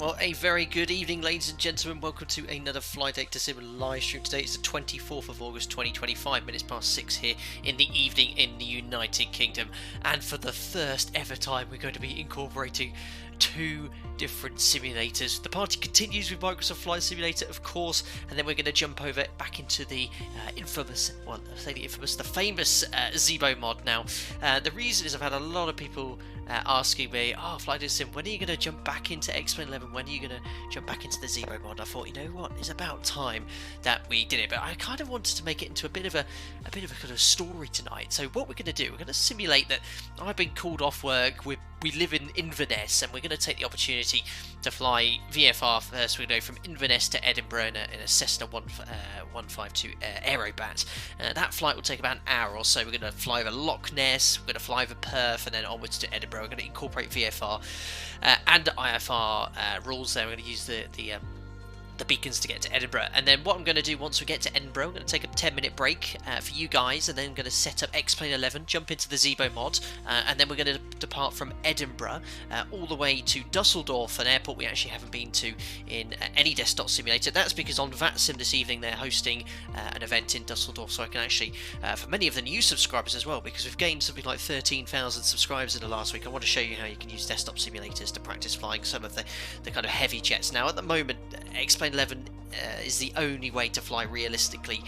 Well, a very good evening, ladies and gentlemen. Welcome to another Flight Deck to Sim live stream. Today is the 24th of August 2025, minutes past 6 here in the evening in the United Kingdom. And for the first ever time, we're going to be incorporating two different simulators. The party continues with Microsoft Flight Simulator, of course, and then we're going to jump over back into the famous ZIBO mod. Now, the reason is I've had a lot of people asking me, oh, Flight Deck Sim, when are you going to jump back into X-Men 11? When are you going to jump back into the ZIBO mod? I thought, you know what, it's about time that we did it, but I kind of wanted to make it into a bit of a kind of story tonight. So what we're going to do, we're going to simulate that I've been called off work. We live in Inverness, and we're going to take the opportunity to fly VFR first. We're going to go from Inverness to Edinburgh in a Cessna 152 Aerobat. That flight will take about an hour or so. We're going to fly over Loch Ness, we're going to fly over Perth, and then onwards to Edinburgh. We're going to incorporate VFR and IFR rules there. We're going to use the beacons to get to Edinburgh, and then what I'm going to do once we get to Edinburgh, I'm going to take a 10-minute break for you guys, and then I'm going to set up X-Plane 11, jump into the ZIBO mod, and then we're going to depart from Edinburgh all the way to Dusseldorf, an airport we actually haven't been to in any desktop simulator. That's because on VATSIM this evening they're hosting an event in Dusseldorf, so I can actually, for many of the new subscribers as well, because we've gained something like 13,000 subscribers in the last week, I want to show you how you can use desktop simulators to practice flying some of the kind of heavy jets. Now at the moment, X-Plane 11 is the only way to fly realistically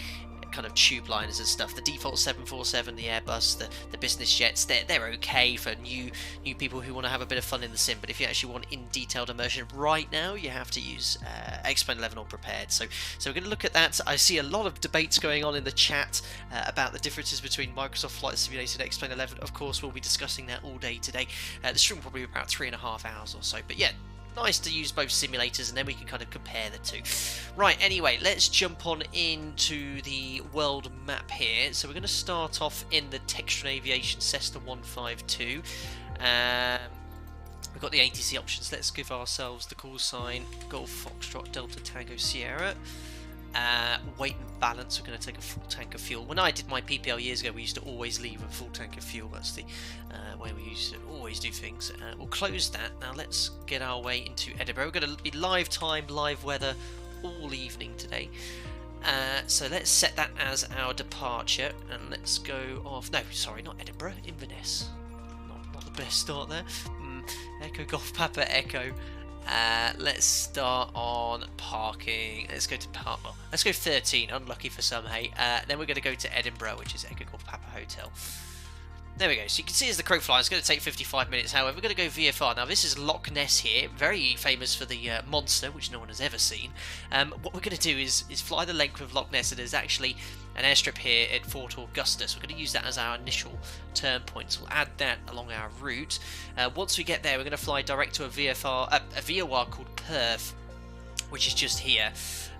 kind of tube liners and stuff. The default 747, the Airbus, the business jets, they're okay for new people who want to have a bit of fun in the sim, but if you actually want in detailed immersion right now, you have to use X-Plane 11 or prepared. So we're going to look at that. I see a lot of debates going on in the chat about the differences between Microsoft Flight Simulator and X-Plane 11. Of course, we'll be discussing that all day today. The stream will probably be about 3.5 hours or so, but yeah, nice to use both simulators, and then we can kind of compare the two. Right, anyway, let's jump on into the world map here. So we're going to start off in the Textron Aviation Cessna 152. We've got the ATC options. Let's give ourselves the call sign Golf Foxtrot Delta Tango Sierra. Weight and balance, we're going to take a full tank of fuel. When I did my PPL years ago, we used to always leave a full tank of fuel. That's the way we used to always do things. We'll close that. Now let's get our way into Edinburgh. We're going to be live time, live weather all evening today. So let's set that as our departure, and let's go off. No, sorry, not Edinburgh, Inverness. Not the best start there. Echo Golf Papa Echo. Let's start on parking. Let's go to park. Well, let's go 13. Unlucky for some, hey. Then we're going to go to Edinburgh, which is Echo Golf Papa Hotel. There we go. So you can see as the crow flies, it's going to take 55 minutes. However, we're going to go VFR. Now, this is Loch Ness here, very famous for the monster, which no one has ever seen. What we're going to do is fly the length of Loch Ness, and there's actually an airstrip here at Fort Augustus. We're going to use that as our initial turn point. So we'll add that along our route. Once we get there, we're going to fly direct to a VOR called Perth, which is just here,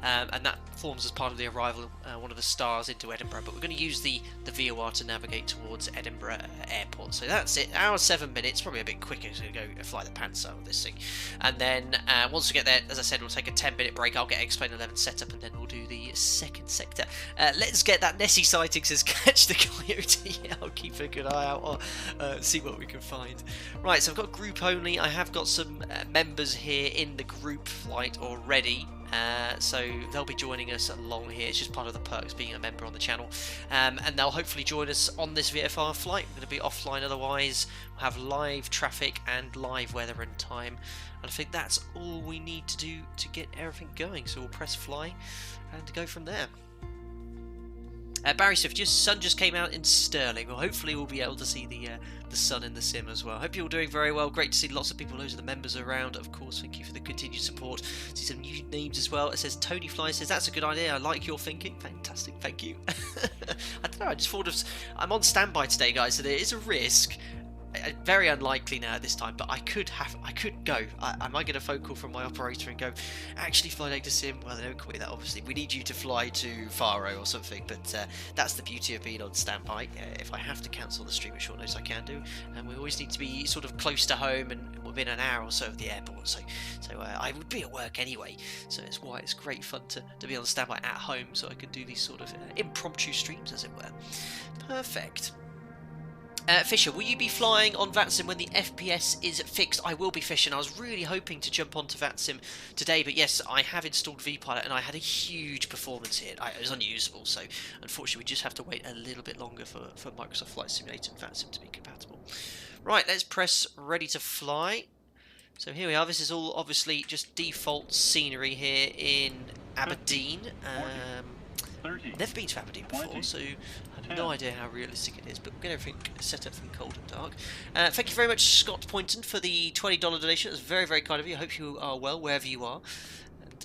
and that forms as part of the arrival, one of the stars into Edinburgh. But we're going to use the VOR to navigate towards Edinburgh Airport. So that's it, hour 7 minutes, probably a bit quicker to go fly the Panzer with this thing. And then once we get there, as I said, we'll take a 10-minute break. I'll get X-Plane 11 set up, and then we'll do the second sector. Let's get that Nessie sighting, says catch the coyote. Yeah, I'll keep a good eye out, or see what we can find. Right, so I've got group only. I have got some members here in the group flight already. So they'll be joining us along here. It's just part of the perks being a member on the channel, and they'll hopefully join us on this VFR flight. We're going to be offline otherwise. We'll have live traffic and live weather and time, and I think that's all we need to do to get everything going. So we'll press fly and go from there. Barry Swift, your sun just came out in Stirling. Well, hopefully we'll be able to see the sun in the sim as well. Hope you're all doing very well. Great to see lots of people. Those are the members around. Of course, thank you for the continued support. See some new names as well. It says Tony Fly says that's a good idea. I like your thinking. Fantastic. Thank you. I don't know. I just thought of. I'm on standby today, guys, so there is a risk. Very unlikely now at this time, but I could go. I might get a phone call from my operator and go, actually, Flight Deck to Sim. Well, they don't call you that, obviously. We need you to fly to Faro or something, but that's the beauty of being on standby. If I have to cancel the stream at short notice, I can do, and we always need to be sort of close to home and within an hour or so of the airport. So I would be at work anyway. So it's why it's great fun to be on standby at home, so I can do these sort of impromptu streams, as it were. Perfect. Fisher, will you be flying on VATSIM when the FPS is fixed? I will be, Fisher, and I was really hoping to jump onto VATSIM today, but yes, I have installed vPilot, and I had a huge performance hit. It was unusable, so unfortunately we just have to wait a little bit longer for Microsoft Flight Simulator and VATSIM to be compatible. Right, let's press ready to fly. So here we are. This is all obviously just default scenery here in Aberdeen. Never been to Aberdeen before, so I have no idea how realistic it is, but we'll get everything set up from cold and dark. Thank you very much, Scott Poynton, for the $20 donation. That's very, very kind of you. I hope you are well, wherever you are.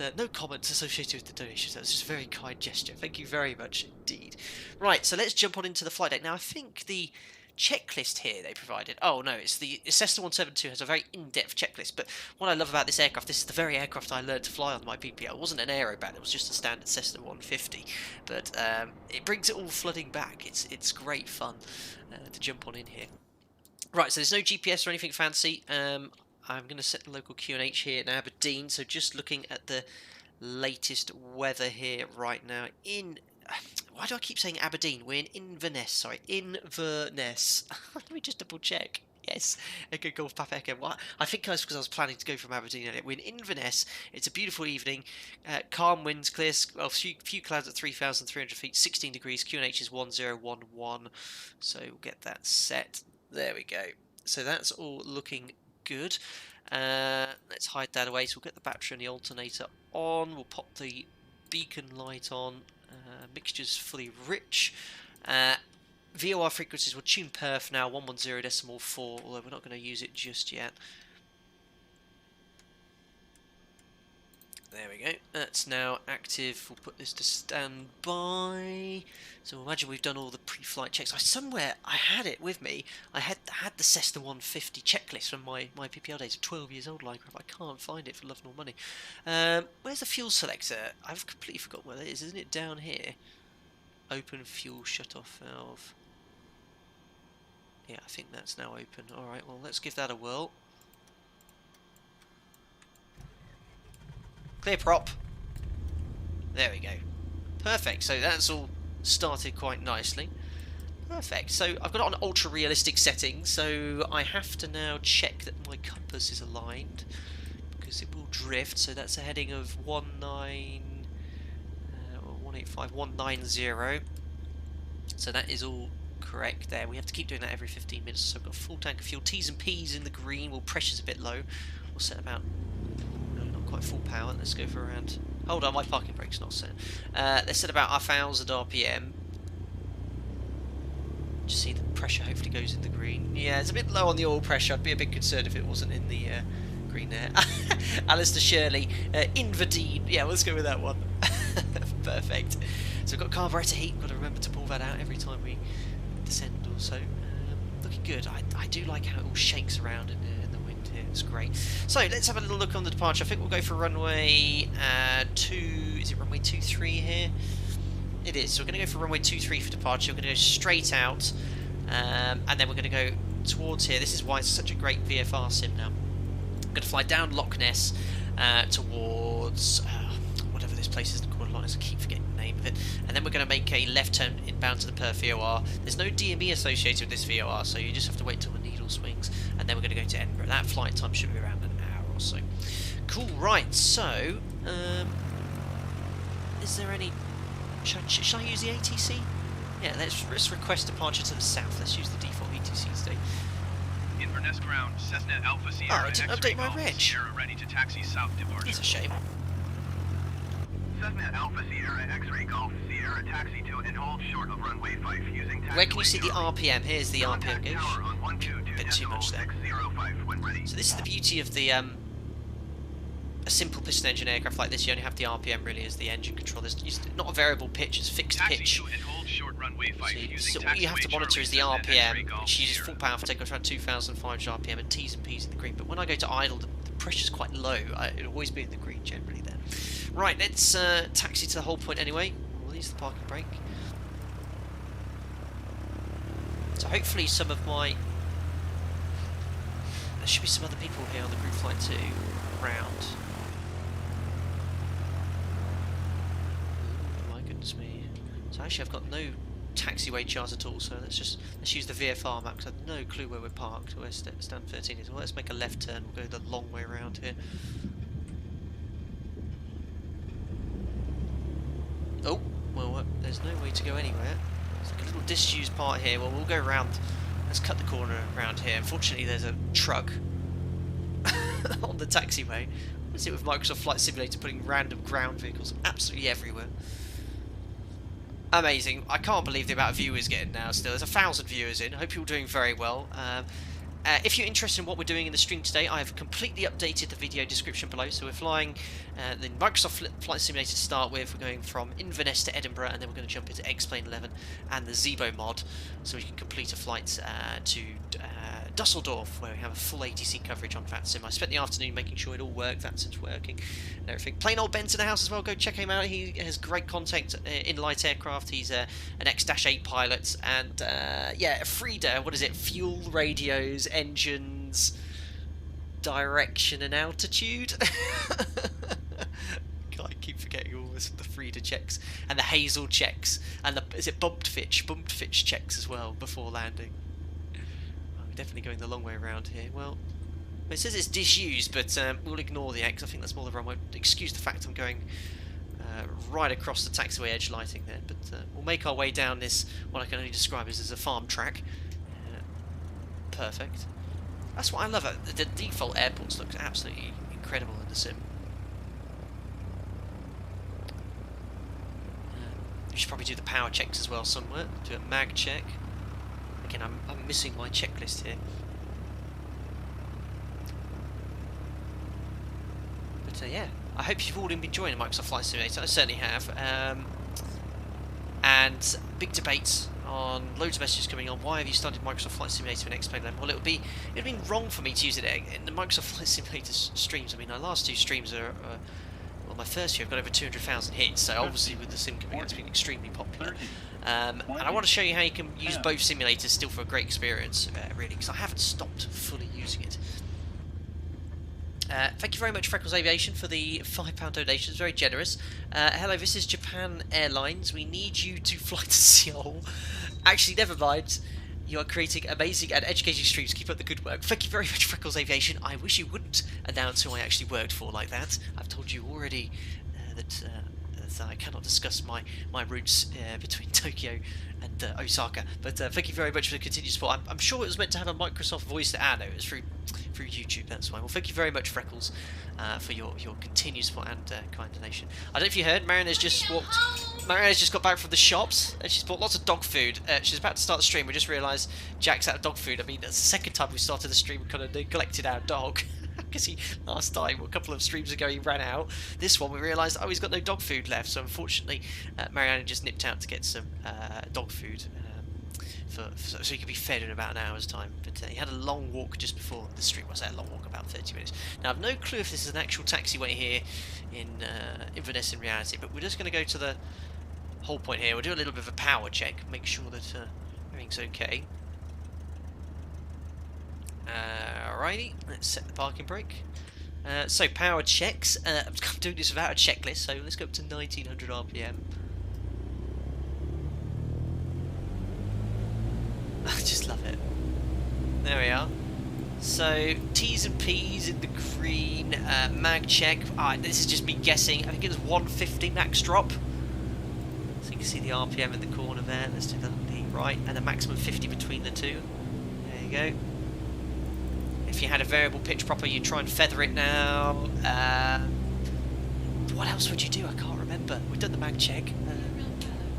And no comments associated with the donation. That was just a very kind gesture. Thank you very much indeed. Right, so let's jump on into the flight deck. Now, I think the checklist here they provided. Oh no, it's the Cessna 172 has a very in-depth checklist, but what I love about this aircraft, this is the very aircraft I learned to fly on my PPL. It wasn't an Aerobat, it was just a standard Cessna 150, but it brings it all flooding back. It's great fun to jump on in here. Right, so there's no GPS or anything fancy. I'm going to set the local QNH here in Aberdeen, so just looking at the latest weather here right now in... Why do I keep saying Aberdeen? We're in Inverness, sorry, Inverness. Let me just double check. Yes, Echo Golf Papa Echo. What? I think that's because I was planning to go from Aberdeen earlier. We're in Inverness. It's a beautiful evening. Calm winds, clear, well, few clouds at 3,300 feet, 16 degrees. QNH is 1011. So we'll get that set. There we go. So that's all looking good. Let's hide that away. So we'll get the battery and the alternator on. We'll pop the beacon light on. Mixture's fully rich. VOR frequencies, we'll tune Perth now, 110.4, although we're not going to use it just yet. There we go, that's now active. We'll put this to standby. So imagine we've done all the pre-flight checks. Somewhere I had it with me. I had the Cessna 150 checklist from my PPL days, 12 years old, like I can't find it for love nor money. Where's the fuel selector? I've completely forgotten where it is. Isn't it down here? Open fuel shut-off valve. Yeah, I think that's now open. Alright, well let's give that a whirl. Clear prop. There we go. Perfect. So that's all started quite nicely. Perfect. So I've got it on ultra realistic settings, so I have to now check that my compass is aligned because it will drift. So that's a heading of 185,190. So that is all correct there. We have to keep doing that every 15 minutes. So I've got a full tank of fuel. T's and P's in the green. Well, pressure's a bit low. We'll set about quite full power. Let's go for around. Hold on, my parking brake's not set. Let's set about 1,000 RPM. Just see the pressure hopefully goes in the green. Yeah, it's a bit low on the oil pressure. I'd be a bit concerned if it wasn't in the green there. Alistair Shirley, Inverdeen. Yeah, let's go with that one. Perfect. So we've got carburetor heat. Got to remember to pull that out every time we descend also. Looking good. I do like how it all shakes around in the wind here. It's great. So let's have a little look on the departure. I think we'll go for runway 2. Is it runway 23 here? It is. So we're going to go for runway 23 for departure. We're going to go straight out, and then we're going to go towards here. This is why it's such a great VFR sim now. I'm going to fly down Loch Ness towards whatever this place is called. I keep forgetting the name of it. And then we're going to make a left turn inbound to the Perth VOR. There's no DME associated with this VOR, so you just have to wait till the needle swings. And then we're going to go to Edinburgh. That flight time should be around an hour or so. Cool. Right. So, is there any? Should I use the ATC? Yeah. Let's request departure to the south. Let's use the default ATC today. Inverness ground, Cessna Alpha Sierra. Oh, it didn't update my reg. Sierra ready to taxi south departure. That's a shame. Cessna Alpha Sierra X-ray Golf Sierra taxi to and hold short of runway 5 using taxi. Where can you see the RPM? Here's the RPM gauge. A bit too much there. So this is the beauty of the a simple piston engine aircraft like this. You only have the RPM really as the engine control. There's not a variable pitch, it's fixed pitch. So all you have to monitor is the RPM, which uses full power for takeoff around 2,500 RPM and T's and P's in the green. But when I go to idle, the pressure's quite low. It'll always be in the green generally then. Right, let's taxi to the whole point anyway. We'll use the parking brake. So hopefully some of my... There should be some other people here on the group flight too, around. Oh my goodness me. So actually I've got no taxiway chart at all, so let's use the VFR map, because I have no clue where we're parked. Where stand 13 is. Well, let's make a left turn. We'll go the long way around here. Oh, well, there's no way to go anywhere. There's like a little disused part here. Well, we'll go around. Let's cut the corner around here. Unfortunately, there's a truck on the taxiway. Let's see it with Microsoft Flight Simulator putting random ground vehicles absolutely everywhere. Amazing. I can't believe the amount of viewers getting now still. There's 1,000 viewers in. I hope you're all doing very well. If you're interested in what we're doing in the stream today, I have completely updated the video description below. So we're flying the Microsoft Flight Simulator to start with. We're going from Inverness to Edinburgh, and then we're going to jump into X-Plane 11 and the ZIBO mod, so we can complete a flight to Dusseldorf, where we have a full ATC coverage on VATSIM. I spent the afternoon making sure it all worked, VATSIM's working and everything. Plain old Ben's in the house as well, go check him out. He has great content in light aircraft. He's an X-8 pilot, and yeah, Frida, what is it, fuel, radios, engines, direction and altitude. God, I keep forgetting all this, the Frida checks and the Hazel checks and the, is it bumped fitch checks as well before landing. Definitely going the long way around here. Well, it says it's disused, but we'll ignore the X. I think that's more the wrong way. Excuse the fact I'm going right across the taxiway edge lighting there, but we'll make our way down this, what I can only describe as a farm track. Perfect. That's what I love. The default airports look absolutely incredible in the sim. We should probably do the power checks as well somewhere. Do a mag check. Again, I'm missing my checklist here. But yeah, I hope you've all been enjoying Microsoft Flight Simulator. I certainly have. And big debates on loads of messages coming on. Why have you started Microsoft Flight Simulator in X-Plane 11? Well, it would have been wrong for me to use it in the Microsoft Flight Simulator streams. I mean, our last two streams are. Well, my first year I've got over 200,000 hits, so obviously with the sim coming out, it's been extremely popular. And I want to show you how you can use both simulators still for a great experience, really, because I haven't stopped fully using it. Thank you very much, Freckles Aviation, for the £5 donation. It's very generous. Hello, this is Japan Airlines. We need you to fly to Seoul. Actually, never mind. You are creating amazing and educating streams. Keep up the good work. Thank you very much, Freckles Aviation. I wish you wouldn't announce who I actually worked for like that. I've told you already that I cannot discuss my routes between Tokyo and Osaka. But thank you very much for the continued support. I'm sure it was meant to have a Microsoft voice to add. It was through YouTube, that's why. Well, thank you very much, Freckles, for your continued support and kind donation. I don't know if you heard, Marion has just walked. Marion has just got back from the shops and she's bought lots of dog food. She's about to start the stream. We just realised Jack's out of dog food. I mean, that's the second time we started the stream. We kind of neglected our dog. Because last time, a couple of streams ago, he ran out. This one, we realised, oh, he's got no dog food left. So unfortunately, Marianne just nipped out to get some dog food so he could be fed in about an hour's time. But he had a long walk just before the stream. Was that a long walk? About 30 minutes. Now, I've no clue if this is an actual taxiway here in Inverness in reality, but we're just going to go to the whole point here. We'll do a little bit of a power check, make sure that everything's okay. Alrighty, let's set the parking brake. So power checks. I'm doing this without a checklist, so let's go up to 1900 RPM. I just love it. There we are. So T's and P's in the green. Mag check. This is just me guessing. I think it was 150 max drop. So you can see the RPM in the corner there. Let's do the right, and a maximum 50 between the two. There you go. If you had a variable pitch proper, you'd try and feather it now. What else would you do? I can't remember. We've done the mag check.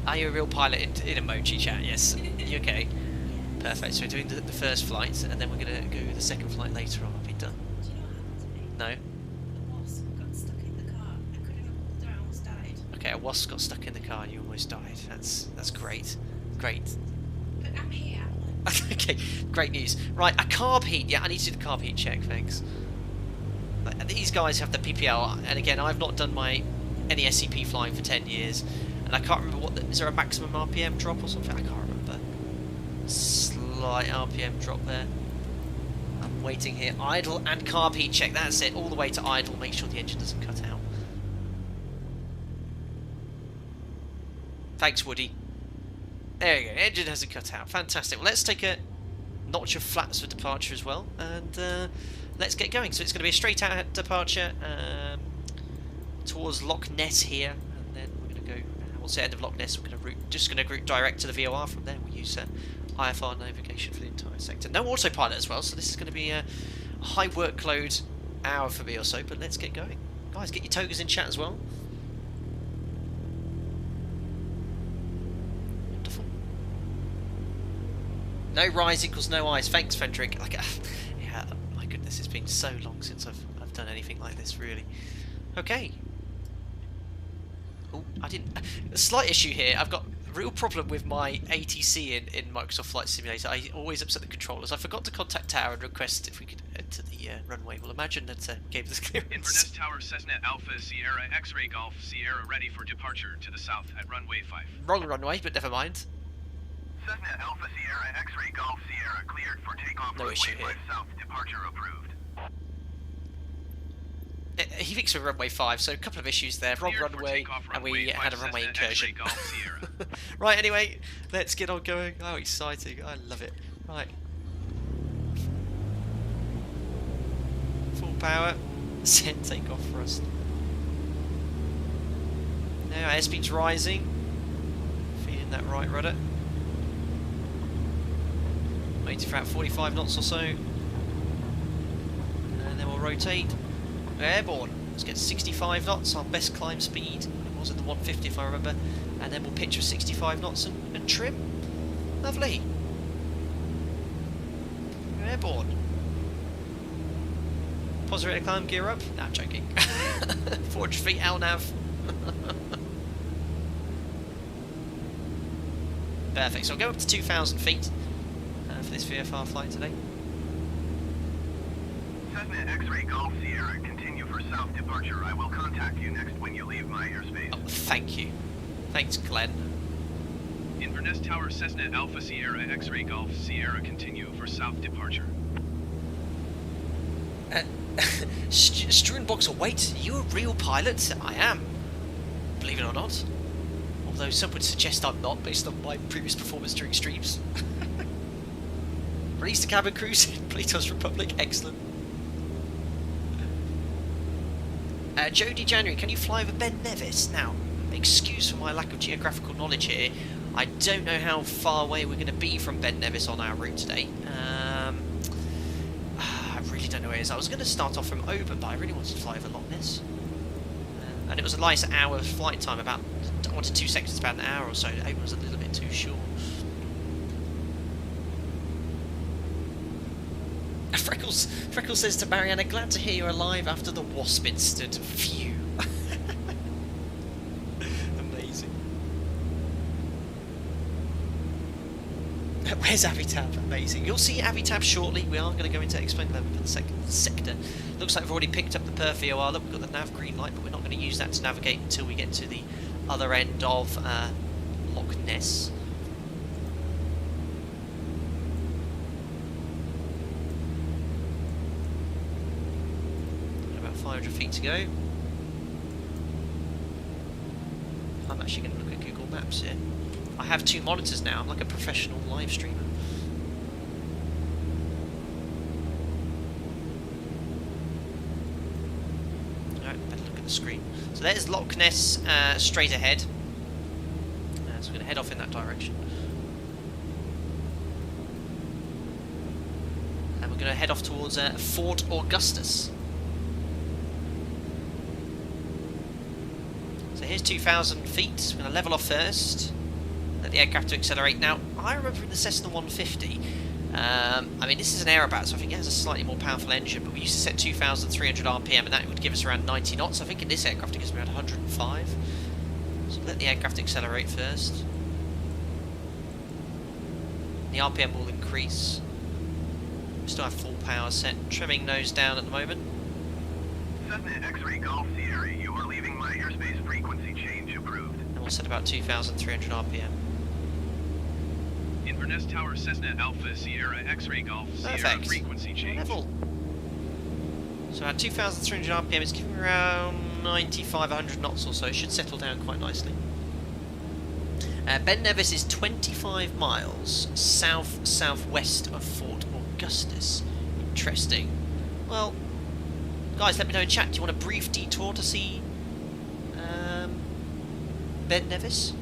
Are you a real pilot in emoji chat? Yes. You okay? Perfect. So we're doing the first flight, and then we're going to go the second flight later on. I'll be done. Do you know what happened to me? No. A wasp got stuck in the car. I couldn't have pulled her, I almost died. Okay, a wasp got stuck in the car and you almost died. That's great. Great. But I'm here. Okay, great news. Right, a carb heat. Yeah, I need to do the carb heat check, thanks. These guys have the PPL, and again, I've not done any SCP flying for 10 years, and I can't remember is there a maximum RPM drop or something? I can't remember. Slight RPM drop there. I'm waiting here. Idle and carb heat check. That's it. All the way to idle. Make sure the engine doesn't cut out. Thanks, Woody. There you go, engine hasn't cut out. Fantastic. Well, let's take a notch of flaps for departure as well, and let's get going. So it's going to be a straight out departure towards Loch Ness here, and then we're going to go, what's the end of Loch Ness? We're going to just going to route direct to the VOR from there. We'll use IFR navigation for the entire sector. No autopilot as well, so this is going to be a high workload hour for me or so, but let's get going. Guys, get your togas in chat as well. No rise equals no ice. Thanks, Frederick. Like, yeah, my goodness, it's been so long since I've done anything like this, really. Okay. Oh, I didn't. A slight issue here. I've got a real problem with my ATC in Microsoft Flight Simulator. I always upset the controllers. I forgot to contact Tower and request if we could enter the runway. Well, imagine that gave us clearance. Inverness Tower, Cessna Alpha Sierra X-Ray Golf Sierra ready for departure to the south at runway 5. Wrong runway, but never mind. Cessna Alpha Sierra X-Ray Golf Sierra cleared for takeoff. No issue here. South, departure approved. He thinks we're runway 5, so a couple of issues there. Wrong runway, and we had a runway incursion. Right, anyway, let's get on going. Oh, exciting. I love it. Right. Full power. Set takeoff for us. Now airspeed's rising. Feeding that right rudder. Waiting for about 45 knots or so. And then we'll rotate. We're airborne. Let's get 65 knots, our best climb speed. It was at the 150 if I remember. And then we'll pitch with 65 knots and trim. Lovely. We're airborne. Positive rate of climb, gear up. Nah, I'm joking. 400 feet LNAV. Perfect, so I'll go up to 2,000 feet. For this VFR flight today. Cessna X-Ray Golf Sierra, continue for south departure. I will contact you next when you leave my airspace. Oh, thank you. Thanks, Glenn. Inverness Tower, Cessna Alpha Sierra X-Ray Golf Sierra, continue for south departure. Struenboxer, wait, are you a real pilot? I am. Believe it or not. Although some would suggest I'm not, based on my previous performance during streams. Release the cabin crews in Plato's Republic. Excellent. Jody January, can you fly over Ben Nevis? Now, excuse for my lack of geographical knowledge here. I don't know how far away we're going to be from Ben Nevis on our route today. I really don't know where it is. I was going to start off from Oban, but I really wanted to fly over Loch Ness. And it was a nice hour flight time, about 1 to 2 seconds, about an hour or so. Oban was a little bit too short. Freckles says to Mariana, glad to hear you're alive after the wasp incident. Phew. Amazing. Where's Avitab? Amazing. You'll see Avitab shortly. We are going to go into explain level for the second sector. Looks like we've already picked up the Perth VOR. Look, we've got the nav green light, but we're not going to use that to navigate until we get to the other end of Loch Ness. About 500 feet to go. I'm actually going to look at Google Maps here. I have 2 monitors now. I'm like a professional live streamer. Alright, better look at the screen. So there's Loch Ness straight ahead. So we're going to head off in that direction. And we're going to head off towards Fort Augustus. So here's 2,000 feet. We're going to level off first. Let the aircraft to accelerate. Now, I remember in the Cessna 150, I mean, this is an Aerobat, so I think it has a slightly more powerful engine, but we used to set 2,300 RPM, and that would give us around 90 knots. I think in this aircraft it gives me around 105. So let the aircraft accelerate first. The RPM will increase. We still have full power set. Trimming nose down at the moment. Cessna X-Ray Golf Sierra, you are leaving my airspace. Frequency change approved. And we'll set about 2,300 RPM. Inverness Tower, Cessna Alpha Sierra X-Ray Golf Sierra. Perfect. Frequency change. Level. So at 2,300 RPM, it's giving me around 95, 100 knots or so. It should settle down quite nicely. Ben Nevis is 25 miles south-southwest of Fort Augustus. Interesting. Well, guys, let me know in chat. Do you want a brief detour to see Ben Nevis?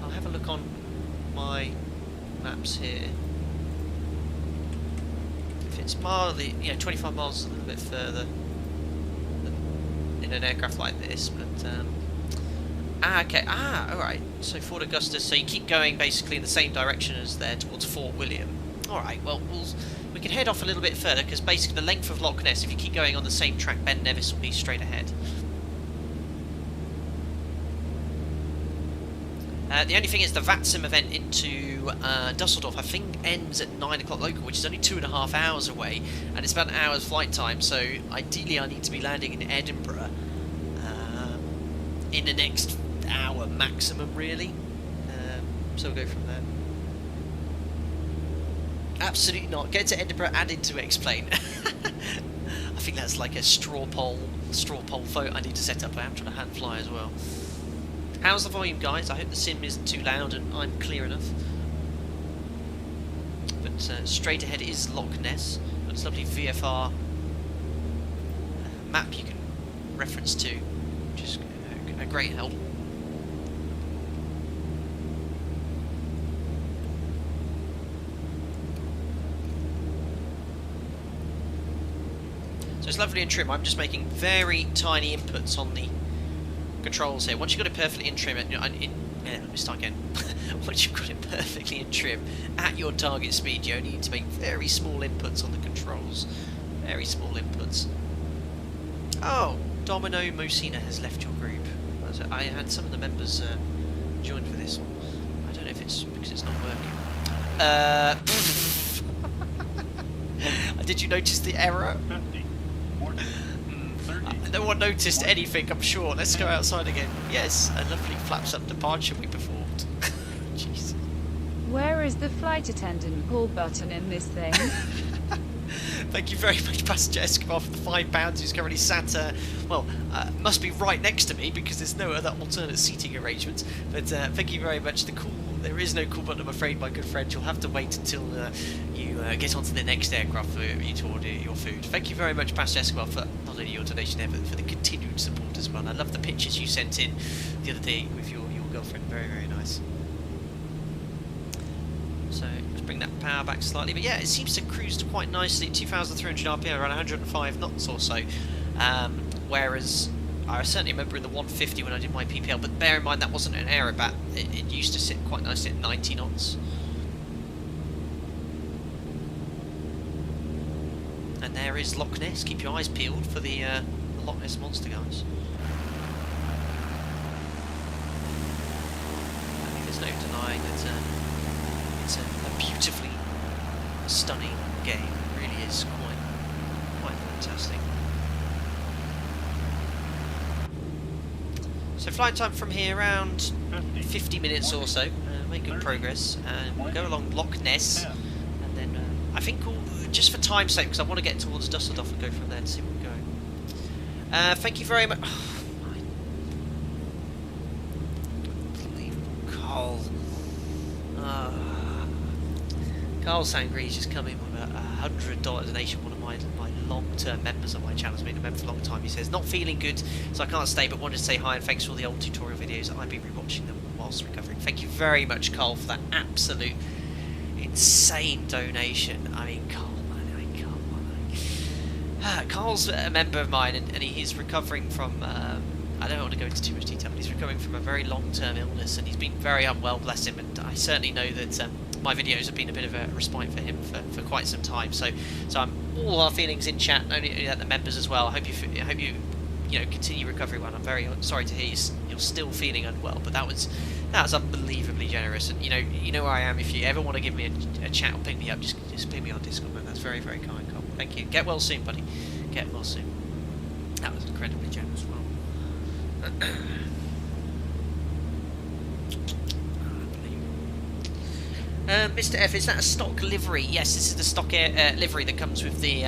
I'll have a look on my maps here. If it's mildly, 25 miles is a little bit further than in an aircraft like this, but okay, alright, so Fort Augustus, so you keep going basically in the same direction as there towards Fort William. Alright, well, we can head off a little bit further, because basically the length of Loch Ness, if you keep going on the same track, Ben Nevis will be straight ahead. The only thing is the VATSIM event into Dusseldorf, I think, ends at 9 o'clock local, which is only 2.5 hours away, and it's about an hour's flight time, so ideally I need to be landing in Edinburgh in the next hour maximum, really. So we'll go from there. Absolutely not. Get to Edinburgh and into Explain. I think that's like a straw poll vote I need to set up. I am trying to hand fly as well. How's the volume, guys? I hope the sim isn't too loud and I'm clear enough. But straight ahead is Loch Ness. Got this lovely VFR map you can reference to, which is a great help. So it's lovely and trim. I'm just making very tiny inputs on the controls here. Once you've got it perfectly in trim, let me start again. Once you've got it perfectly in trim at your target speed, you only need to make very small inputs on the controls. Very small inputs. Oh, Domino Mosina has left your group. I had some of the members join for this one. I don't know if it's because it's not working. Did you notice the error? 50, 40, 30. No one noticed anything, I'm sure. Let's go outside again. Yes, a lovely flaps up departure we performed. Jeez. Where is the flight attendant call button in this thing? Thank you very much, Passenger Escobar, for the £5 who's currently sat, must be right next to me because there's no other alternate seating arrangements. But thank you very much. There is no call button, I'm afraid, my good friend. You'll have to wait until you get onto the next aircraft for you to order your food. Thank you very much, Pastor Escobar, for not only your donation there, but for the continued support as well. And I love the pictures you sent in the other day with your girlfriend. Very, very nice. So let's bring that power back slightly. But yeah, it seems to cruise quite nicely at 2,300 RPM, around 105 knots or so. Whereas I certainly remember in the 150 when I did my PPL, but bear in mind that wasn't an Aerobat. It used to sit quite nicely at 90 knots. And there is Loch Ness. Keep your eyes peeled for the Loch Ness monster, guys. I think there's no denying that it's a beautifully stunning game. It really is quite fantastic. So flight time from here around 50 minutes or so. Make good progress, and we'll go along Loch Ness, and then I think just for time's sake, because I want to get towards Dusseldorf and go from there to see where we're going. Thank you very much. Carl. Carl Sangri just come in with a $100 donation. One of my long-term members of my channel has been a member for a long time. He says, not feeling good, so I can't stay, but wanted to say hi and thanks for all the old tutorial videos. I've been rewatching them whilst recovering. Thank you very much, Carl, for that absolute insane donation. I mean, Carl, Carl's a member of mine, and he's recovering from, I don't want to go into too much detail, but he's recovering from a very long-term illness, and he's been very unwell, bless him, and I certainly know that my videos have been a bit of a respite for him for quite some time. So I'm all our feelings in chat, not only at the members as well. I hope you continue recovery well. I'm very sorry to hear you're still feeling unwell, but that was unbelievably generous. And you know where I am. If you ever want to give me a chat or pick me up, just ping me on Discord, man. That's very, very kind, Carl. Thank you. Get well soon, buddy. Get well soon. That was incredibly generous. Well. Mr. F, is that a stock livery? Yes, this is the stock livery that comes with the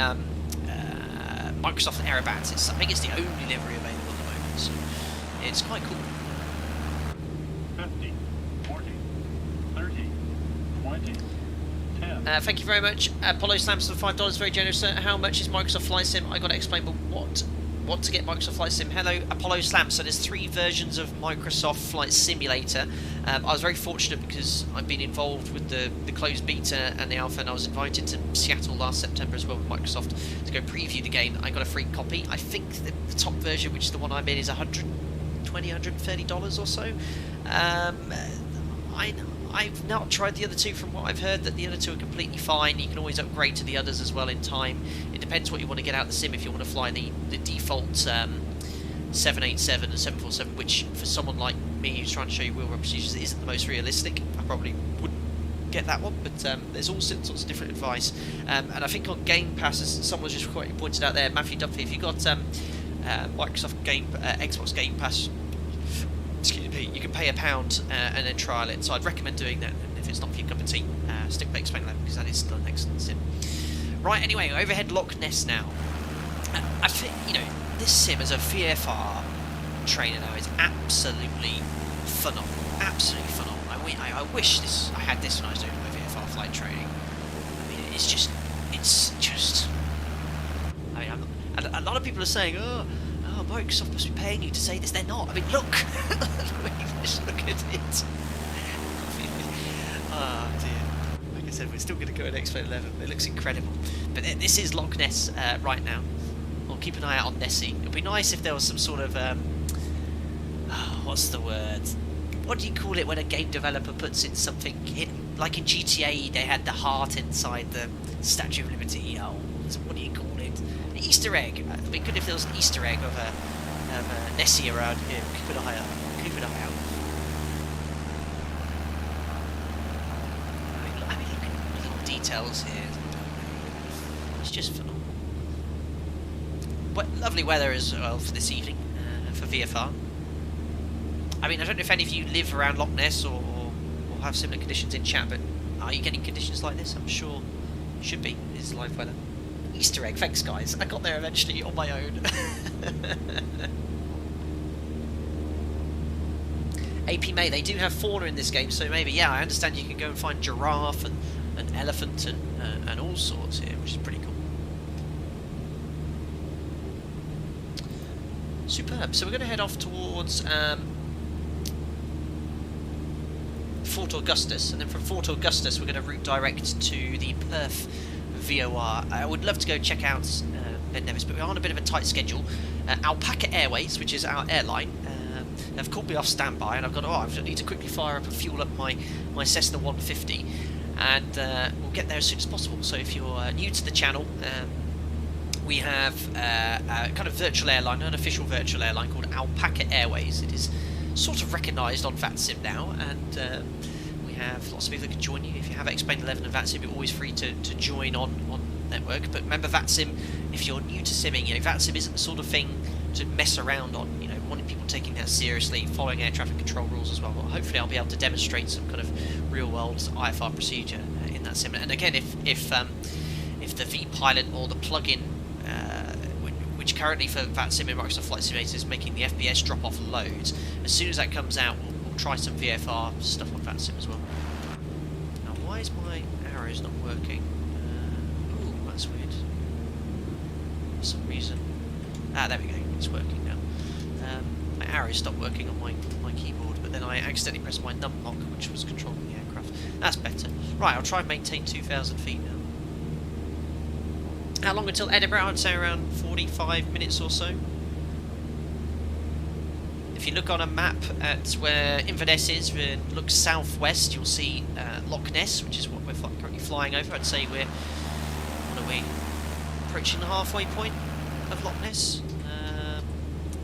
Microsoft Aerobat. I think it's the only livery available at the moment, so it's quite cool. 50, 40, Thank you very much. Apollo Slams for $5, very generous, sir. How much is Microsoft Flight Sim? I got to explain, but what to get Microsoft Flight Sim? Hello, Apollo Slams. So there's 3 versions of Microsoft Flight Simulator. I was very fortunate because I've been involved with the closed beta and the alpha, and I was invited to Seattle last September as well with Microsoft to go preview the game. I got a free copy. I think the top version, which is the one I'm in, is $120, $130 or so. I've not tried the other 2. From what I've heard, that the other 2 are completely fine. You can always upgrade to the others as well in time. It depends what you want to get out of the sim. If you want to fly the default 787 and 747, which for someone like me who's trying to show you wheel run procedures isn't the most realistic, I probably wouldn't get that one. But there's all sorts of different advice. And I think on Game Pass, as someone just quite pointed out there, Matthew Duffy, if you've got Microsoft Xbox Game Pass, excuse me, you can pay £1 and then trial it. So I'd recommend doing that. And if it's not for your cup of tea, stick with Explain 11 because that is still an excellent sim. Right, anyway, overhead Loch Ness now. I think, you know, this sim as a VFR trainer now is absolutely phenomenal. Absolutely phenomenal. I wish I had this when I was doing my VFR flight training. I mean, it's just. I mean, a lot of people are saying, oh, Microsoft must be paying you to say this. They're not. I mean, look. Just look at it. Oh dear. Like I said, we're still going to go at Expo 11. It looks incredible. But this is Loch Ness right now. We'll keep an eye out on Nessie. It would be nice if there was some sort of what's the word? What do you call it when a game developer puts in something hidden? Like in GTA, they had the heart inside the Statue of Liberty. Oh, what do you call it? An Easter egg. It'd be good if there was an Easter egg of a Nessie around here. Keep an eye out. Keep an eye out. I mean, look at the little details here. It's just phenomenal. Lovely weather as well for this evening for VFR. I mean, I don't know if any of you live around Loch Ness or have similar conditions in chat, but are you getting conditions like this? I'm sure you should be. This is live weather. Easter egg, thanks guys. I got there eventually on my own. AP May, they do have fauna in this game, so maybe, yeah, I understand you can go and find giraffe and elephant and all sorts here, which is pretty cool. Superb. So we're going to head off towards Fort Augustus, and then from Fort Augustus we're going to route direct to the Perth VOR. I would love to go check out Ben Nevis, but we're on a bit of a tight schedule. Alpaca Airways, which is our airline, have called me off standby, and I've got I need to quickly fire up and fuel up my Cessna 150, and we'll get there as soon as possible. So if you're new to the channel, we have a kind of virtual airline, an official virtual airline called Alpaca Airways. It is sort of recognised on VATSIM now, and we have lots of people that can join you. If you have Explain 11 and VATSIM, you're always free to join on network. But remember, VATSIM, if you're new to simming, you know, VATSIM isn't the sort of thing to mess around on. You know, wanting people taking that seriously, following air traffic control rules as well. Well, hopefully I'll be able to demonstrate some kind of real-world IFR procedure in that sim. And again, if the vPilot or the plugin, which currently for VATSIM and Microsoft Flight Simulator is making the FPS drop off loads, as soon as that comes out, we'll try some VFR stuff on VATSIM as well. Now, why is my arrows not working? Ooh, that's weird. For some reason. There we go. It's working now. My arrows stopped working on my keyboard, but then I accidentally pressed my num lock, which was controlling the aircraft. That's better. Right, I'll try and maintain 2,000 feet now. How long until Edinburgh? I'd say around 45 minutes or so. If you look on a map at where Inverness is, look southwest, you'll see Loch Ness, which is what we're currently flying over. I'd say we're, what are we, approaching the halfway point of Loch Ness.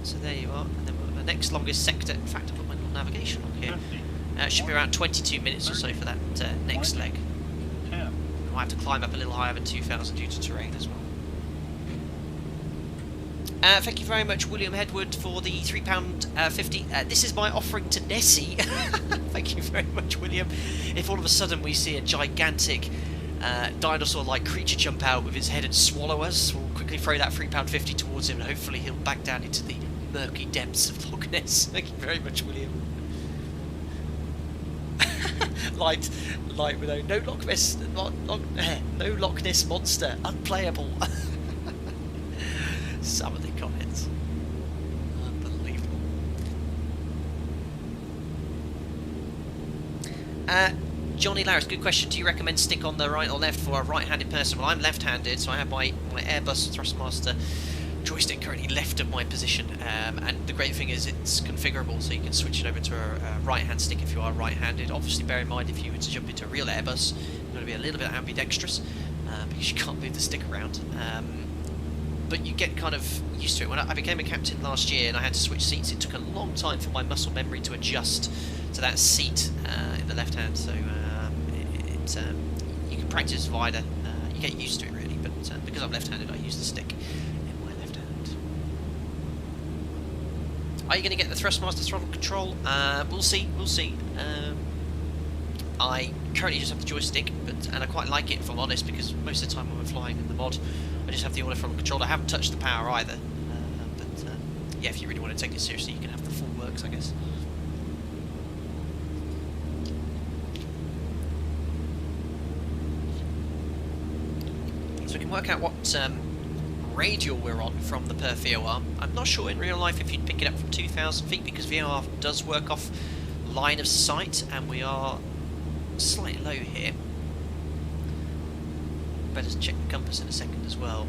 So there you are. And then the next longest sector, in fact I've got my little navigation on here. It should be around 22 minutes or so for that next leg. I have to climb up a little higher than 2,000 due to terrain as well. Thank you very much, William Hedward, for the £3.50. This is my offering to Nessie. Thank you very much, William. If all of a sudden we see a gigantic dinosaur-like creature jump out with his head and swallow us, we'll quickly throw that £3.50 towards him, and hopefully he'll back down into the murky depths of Loch Ness. Thank you very much, William. Light with no Loch Ness, no Loch Ness monster, unplayable. Some of the comments, unbelievable. Johnny Larris, good question. Do you recommend stick on the right or left for a right-handed person? Well, I'm left-handed, so I have my Airbus Thrustmaster joystick currently left of my position, and the great thing is it's configurable, so you can switch it over to a right-hand stick if you are right-handed. Obviously, bear in mind if you were to jump into a real Airbus, you're going to be a little bit ambidextrous because you can't move the stick around. But you get kind of used to it. When I became a captain last year and I had to switch seats, it took a long time for my muscle memory to adjust to that seat in the left hand. So you can practice wider. You get used to it really, but because I'm left-handed, I use the stick in my left hand. Are you going to get the Thrustmaster throttle control? We'll see. We'll see. I currently just have the joystick, and I quite like it, if I'm honest, because most of the time when we're flying in the mod, I just have the auto throttle control. I haven't touched the power either. But yeah, if you really want to take it seriously, you can have the full works, I guess. So we can work out what radial we're on from the Perth VOR. I'm not sure in real life if you'd pick it up from 2,000 feet, because VOR does work off line of sight, and we are slightly low here. Better check the compass in a second as well.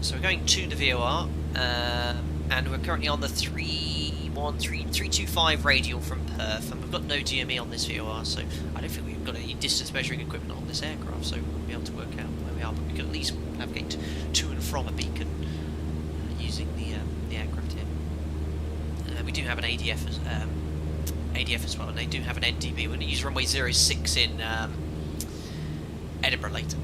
So we're going to the VOR, and we're currently on the 325 radial from Perth, and we've got no DME on this VOR, so I don't think we've got any distance measuring equipment on this aircraft, so we'll be able to work out where we are, but we can at least navigate to and from a beacon using the aircraft here. We do have an ADF as well, and they do have an NDB. We're going to use runway 06 in Edinburgh later.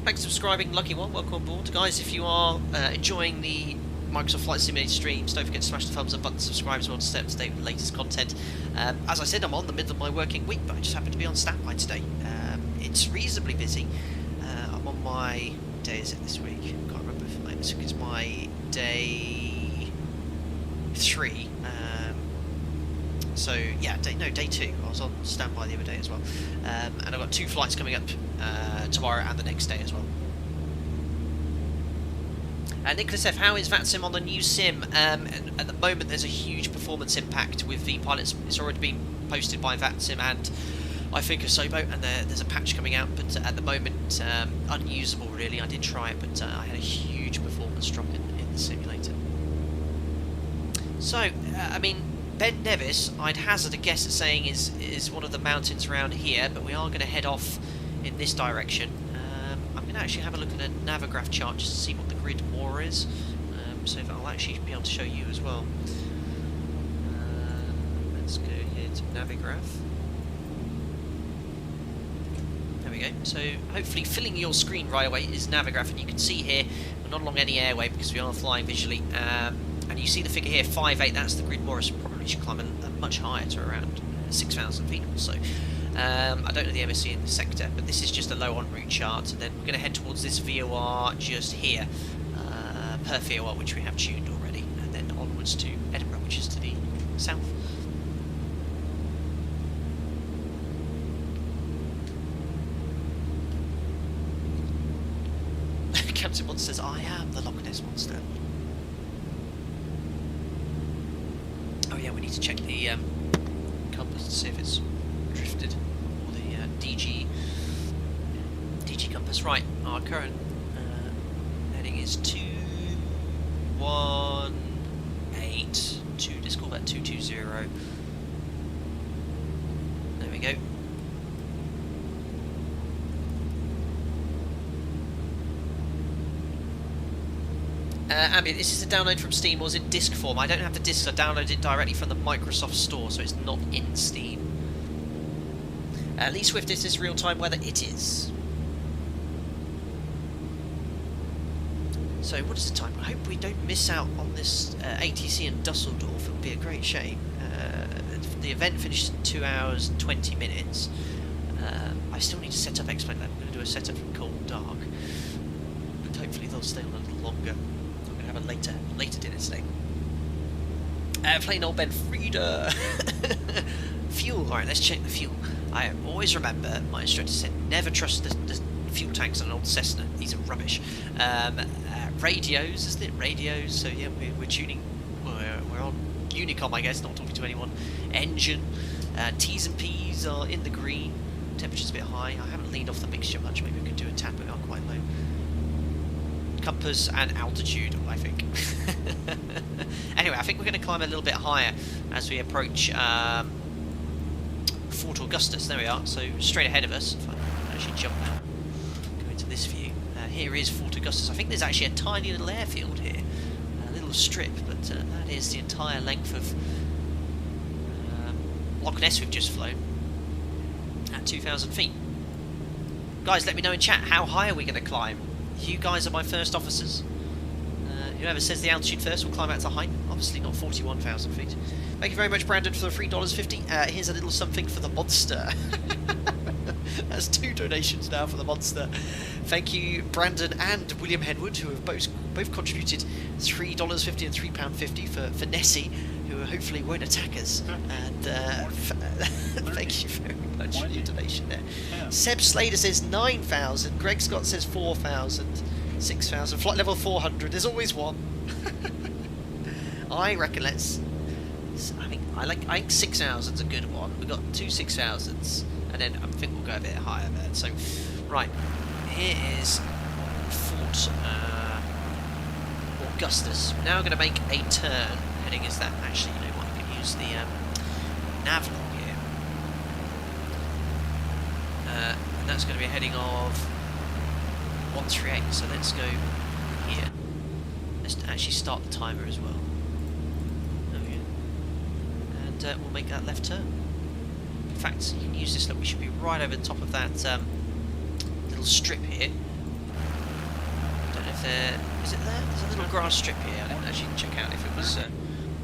Thanks for subscribing, lucky one, welcome on board. Guys, if you are enjoying the Microsoft Flight Simulator streams, don't forget to smash the thumbs up button, subscribe as well to stay up to date with the latest content. As I said, I'm on the middle of my working week, but I just happen to be on standby today. It's reasonably busy. I'm on my, what day is it this week? I can't remember if it's my day 3. So yeah, day 2. I was on standby the other day as well, and I've got 2 flights coming up tomorrow and the next day as well. Nicholas F, how is VATSIM on the new sim? At the moment, there's a huge performance impact with vPilot. It's already been posted by VATSIM and I think Aerobat, and there's a patch coming out, but at the moment, unusable really. I did try it, but I had a huge performance drop in the simulator. So, I mean, Ben Nevis, I'd hazard a guess at saying is one of the mountains around here, but we are going to head off in this direction. I'm going to actually have a look at a Navigraph chart just to see what the grid more is, so that I'll actually be able to show you as well. Let's go here to Navigraph. There we go. So hopefully filling your screen right away is Navigraph, and you can see here we're not along any airway because we are flying visually. And you see the figure here, 5.8, that's the grid Morris. Probably should climb a much higher to around 6,000 feet or so. I don't know the MSC in the sector, but this is just a low en route chart, and then we're going to head towards this VOR just here, Perth VOR, which we have tuned already, and then onwards to Edinburgh, which is to the south. Captain Monster says, I am the Loch Ness Monster. Oh yeah, we need to check the compass to see if it's drifted, or the DG compass. Right, our current heading is 218. Let's call that 220. There we go. Ambient, this is a download from Steam, or is it disc form? I don't have the discs, I downloaded it directly from the Microsoft Store, so it's not in Steam. Lee Swift, is this real-time weather? It is. So what is the time? I hope we don't miss out on this ATC in Dusseldorf. It would be a great shame. The event finished in 2 hours and 20 minutes. I still need to set up X-Plane Lab. I'm going to do a setup from cold and dark. But hopefully they'll stay on a little longer. Have a later dinner today. Plain old Ben Frieda. Fuel. Alright, let's check the fuel. I always remember my instructor said never trust the fuel tanks on an old Cessna. These are rubbish. Radios, isn't it? Radios. So yeah, we're tuning. We're on Unicom, I guess, not talking to anyone. Engine. T's and P's are in the green. Temperature's a bit high. I haven't leaned off the mixture much. Maybe we could do a tap, but we are quite low. Compass and altitude, I think. Anyway, I think we're going to climb a little bit higher as we approach Fort Augustus. There we are. So straight ahead of us. If I actually jump now, go into this view. Here is Fort Augustus. I think there's actually a tiny little airfield here, a little strip, but that is the entire length of Loch Ness we've just flown at 2,000 feet. Guys, let me know in chat, how high are we going to climb? You guys are my first officers. Whoever says the altitude first will climb out to height. Obviously not 41,000 feet. Thank you very much, Brandon, for the $3.50. Here's a little something for the monster. That's 2 donations now for the monster. Thank you, Brandon and William Henwood, who have both contributed $3.50 and £3.50 for Nessie, who hopefully won't attack us. And thank you very much for your donation there. Yeah. Seb Slater says 9,000. Greg Scott says 4,000. 6,000. Flight level 400. There's always one. I reckon I think 6,000's a good one. We've got 2 6,000s, and then I think we'll go a bit higher there. So, right, here is Fort Augustus. We're now going to make a turn. Heading is that? Actually, you know what? I can use the nav log here, and that's going to be a heading of 138. So let's go here. Let's actually start the timer as well. There we go. And we'll make that left turn. In fact, you can use this. Look, we should be right over the top of that little strip here. I don't know if is it there? There's a little grass strip here. I didn't actually check out if it was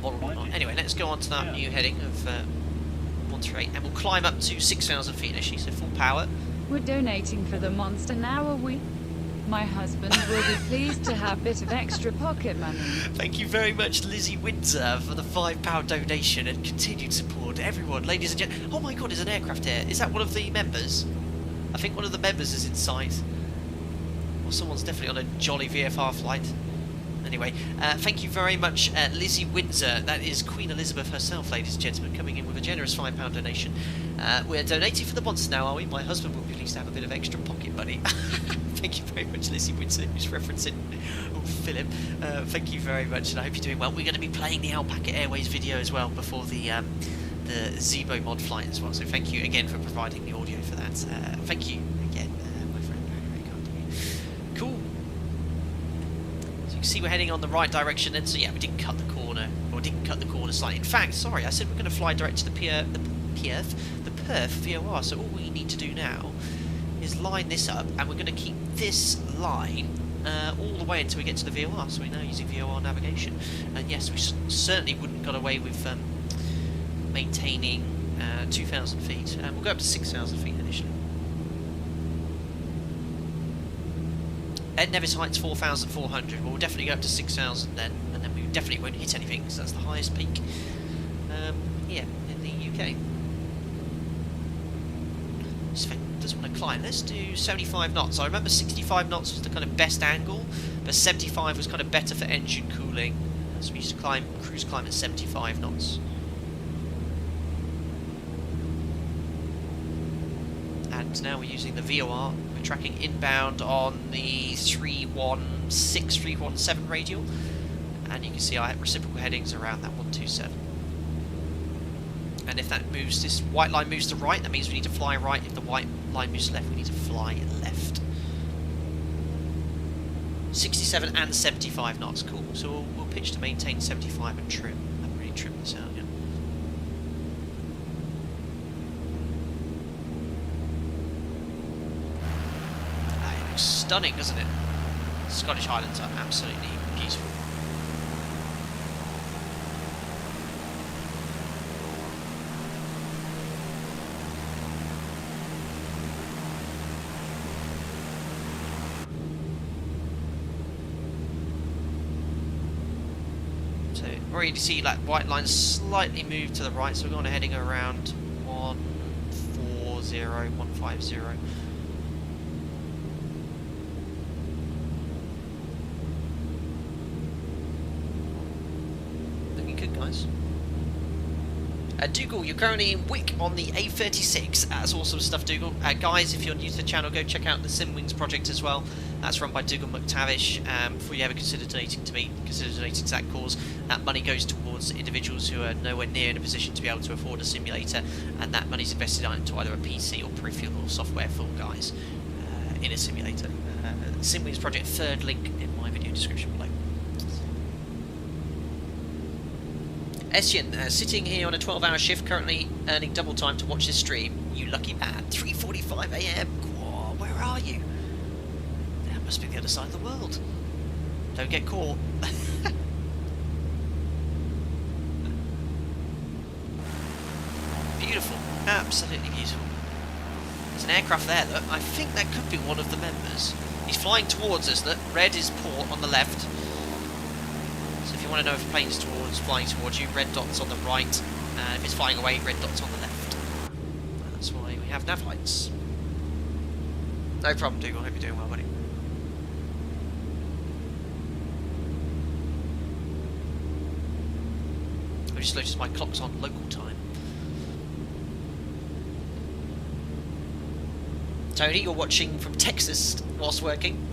modelled or not. Anyway, let's go on to that new heading of 138, and we'll climb up to 6,000 feet initially, so full power. We're donating for the monster now, are we? My husband will be pleased to have a bit of extra pocket money. Thank you very much, Lizzie Windsor, for the £5 donation and continued support. Everyone, ladies and gentlemen. Oh my god, there's an aircraft here. Is that one of the members? I think one of the members is in sight. Or someone's definitely on a jolly VFR flight. Anyway, thank you very much, Lizzie Windsor. That is Queen Elizabeth herself, ladies and gentlemen, coming in with a generous £5 donation. We're donating for the monster now, are we? My husband will be pleased to have a bit of extra pocket money. Thank you very much, Lizzie Windsor, who's referencing Philip. Thank you very much, and I hope you're doing well. We're going to be playing the Alpaca Airways video as well before the ZIBO mod flight as well. So thank you again for providing the audio for that. Thank you again, my friend. Very, very kind of you. Cool. So you can see we're heading on the right direction then. So yeah, we didn't cut the corner, or didn't cut the corner slightly. In fact, sorry, I said we're going to fly direct to the Perth VOR. So all we need to do now is line this up, and we're going to keep this line all the way until we get to the VOR. So we're now using VOR navigation, and yes, we certainly wouldn't got away with maintaining 2,000 feet, and we'll go up to 6,000 feet initially. Ed Nevis Heights 4,400. Well, we'll definitely go up to 6,000 then, and then we definitely won't hit anything because that's the highest peak here in the UK. Doesn't want to climb. Let's do 75 knots. I remember 65 knots was the kind of best angle, but 75 was kind of better for engine cooling. So we used to cruise climb at 75 knots. And now we're using the VOR. We're tracking inbound on the 316, 317 radial, and you can see our reciprocal headings around that 127. And if that moves, this white line moves to right, that means we need to fly right. If the white line moves left, we need to fly left. 67 and 75 knots, cool. So we'll pitch to maintain 75 and trim. I haven't really trimmed this out yet. It looks stunning, doesn't it? Scottish Highlands are absolutely beautiful. Already see like white lines slightly moved to the right, so we're going heading around 150. Looking good, guys. Dougal, you're currently in Wick on the A36. That's awesome stuff, Dougal. Guys, if you're new to the channel, go check out the SimWings project as well. That's run by Dougal McTavish. Before you ever consider donating to me, consider donating to that cause. That money goes towards individuals who are nowhere near in a position to be able to afford a simulator, and that money's invested into either a PC or peripheral or software for guys in a simulator. SimWings project, third link in my video description below. Etienne, sitting here on a 12-hour shift, currently earning double time to watch this stream. You lucky man. 3:45 AM. Whoa, where are you? That must be the other side of the world. Don't get caught. Beautiful. Absolutely beautiful. There's an aircraft there, look. I think that could be one of the members. He's flying towards us, look. Red is port on the left. So if you want to know if a plane's flying towards you, red dot's on the right, and if it's flying away, red dot's on the left. That's why we have nav lights. No problem, Dougal. I hope you're doing well, buddy. I just noticed my clock's on local time. Tony, you're watching from Texas whilst working.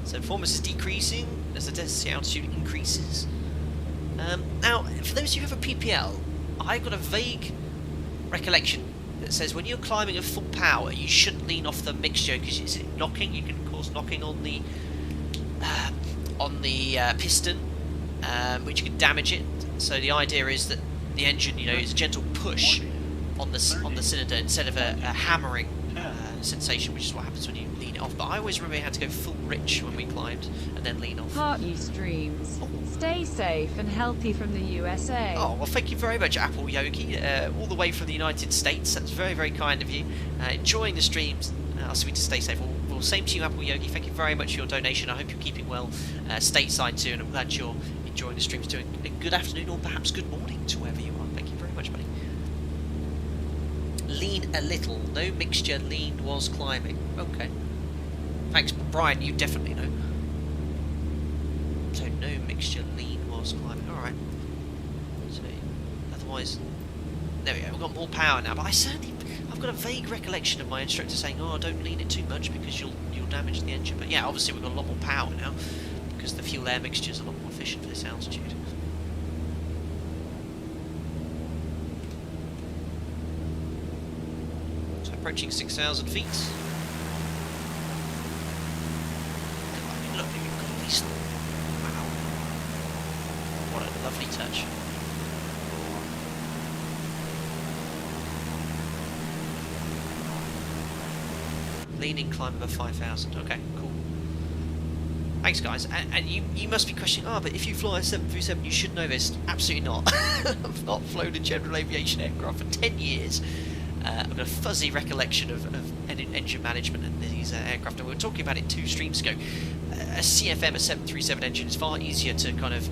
So performance is decreasing as the density altitude increases. Now, for those of you who have a PPL, I've got a vague recollection that says when you're climbing at full power, you shouldn't lean off the mixture because it's knocking. You can cause knocking on the piston, which can damage it. So the idea is that the engine, you know, is a gentle push on the cylinder instead of a hammering sensation, which is what happens when you lean it off. But I always remember you had to go full rich when we climbed and then lean off. Heart you streams. Stay safe and healthy from the USA. Oh, well, thank you very much, Apple Yogi, all the way from the United States. That's very, very kind of you. Enjoying the streams. Asking me to stay safe. Well, same to you, Apple Yogi. Thank you very much for your donation. I hope you're keeping well stateside too, and I'm glad you're enjoying the streams. Doing a good afternoon or perhaps good morning to wherever you are. Thank you very much, buddy. Lean a little. No mixture. Lean was climbing. Okay. Thanks, Brian. You definitely know. So no mixture. Lean was climbing. All right. So otherwise, there we go. We've got more power now. But I've got a vague recollection of my instructor saying, "Oh, don't lean it too much because you'll damage the engine." But yeah, obviously we've got a lot more power now because the fuel air mixture is a lot more efficient for this altitude. Approaching 6,000 feet. Look, you've got all these. Wow. What a lovely touch. Leaning climb above 5,000. Okay, cool. Thanks, guys. And you must be questioning, but if you fly a 737, you should know this. Absolutely not. I've not flown a general aviation aircraft for 10 years. I've got a fuzzy recollection of engine management and these aircraft, and we were talking about it 2 streams ago. A CFM, a 737 engine, is far easier to kind of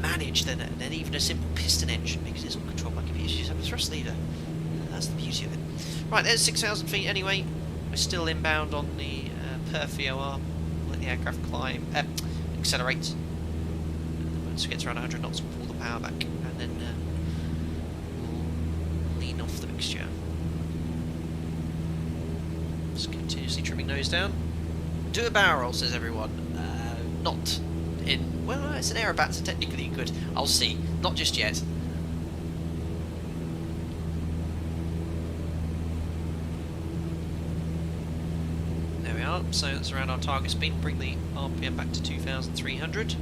manage than even a simple piston engine because it's all controlled by computers. You just have a thrust lever. That's the beauty of it. Right, there's 6,000 feet anyway. We're still inbound on the Perth VOR. Let the aircraft climb, accelerate. Once it gets around 100 knots, we'll pull the power back, and then lean off the mixture. Just continuously trimming nose down. Do a barrel roll, says everyone. Not in... Well, it's an Aerobat, so technically you could. I'll see. Not just yet. There we are. So that's around our target speed. Bring the RPM back to 2,300.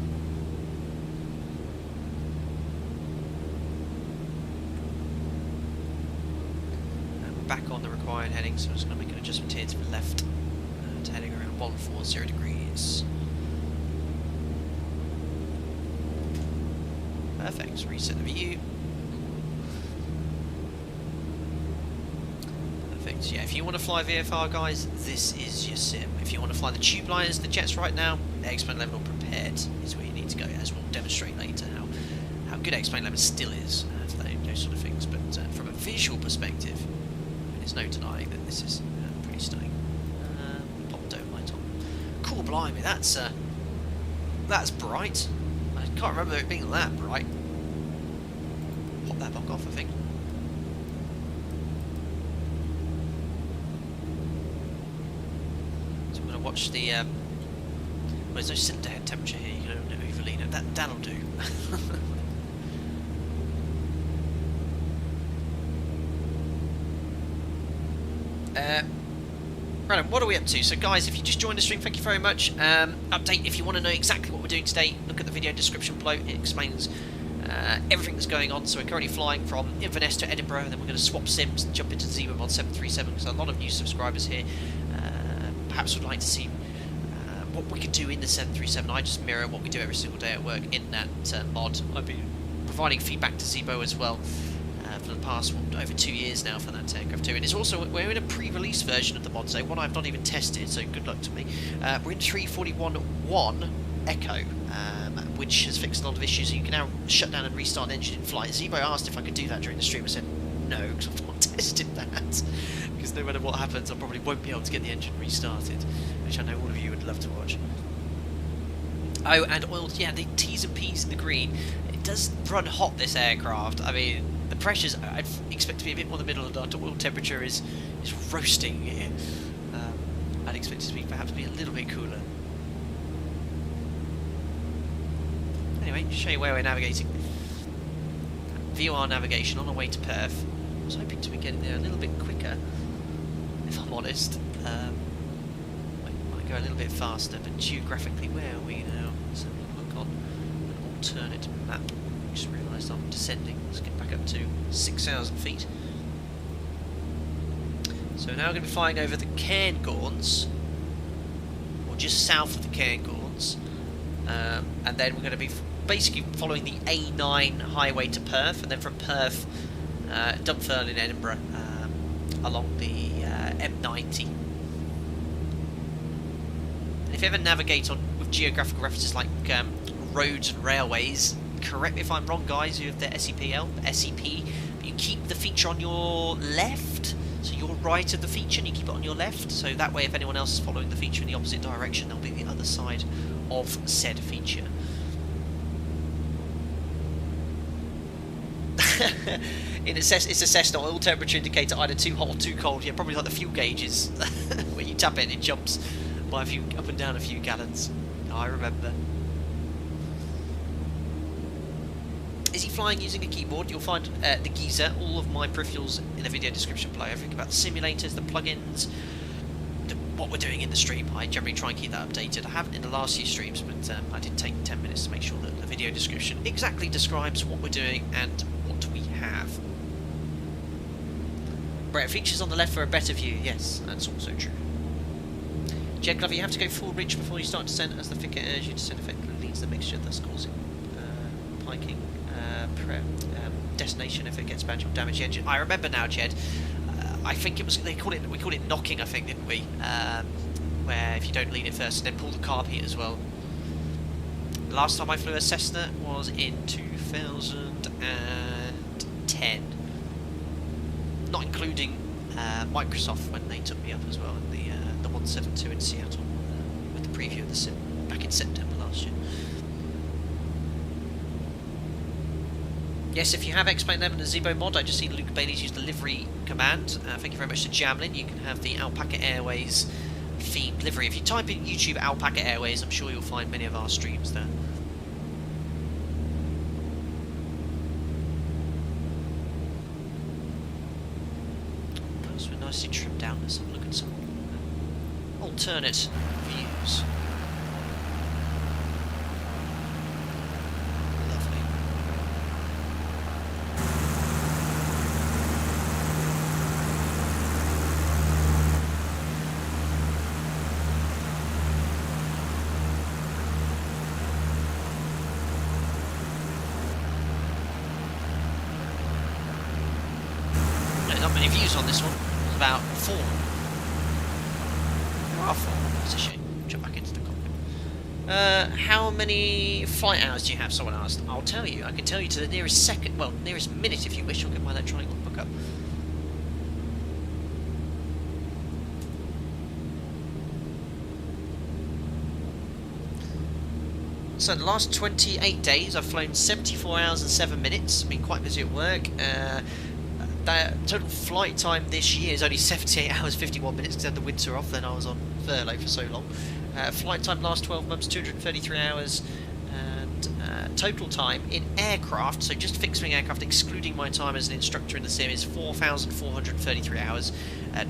Back on the required heading, so I'm just going to make an adjustment here to the left, to heading around 140 degrees. Perfect, reset the view. Perfect, yeah, if you want to fly VFR, guys, this is your sim. If you want to fly the tube liners, the jets right now, X-Plane 11 or prepared is where you need to go, as we'll demonstrate later how good X-Plane 11 still is. those sort of things. But from a visual perspective, there's no denying that this is pretty stunning. Pop dome light on. Cool, blimey, that's bright. I can't remember it being that bright. Pop that back off, I think. So I'm going to watch the. Well, there's no cylinder head temperature here. You can overlean it. That'll do. Right, what are we up to? So guys, if you just joined the stream, thank you very much. Update, if you want to know exactly what we're doing today, look at the video description below. It explains everything that's going on. So we're currently flying from Inverness to Edinburgh, and then we're going to swap sims and jump into ZIBO MOD 737, because a lot of new subscribers here perhaps would like to see what we can do in the 737. I just mirror what we do every single day at work in that mod. I've been providing feedback to ZIBO as well for the past over 2 years now for that aircraft too. And it's also, we're in a pre-release version of the mod, so one I've not even tested, so good luck to me. We're in 341.1 Echo, which has fixed a lot of issues. You can now shut down and restart an engine in flight. ZIBO asked if I could do that during the stream. I said no, because I've not tested that. Because no matter what happens, I probably won't be able to get the engine restarted, which I know all of you would love to watch. Oh, and oil, yeah, the T's and P's in the green. It does run hot, this aircraft. I mean, the pressures, I'd expect to be a bit more in the middle of the oil temperature is roasting here. I'd expect it to be perhaps be a little bit cooler. Anyway, to show you where we're navigating. VOR navigation on our way to Perth. I was hoping to be getting there a little bit quicker, if I'm honest. Might go a little bit faster, but geographically, where are we now? Let's have a look on an alternate map. I just realised I'm descending. Let's get back up to 6,000 feet. So now we're going to be flying over the Cairngorms, or just south of the Cairngorms, and then we're going to be basically following the A9 highway to Perth, and then from Perth, Dunfermline in Edinburgh, along the M90. And if you ever navigate on with geographical references like roads and railways, correct me if I'm wrong, guys, you have the SEP, but you keep the feature on your left, so you're right of the feature and you keep it on your left, so that way if anyone else is following the feature in the opposite direction, they'll be the other side of said feature. It's a Cessna oil temperature indicator, either too hot or too cold. Yeah, probably like the fuel gauges where you tap it and it jumps by a few up and down a few gallons. I remember. Is he flying using a keyboard? You'll find the geezer, all of my peripherals in the video description below. Everything about the simulators, the plugins, what we're doing in the stream. I generally try and keep that updated. I haven't in the last few streams, but I did take 10 minutes to make sure that the video description exactly describes what we're doing and what we have. Right, features on the left for a better view. Yes, that's also true. Jed Glover, you have to go full reach before you start descent, as the thicker air as you descend effectively leads the mixture, thus causing piking. Destination if it gets bad, you'll damage the engine. I remember now, Jed. I think it was we called it knocking, I think, didn't we? Where if you don't lean it first and then pull the carb heat as well. The last time I flew a Cessna was in 2010, not including Microsoft when they took me up as well in the 172 in Seattle with the preview of the sim back in September last year. Yes, if you have explained them in the ZIBO mod, I just see Luke Bailey's used the livery command. Thank you very much to Jamlin. You can have the Alpaca Airways themed livery. If you type in YouTube Alpaca Airways, I'm sure you'll find many of our streams there. Those were nicely trimmed down. Let's have a look at some alternate views. Not many views on this one. There's about 4. There are 4. That's a shame. Jump back into the cockpit. How many flight hours do you have? Someone asked. I'll tell you. I can tell you to the nearest second, well, nearest minute if you wish. I'll get my electronic book up. So the last 28 days I've flown 74 hours and 7 minutes. Been quite busy at work. The total flight time this year is only 78 hours 51 minutes because I had the winter off, then I was on furlough for so long. Flight time last 12 months 233 hours, and total time in aircraft, so just fixed wing aircraft excluding my time as an instructor in the sim, is 4,433 hours.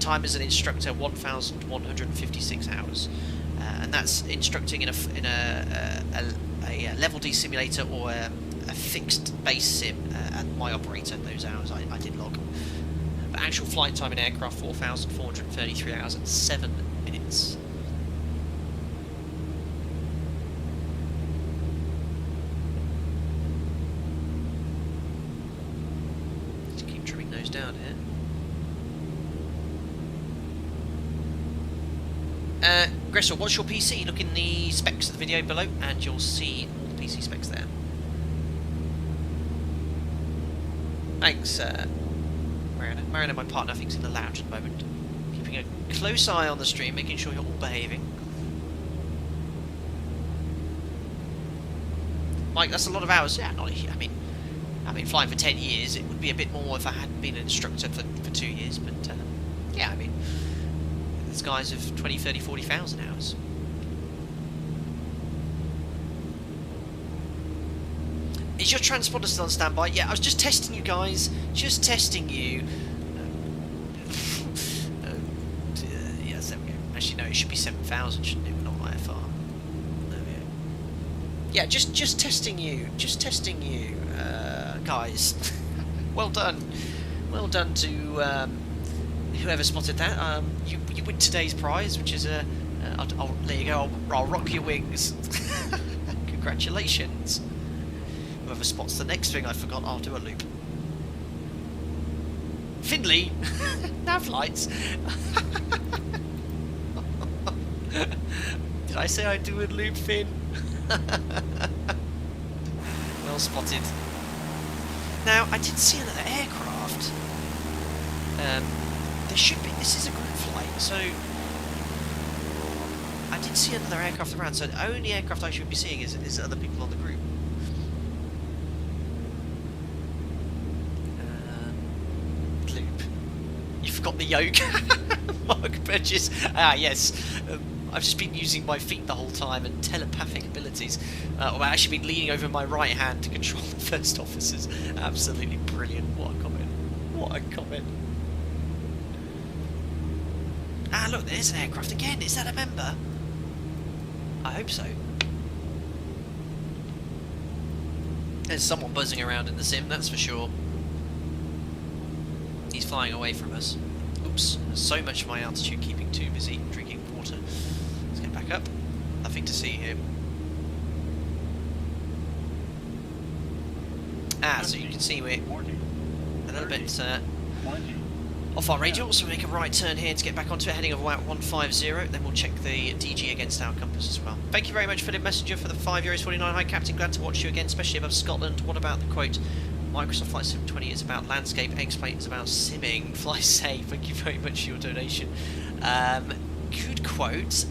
Time as an instructor 1,156 hours. And that's instructing in a level D simulator or a fixed base sim at my operator. Those hours I did log. But actual flight time in aircraft 4,433 hours and 7 minutes. Just keep trimming those down here. Gressel, what's your PC? Look in the specs of the video below and you'll see all the PC specs there. Thanks, Marina, my partner, thinks in the lounge at the moment. Keeping a close eye on the stream, making sure you're all behaving. Mike, that's a lot of hours. Yeah, I've been flying for 10 years. It would be a bit more if I hadn't been an instructor for 2 years, but yeah, I mean, there's guys of 20, 30, 40,000 hours. Is your transponder still on standby? Yeah, I was just testing you guys. Just testing you. Yes, there we go. Actually, no, it should be 7,000, shouldn't it? Not IFR. There we go. Yeah, just testing you. Just testing you, guys. Well done. Well done to whoever spotted that. You win today's prize, which is there you go. I'll rock your wings. Congratulations. Whoever spots the next thing I forgot, I'll do a loop. Finley! Nav lights! Did I say I'd do a loop, Finn? Well spotted. Now, I did see another aircraft. There should be, this is a group flight, so I did see another aircraft around, so the only aircraft I should be seeing is other people on the group. Got the yoke. Mark Burgess. Ah, yes. I've just been using my feet the whole time and telepathic abilities. I've actually been leaning over my right hand to control the first officers. Absolutely brilliant. What a comment. What a comment. Ah, look, there's an aircraft again. Is that a member? I hope so. There's someone buzzing around in the sim, that's for sure. He's flying away from us. Oops, so much of my altitude keeping too busy drinking water. Let's get back up. Nothing to see here. Ah, so you can see we're a little bit off our radial, so we make a right turn here to get back onto a heading of 150, then we'll check the DG against our compass as well. Thank you very much, Philip Messenger, for the €5.49. Hi Captain, glad to watch you again, especially above Scotland. What about the quote? Microsoft Flight Sim 20 is about landscape, X-Plane is about simming. Fly safe, thank you very much for your donation. Good quote,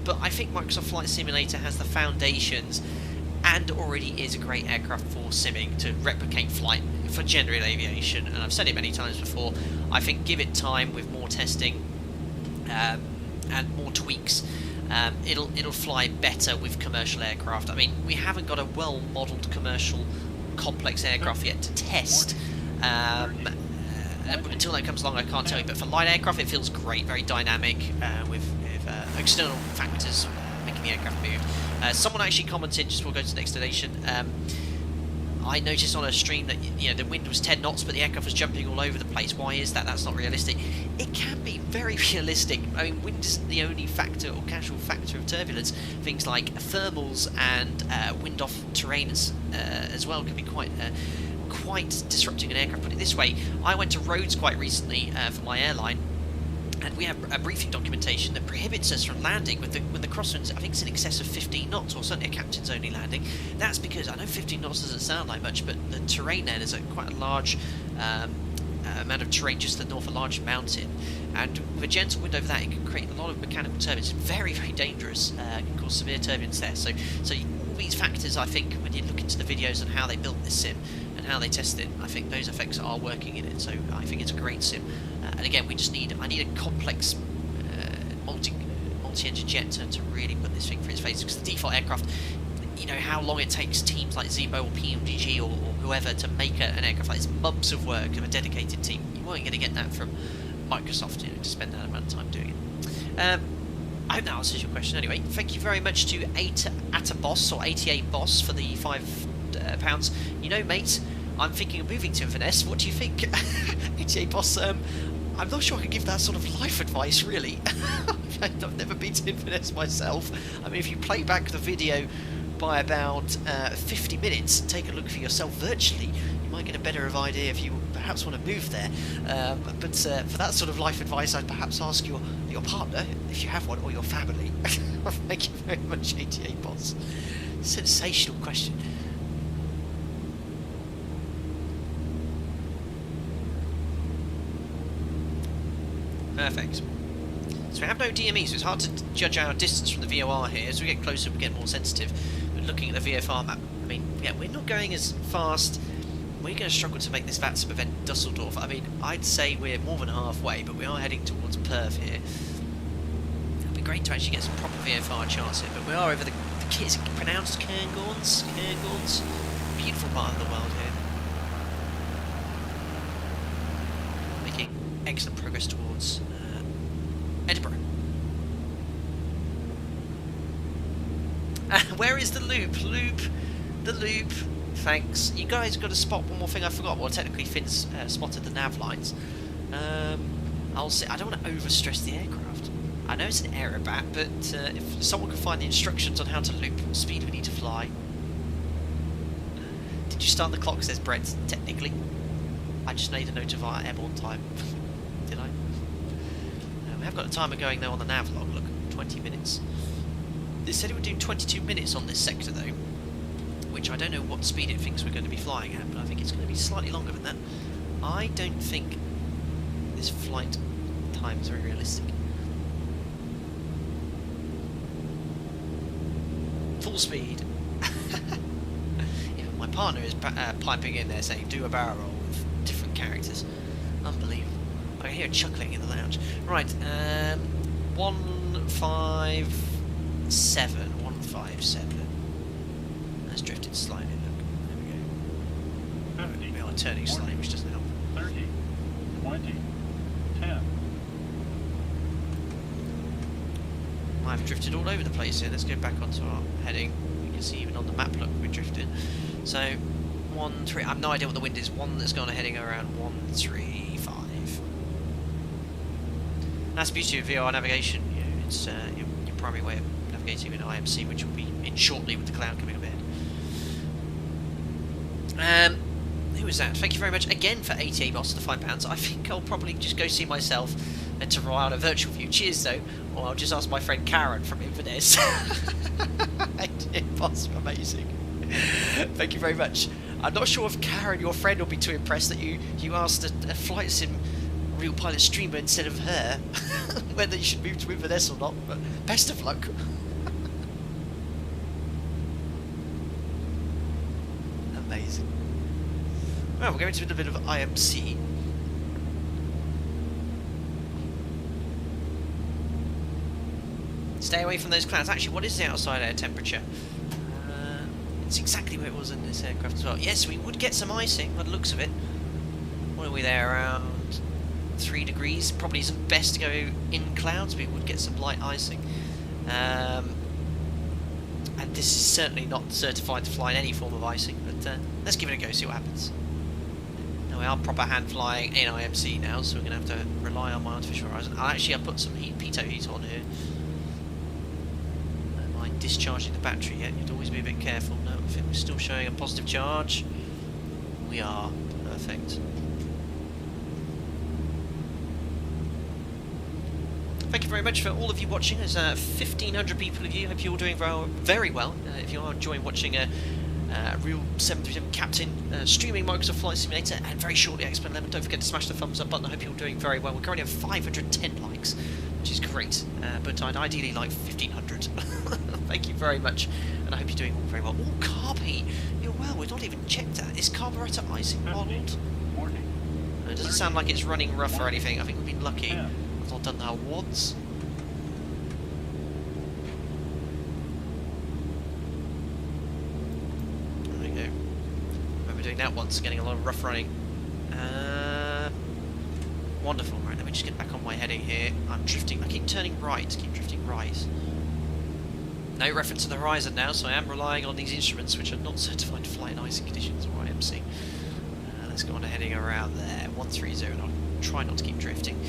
but I think Microsoft Flight Simulator has the foundations and already is a great aircraft for simming to replicate flight for general aviation, and I've said it many times before. I think give it time with more testing and more tweaks, it'll fly better with commercial aircraft. I mean, we haven't got a well-modelled commercial complex aircraft yet to test, until that comes along I can't tell you, but for light aircraft it feels great, very dynamic, with external factors making the aircraft move. Someone actually commented, just before we go to the next donation, I noticed on a stream that the wind was 10 knots but the aircraft was jumping all over the place. Why is that? That's not realistic. It can be very realistic. I mean, wind isn't the only factor or casual factor of turbulence. Things like thermals and wind off terrain as well can be quite disrupting an aircraft. Put it this way, I went to Rhodes quite recently for my airline, And we have a briefing documentation that prohibits us from landing when the crosswinds, I think it's in excess of 15 knots, or certainly a captain's only landing. That's because, I know 15 knots doesn't sound like much, but the terrain there's quite a large amount of terrain just to the north, a large mountain. And with a gentle wind over that, it can create a lot of mechanical turbulence. It's very, very dangerous. It can cause severe turbulence there. So all these factors, I think, when you look into the videos on how they built this sim and how they test it, I think those effects are working in it. So I think it's a great sim. And again, I need a complex multi-engine jet to really put this thing through its face, because the default aircraft, you know how long it takes teams like ZIBO or PMDG or whoever to make an aircraft like this. Months of work of a dedicated team. You weren't going to get that from Microsoft, you know, to spend that amount of time doing it. I hope that answers your question. Anyway, thank you very much to ATA Boss or ATA Boss for the £5. You know, mate, I'm thinking of moving to Inverness. What do you think? ATA Boss, I'm not sure I can give that sort of life advice, really. I've never been to Inverness myself. I mean, if you play back the video by about 50 minutes, take a look for yourself virtually, you might get a better idea if you perhaps want to move there. But for that sort of life advice, I'd perhaps ask your partner, if you have one, or your family. Thank you very much, ATA Boss. Sensational question. Perfect. So we have no DME, so it's hard to judge our distance from the VOR here. As we get closer, we get more sensitive. But looking at the VFR map, I mean, yeah, we're not going as fast. We're going to struggle to make this VATSIM event Dusseldorf. I mean, I'd say we're more than halfway, but we are heading towards Perth here. It'd be great to actually get some proper VFR charts here, but we are over the is it pronounced Cairngorms? Cairngorms? Beautiful part of the world here. Making excellent progress towards Edinburgh. Where is the loop? The loop. Thanks. You guys got to spot one more thing I forgot. Well, technically Finn's spotted the nav lines. I'll say I don't want to overstress the aircraft. I know it's an Aerobat, but if someone can find the instructions on how to loop, what speed we need to fly. Did you start the clock? Says Brett. Technically, I just made a note of our airborne time. Did I? We have got a timer going though on the nav log. Look, 20 minutes. It said it would do 22 minutes on this sector though, which I don't know what speed it thinks we're going to be flying at, but I think it's going to be slightly longer than that. I don't think this flight time is very realistic. Full speed. Even my partner is piping in there saying do a barrel roll with different characters. Unbelievable. I can hear chuckling in the lounge. Right, 157. That's drifted slightly, look. There we go. 50, We are turning 40, slightly, which doesn't help. 30, 20, 10. I've drifted all over the place here. Let's go back onto our heading. You can see even on the map, look, we're drifting. So, 1-3. I have no idea what the wind is. One that's gone heading around 135. That's the beauty of VR navigation. You know, it's your primary way of navigating in IMC, which will be in shortly with the cloud coming up ahead. Who was that? Thank you very much again for ATA Boss to £5. I think I'll probably just go see myself and to rely on a virtual view. Cheers though, or I'll just ask my friend Karen from Inverness. ATA Boss, amazing. Thank you very much. I'm not sure if Karen, your friend, will be too impressed that you asked a flight sim real pilot streamer instead of her whether you should move to Inverness or not, but best of luck. Amazing. Well, we're going to do a bit of IMC. Stay away from those clouds. Actually, what is the outside air temperature? It's exactly where it was in this aircraft as well. Yes, we would get some icing by the looks of it. What are we there? Around 3 degrees. Probably isn't best to go in clouds, but we would get some light icing. And this is certainly not certified to fly in any form of icing, but let's give it a go, see what happens. Now we are proper hand flying in IMC now, so we're going to have to rely on my artificial horizon. Actually, I put some pitot heat on here. Don't mind discharging the battery yet, you'd always be a bit careful. No, I think we're still showing a positive charge. We are. Perfect. thank you very much for all of you watching. There's 1,500 people of you. Hope you're all doing very well. If you are enjoying watching a real 737 captain streaming Microsoft Flight Simulator, and very shortly X-Men 11, don't forget to smash the thumbs up button. I hope you're all doing very well. We currently have 510 likes, which is great, but I'd ideally like 1,500. Thank you very much, and I hope you're doing all very well. Oh, carb heat. You're well, we've not even checked that. Is carburetor icing modeled? 40, It doesn't sound like it's running rough or anything. I think we've been lucky. 10. I've not done that once. There we go. I remember doing that once, getting a lot of rough running. Wonderful. Right, let me just get back on my heading here. I'm drifting. I keep turning right. Keep drifting right. No reference to the horizon now, so I am relying on these instruments, which are not certified to fly in icing conditions or IMC. Let's go on to heading around there. 130, and I'll try not to keep drifting.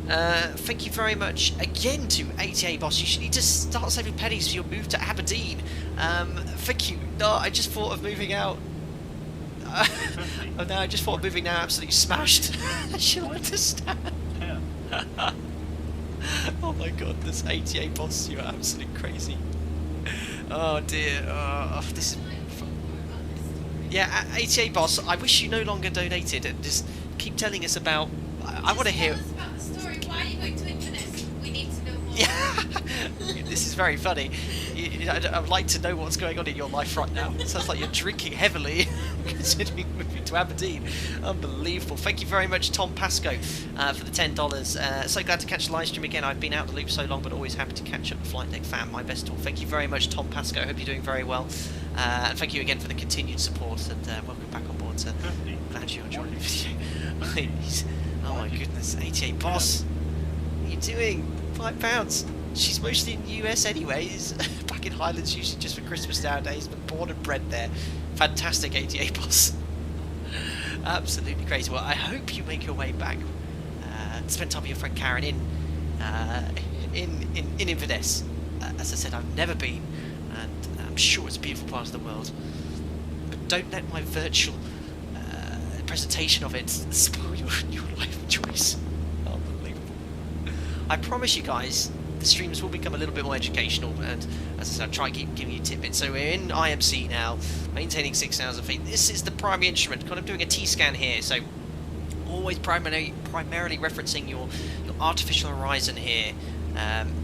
Thank you very much again to ATA Boss. You should need to start saving pennies for your move to Aberdeen. Thank you. No, I just thought of moving out. Oh no, I just thought of moving now. Absolutely smashed. She'll understand. 10. Oh my god, this ATA Boss, you're absolutely crazy. Oh dear. Oh, this is. Yeah, ATA Boss, I wish you no longer donated and just keep telling us about. I want to hear. Tell us about the story. Why are you going to Inverness? We need to know more. Yeah, this is very funny. I'd like to know what's going on in your life right now. It sounds like you're drinking heavily, considering moving to Aberdeen. Unbelievable. Thank you very much, Tom Pascoe, for the $10. So glad to catch the live stream again. I've been out the loop so long, but always happy to catch up the Flight Deck fam. My best talk. Thank you very much, Tom Pascoe. Hope you're doing very well. And thank you again for the continued support, and welcome back on board. Glad you're enjoying the video. Oh my goodness, ATA Boss. What are you doing? £5. She's mostly in the US anyways. Back in Highlands usually just for Christmas nowadays, but born and bred there. Fantastic ATA Boss. Absolutely crazy. Well, I hope you make your way back. Spend time with your friend Karen in Inverness. As I said, I've never been, and I'm sure it's a beautiful part of the world. But don't let my virtual presentation of it spoil your life choice. Unbelievable. I promise you guys, the streams will become a little bit more educational, and as I said, I'll try and keep giving you tidbits. So we're in IMC now, maintaining 6,000 feet. This is the primary instrument, kind of doing a T-scan here, so always primarily referencing your artificial horizon here.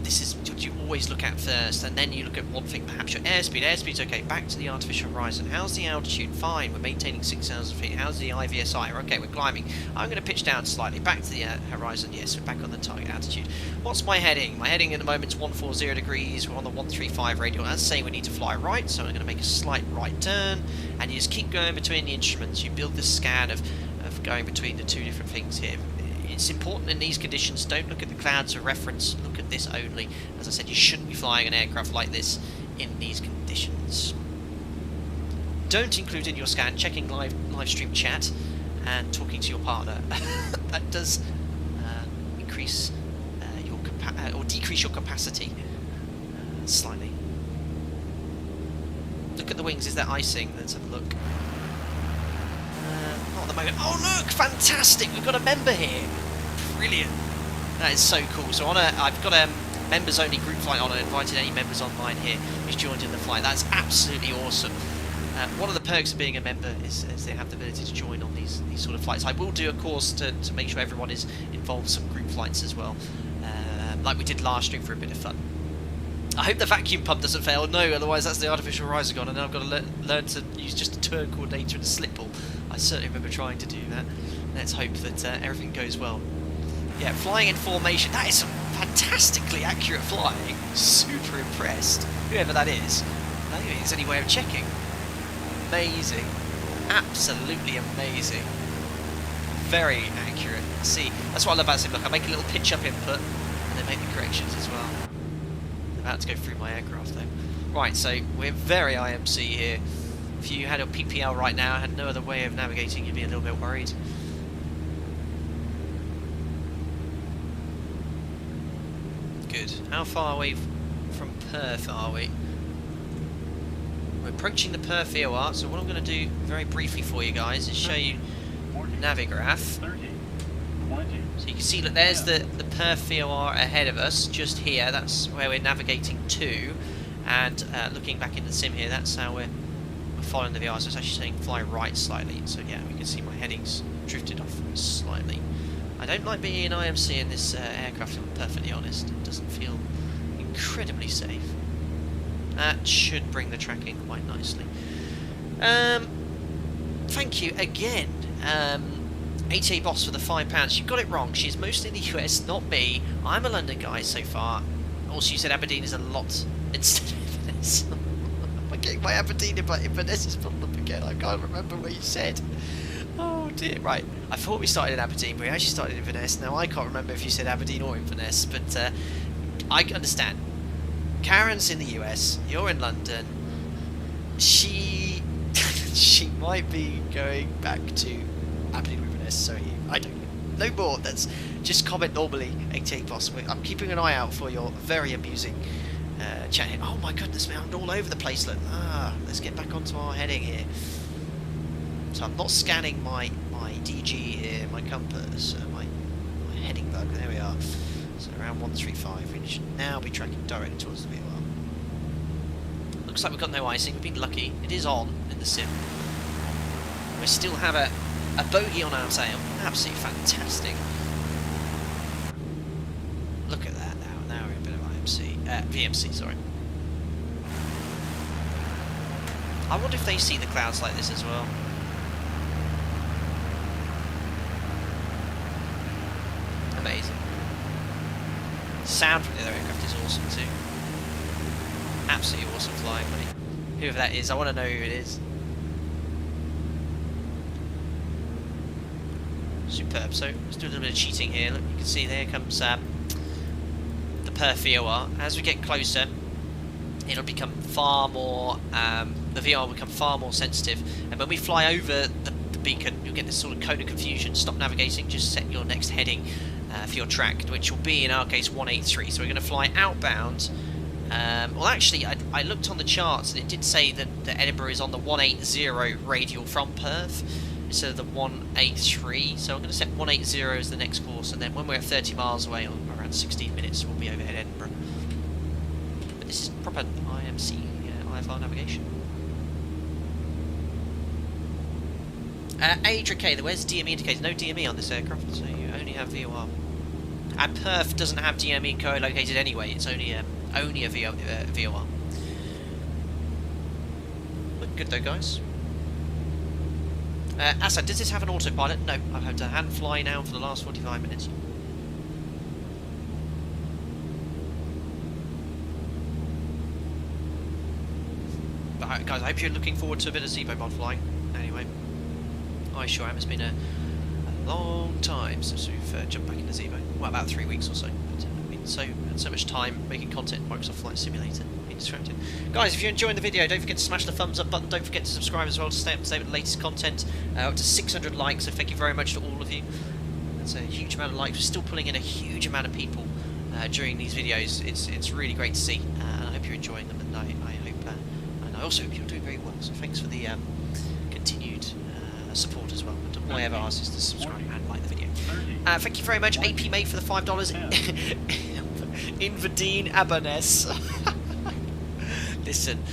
This is what you always look at first, and then you look at one thing, perhaps your airspeed. Airspeed's okay, back to the artificial horizon. How's the altitude? Fine, we're maintaining 6,000 feet. How's the IVSI? Okay, we're climbing. I'm going to pitch down slightly, back to the horizon. Yes, we're back on the target altitude. What's my heading? My heading at the moment is 140 degrees. We're on the 135 radial. As I say, we need to fly right, so I'm going to make a slight right turn, and you just keep going between the instruments. You build this scan of going between the two different things here. It's important in these conditions, don't look at the clouds for reference, look at this only. As I said, you shouldn't be flying an aircraft like this in these conditions. Don't include in your scan checking live stream chat and talking to your partner. That does increase or decrease your capacity slightly. Look at the wings, is there icing? Let's have a look. Not at the moment. Oh look, fantastic! We've got a member here. Brilliant. That is so cool. So I've got a members only group flight on. I invited any members online here who's joined in the flight. That's absolutely awesome. One of the perks of being a member is they have the ability to join on these sort of flights. I will do a course to make sure everyone is involved in some group flights as well, like we did last stream for a bit of fun. I hope the vacuum pump doesn't fail. No, otherwise that's the artificial horizon gone, and then I've got to learn to use just a turn coordinator and a slip ball. I certainly remember trying to do that. Let's hope that everything goes well. Yeah, flying in formation. That is some fantastically accurate flying. Super impressed. Whoever that is. I don't think there's any way of checking. Amazing. Absolutely amazing. Very accurate. See, that's what I love about ZIBO. Look, I make a little pitch up input and then make the corrections as well. I'm about to go through my aircraft though. Right, so we're very IMC here. If you had a PPL right now and had no other way of navigating, you'd be a little bit worried. Good. How far away from Perth are we? We're approaching the Perth VOR, so what I'm going to do very briefly for you guys is show you Navigraph. 30, 20. So you can see that there's the Perth VOR ahead of us, just here. That's where we're navigating to. And looking back in the sim here, that's how we're following the VR. So it's actually saying fly right slightly. So yeah, we can see my headings drifted off slightly. I don't like being in IMC in this aircraft, if I'm perfectly honest. It doesn't feel incredibly safe. That should bring the tracking quite nicely. Thank you again, ATA Boss, for the £5. You got it wrong. She's mostly in the US, not me. I'm a London guy so far. Also, you said Aberdeen is a lot instead of Inverness. I'm getting my Aberdeen, but Inverness is pulled up again. I can't remember what you said. Oh dear. Right. I thought we started in Aberdeen, but we actually started in Inverness. Now I can't remember if you said Aberdeen or Inverness, but I understand. Karen's in the US. You're in London. She might be going back to Aberdeen or Inverness. So I don't know. No more. That's just comment normally, ATA Boss. I'm keeping an eye out for your very amusing chat here. Oh my goodness, man, I'm all over the place. Look. Let's get back onto our heading here. So I'm not scanning my DG here, my compass, my heading bug. There we are. So around 135. We should now be tracking directly towards the VOR. Looks like we've got no icing. We've been lucky. It is on in the sim. We still have a bogey on our tail. Absolutely fantastic. Look at that now. Now we're in a bit of VMC, sorry. I wonder if they see the clouds like this as well. Amazing. Sound from the other aircraft is awesome too. Absolutely awesome flying, buddy. Whoever that is, I want to know who it is. Superb. So let's do a little bit of cheating here. Look, you can see there comes the Perth VOR. As we get closer, it'll become far more. The VR will become far more sensitive, and when we fly over the beacon, you'll get this sort of cone of confusion. Stop navigating. Just set your next heading for your track, which will be in our case 183. So we're going to fly outbound. Well, actually, I looked on the charts and it did say that Edinburgh is on the 180 radial from Perth instead of the 183. So I'm going to set 180 as the next course, and then when we're 30 miles away, or around 16 minutes, we'll be overhead Edinburgh. But this is proper IMC IFR navigation. Adra K, where's DME indicator? No DME on this aircraft, so you only have VOR. And Perth doesn't have DME co-located anyway. It's only a VOR. Look good though, guys. Assad, does this have an autopilot? No, I've had to hand fly now for the last 45 minutes. But guys, I hope you're looking forward to a bit of ZIBO mod flying. Anyway, I sure am. It's been a long time since we've jumped back into ZIBO. Well, about 3 weeks or so. But, so much time making content in Microsoft Flight Simulator. Being distracted. Guys, if you're enjoying the video, don't forget to smash the thumbs up button. Don't forget to subscribe as well to stay up to date with the latest content. Up to 600 likes, so thank you very much to all of you. That's a huge amount of likes. We're still pulling in a huge amount of people during these videos. It's really great to see, and I hope you're enjoying them. And I hope, and I also hope you're doing very well. So thanks for the continued support as well. And all I ever ask is to subscribe and like the video. Thank you very much, AP Mate, for the $5. Inverdeen Inverness. Listen,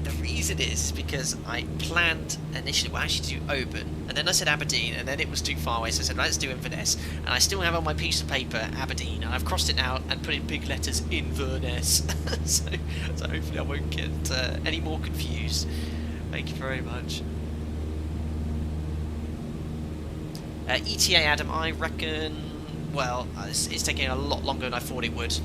the reason is because I planned initially, well, actually to do Oban, and then I said Aberdeen, and then it was too far away, so I said let's do Inverness, and I still have on my piece of paper Aberdeen, and I've crossed it out and put in big letters Inverness. so hopefully I won't get any more confused. Thank you very much. ETA Adam, I reckon, well, it's taking a lot longer than I thought it would.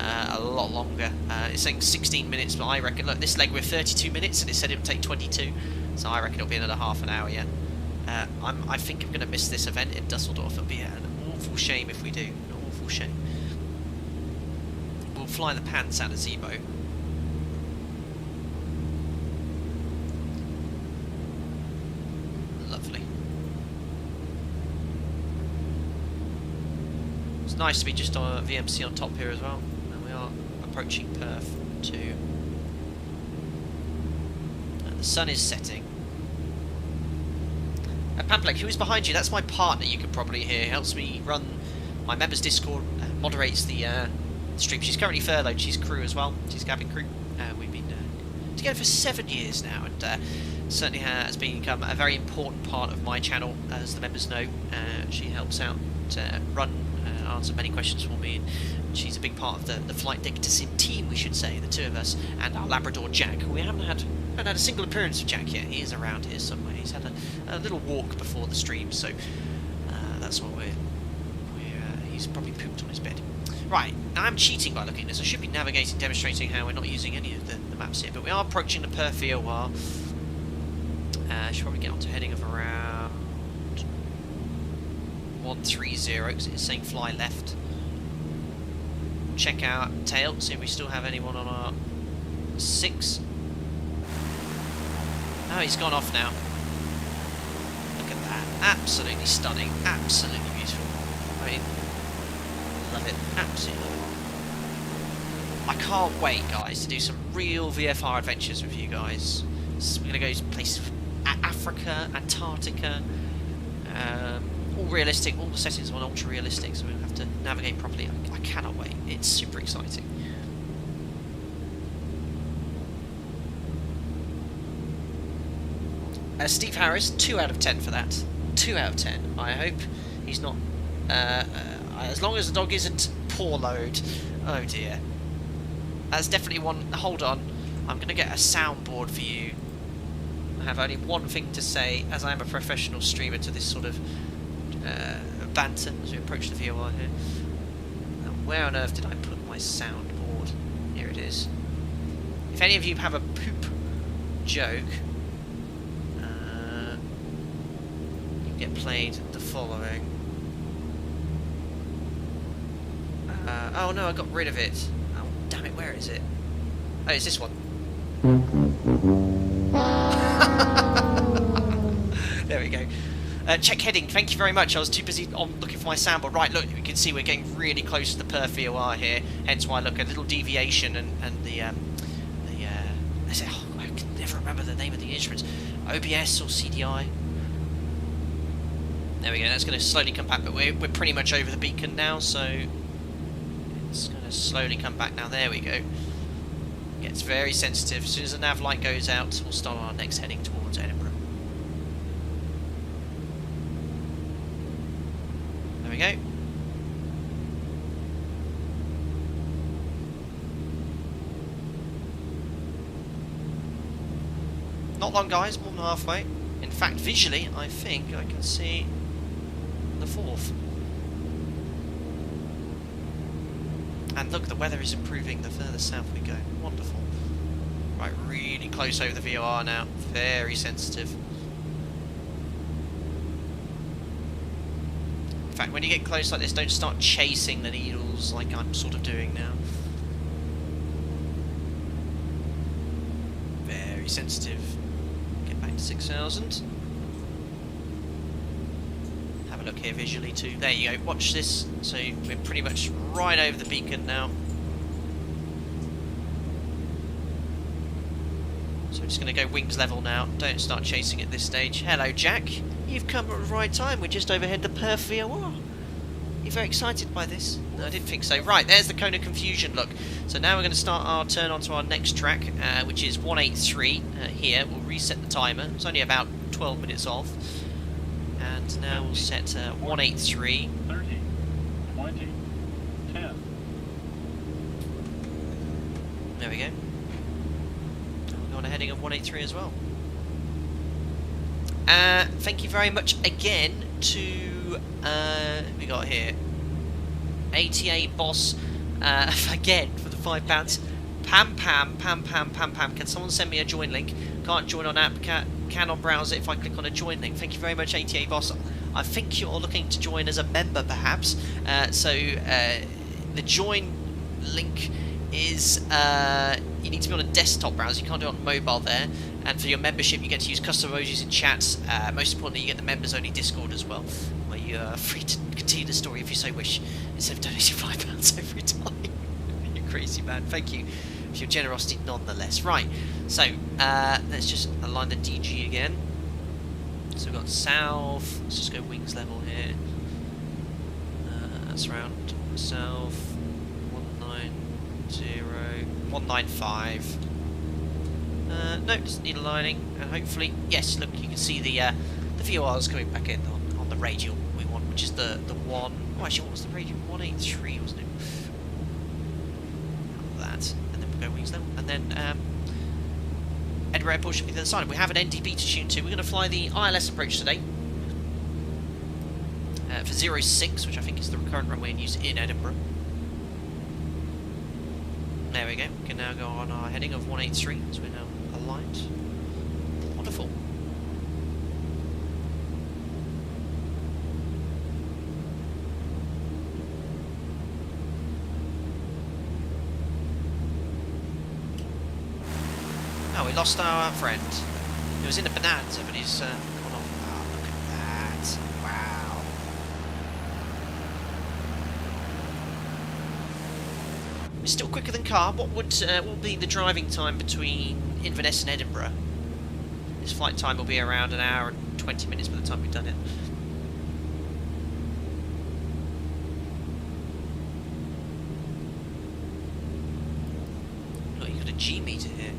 A lot longer. It's saying 16 minutes, but I reckon, look, this leg we're 32 minutes, and it said it would take 22, so I reckon it'll be another half an hour, yeah. I think I'm going to miss this event in Dusseldorf. It'll be an awful shame if we do. An awful shame. We'll fly the pants out of ZIBO. Lovely. It's nice to be just on a VMC on top here as well. And we are approaching Perth too. And the sun is setting. Pamplek, who is behind you? That's my partner, you can probably hear. Helps me run my members' Discord, moderates the stream. She's currently furloughed. She's crew as well. She's cabin crew. We've been together for 7 years now, and certainly has become a very important part of my channel, as the members know. She helps out to run, answer many questions for me, and she's a big part of the flight deck to sim team, we should say, the two of us, and our Labrador Jack. We haven't had a single appearance of Jack yet. He is around here somewhere. He's had a little walk before the stream, so that's why he's probably pooped on his bed. Right, I'm cheating by looking at this. I should be navigating, demonstrating how we're not using any of the maps here, but we are approaching the Perth VOR. Should probably get onto heading of around 130, because it's saying fly left. Check out tail, see if we still have anyone on our 6. Oh, he's gone off now. Look at that. Absolutely stunning. Absolutely beautiful. I mean, love it. Absolutely love it. I can't wait, guys, to do some real VFR adventures with you guys. So we're going to go to places, Africa, Antarctica, all realistic, all the settings are ultra realistic, so we'll have to navigate properly. I cannot wait. It's super exciting. Steve Harris, 2 out of 10 for that. 2 out of 10. I hope he's not. As long as the dog isn't poor load. Oh dear. That's definitely one. Hold on. I'm going to get a soundboard for you. I have only one thing to say, as I am a professional streamer, to this sort of banter as we approach the VOR here. Now, where on earth did I put my soundboard? Here it is. If any of you have a poop joke, you get played the following. Oh no, I got rid of it. Oh damn it, where is it? Oh, it's this one. There we go. Check heading, thank you very much. I was too busy on looking for my soundboard. Right, look, you can see we're getting really close to the Perth VOR here, hence why I look a little deviation and I say, oh, I can never remember the name of the instruments. OBS or CDI. There we go, that's going to slowly come back, but we're pretty much over the beacon now, so it's going to slowly come back now. There we go. Gets very sensitive. As soon as the nav light goes out, we'll start our next heading towards Edinburgh. There we go. Not long, guys, more than halfway. In fact, visually, I think I can see the 4th. And look, the weather is improving the further south we go. Wonderful. Right, really close over the VOR now. Very sensitive. In fact, when you get close like this, don't start chasing the needles like I'm sort of doing now. Very sensitive. Get back to 6,000. Have a look here visually too. There you go. Watch this. So we're pretty much right over the beacon now. So we're just going to go wings level now. Don't start chasing at this stage. Hello, Jack. You've come at the right time. We're just overhead the Perth VOR. You're very excited by this? No, I didn't think so. Right, there's the cone of confusion, look. So now we're going to start our turn onto our next track, which is 183 here. We'll reset the timer. It's only about 12 minutes off. And now we'll set 183. 30, 20, 10. There we go. And we'll go on a heading of 183 as well. Thank you very much again to we got here ATA boss again for the £5. Pam. Can someone send me a join link? Can't join on app. Can on browser if I click on a join link. Thank you very much, ATA boss. I think you're looking to join as a member, perhaps. So the join link is you need to be on a desktop browser. You can't do it on mobile there. And for your membership, you get to use custom emojis in chats. Most importantly, you get the members-only Discord as well, where you are free to continue the story if you so wish, instead of donating £5 every time. You're crazy, man. Thank you for your generosity nonetheless. Right, so let's just align the DG again. So we've got south. Let's just go wings level here. That's around south. 190, 195. No, doesn't need aligning, and hopefully, yes. Look, you can see the VORs coming back in on the radial we want, which is the one. Oh, actually, what was the radial? 183, wasn't it? That, and then we'll go wings level, and then Edinburgh Airport should be the other side. We have an NDB to tune to. We're going to fly the ILS approach today for 06, which I think is the current runway in use in Edinburgh. There we go. We can now go on our heading of 183, so we're now aligned. Wonderful. Oh, we lost our friend. He was in a bonanza, but he's gone off. Oh, look at that. Wow. It's still quicker than car. What would be the driving time between Inverness and Edinburgh? This flight time will be around an hour and 20 minutes by the time we've done it. Look, you've got a G meter here.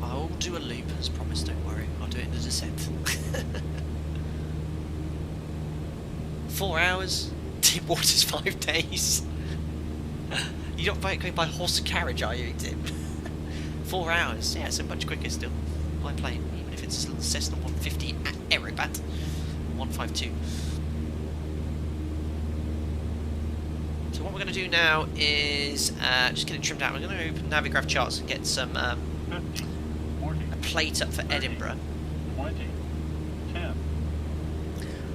I'll do a loop, as promised, don't worry. I'll do it in the descent. 4 hours? Tim Waters 5 days. You're not going by horse and carriage, are you, Tim? 4 hours. Yeah, so much quicker still. By plane, even if it's a little Cessna 150 at Aerobat. 152. So what we're going to do now is just get it trimmed out. We're going to open Navigraph charts and get some 50, 40, a plate up for 30, Edinburgh. 20, 10.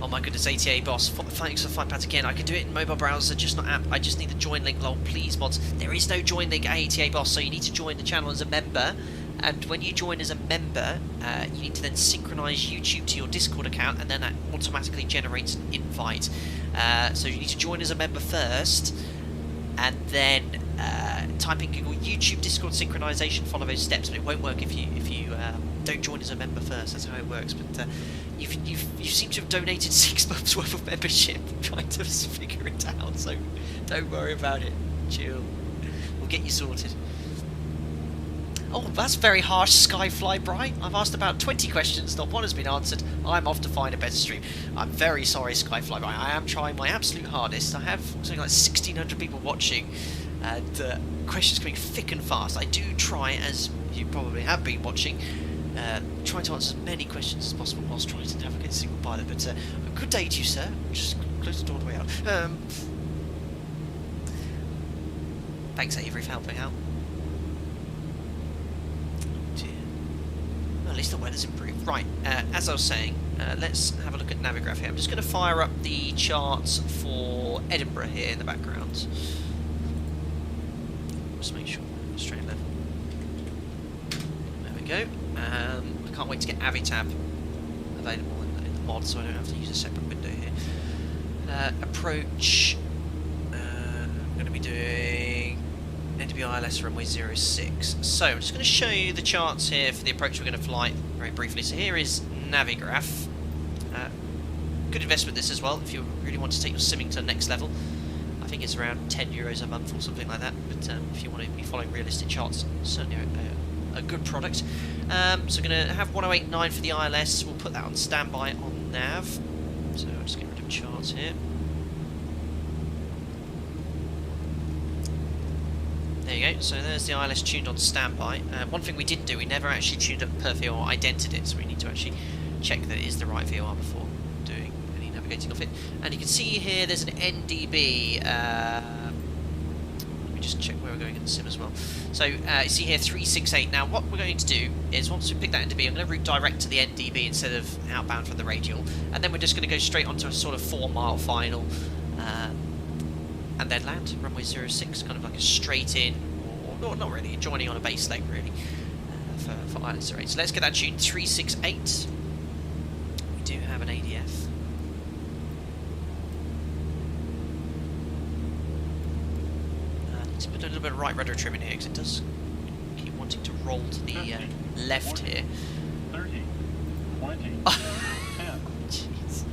Oh my goodness, ATA boss, thanks for flight pads again. I can do it in mobile browser, just not app. I just need the join link, lol, please mods. There is no join link at ATA boss, so you need to join the channel as a member. And when you join as a member, you need to then synchronize YouTube to your Discord account, and then that automatically generates an invite. So you need to join as a member first, and then type in Google YouTube Discord synchronization, follow those steps. But it won't work if you don't join as a member first. That's how it works. But you seem to have donated 6 months worth of membership, trying to figure it out. So don't worry about it. Chill. We'll get you sorted. Oh, that's very harsh, Skyfly Bright. I've asked about 20 questions, not one has been answered. I'm off to find a better stream. I'm very sorry, Skyfly Bright. I am trying my absolute hardest. I have something like 1,600 people watching, and questions coming thick and fast. I do try, as you probably have been watching, try to answer as many questions as possible whilst trying to navigate a single pilot. But a good day to you, sir. Just close the door on the way out. Thanks, Avery, for helping out. At least the weather's improved. Right, as I was saying, let's have a look at Navigraph here. I'm just going to fire up the charts for Edinburgh here in the background. Just make sure we're straight level. There we go. I can't wait to get Avitab available in the mod, so I don't have to use a separate window here. Approach. I'm going to be doing NDB ILS runway 06. So I'm just going to show you the charts here for the approach we're going to fly very briefly. So here is Navigraph. Good investment this as well if you really want to take your simming to the next level. I think it's around €10 a month or something like that, but if you want to be following realistic charts, certainly a good product. So we're going to have 1089 for the ILS. We'll put that on standby on nav. So I'll just get rid of charts here. There you go, so there's the ILS tuned on standby. One thing we didn't do, we never actually tuned up Perth VOR, idented it, so we need to actually check that it is the right VOR before doing any navigating of it. And you can see here there's an NDB, let me just check where we're going in the sim as well. So you see here 368. Now what we're going to do is once we pick that NDB, I'm going to route direct to the NDB instead of outbound from the radial, and then we're just going to go straight onto a sort of 4-mile final. And then land, runway 06, kind of like a straight in, or not really, joining on a base leg really, for ILS 08. So let's get that tuned, 368. We do have an ADF. I need to put a little bit of right rudder trim in here, because it does wanting to roll to the 50, left 40, here. 30, 20, 10. Jeez.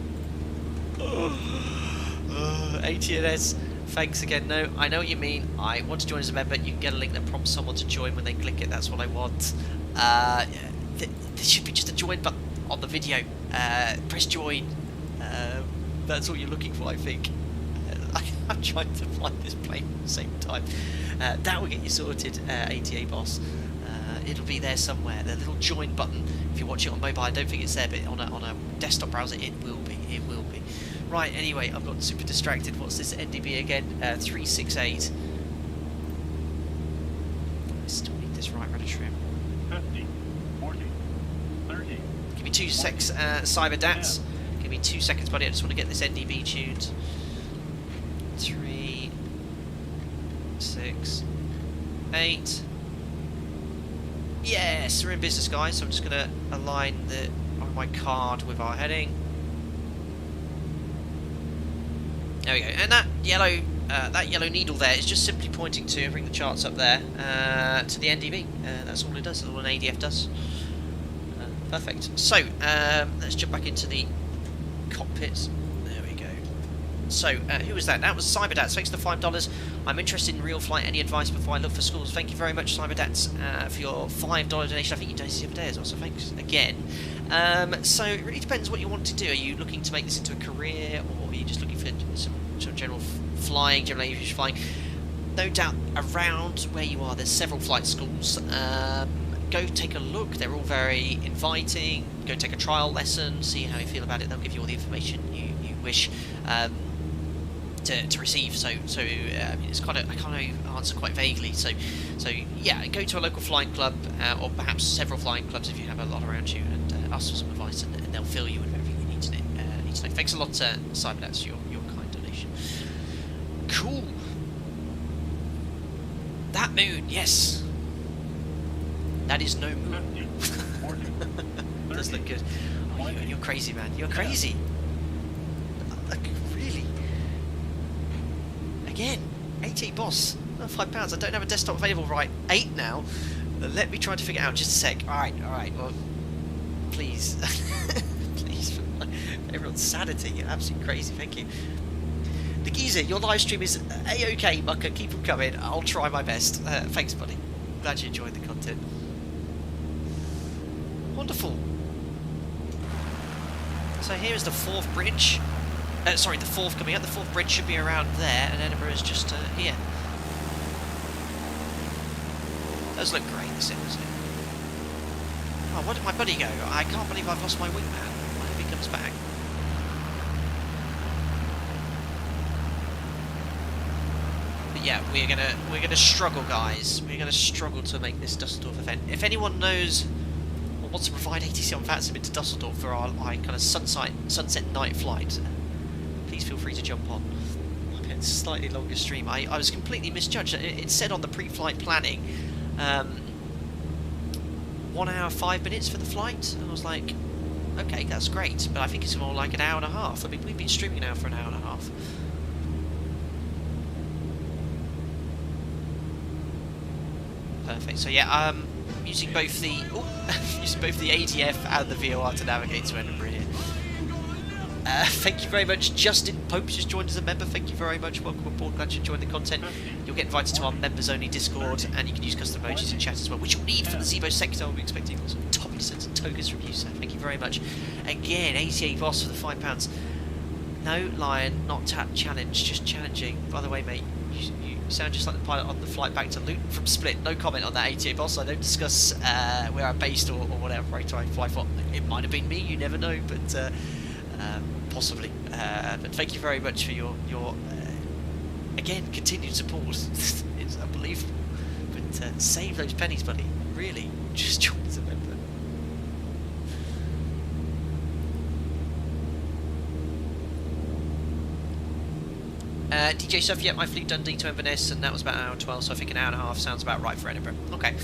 ATNS, thanks again. No, I know what you mean. I want to join as a member. You can get a link that prompts someone to join when they click it. That's what I want. There should be just a join button on the video. Press join. That's all you're looking for, I think. I'm trying to find this plane at the same time. That will get you sorted, ATA boss. It'll be there somewhere. The little join button. If you watch it on mobile, I don't think it's there, but on a desktop browser, it will be. It will be. Right. Anyway, I've got super distracted. What's this NDB again? 368. I still need this right rudder trim. 50, 40, 30. Give me 2 secs, Cyber Dats. Give me 2 seconds, buddy. I just want to get this NDB tuned. 3, 6, 8. Yes, we're in business, guys. So I'm just going to align my card with our heading. There we go. And that yellow needle there is just simply pointing to, bring the charts up there, to the NDB. That's all it does. That's all an ADF does. Perfect. So let's jump back into the cockpits. There we go. So who was that? That was CyberDats. Thanks for the $5. I'm interested in real flight. Any advice before I look for schools? Thank you very much, CyberDats, for your $5 donation. I think you donated the other day as well, so thanks again. So it really depends what you want to do. Are you looking to make this into a career, or are you just looking for some sort of general flying, general aviation flying? No doubt around where you are, there's several flight schools. Go take a look. They're all very inviting. Go take a trial lesson, see how you feel about it. They'll give you all the information you wish to receive. So it's kind of, I kind of answer quite vaguely. So yeah, go to a local flying club, or perhaps several flying clubs if you have a lot around you, and ask for some advice, and they'll fill you with everything you need to know. Thanks a lot, CyberDats, for your kind donation. Cool. That moon, yes. That is no moon. 50, 40, 30, Does look good. Oh, you're crazy, man. You're crazy. Like, really? Again, 88 boss. Oh, £5. I don't have a desktop available. Right, 8 now. Let me try to figure it out. Just a sec. All right. Well, please, please, for everyone's sanity. You're absolutely crazy. Thank you. The geezer, your live stream is a-okay, Mucker. Keep them coming. I'll try my best. Thanks, buddy. Glad you enjoyed the content. Wonderful. So here is the 4th bridge. Sorry, the 4th coming up. The 4th bridge should be around there, and Edinburgh is just here. Does look great, this doesn't it? Oh, where did my buddy go? I can't believe I've lost my wingman. I hope he comes back. But yeah, we're gonna struggle, guys. We're gonna struggle to make this Dusseldorf event. If anyone knows or wants to provide ATC on VATSIM into Dusseldorf for our kind of sunset night flight, please feel free to jump on. It's a slightly longer stream. I was completely misjudged. It said on the pre-flight planning 1 hour 5 minutes for the flight, and I was like, okay, that's great, but I think it's more like an hour and a half. I mean, we've been streaming now for an hour and a half. Perfect. So yeah, I'm using both the ADF and the VOR to navigate to Edinburgh here. Thank you very much. Justin Pope just joined as a member. Thank you very much. Welcome aboard. Glad you enjoyed the content. You'll get invited to our members-only Discord, and you can use custom emojis in chat as well, which you'll need for the ZIBO sector. We'll be expecting some top sets and tokens from you, so thank you very much. Again, 88 boss for the £5. No, Lion, not tap challenge, just challenging. By the way, mate, you sound just like the pilot on the flight back to Luton from Split. No comment on that, 88 boss. I don't discuss where I'm based or whatever I try and fly for. It might have been me, you never know, but possibly. But thank you very much for your again, continued support. It's unbelievable. But save those pennies, buddy. Really, just join as a member. DJ Stuff, yeah, I flew Dundee to Inverness, and that was about an hour 12, so I think an hour and a half sounds about right for Edinburgh. Okay.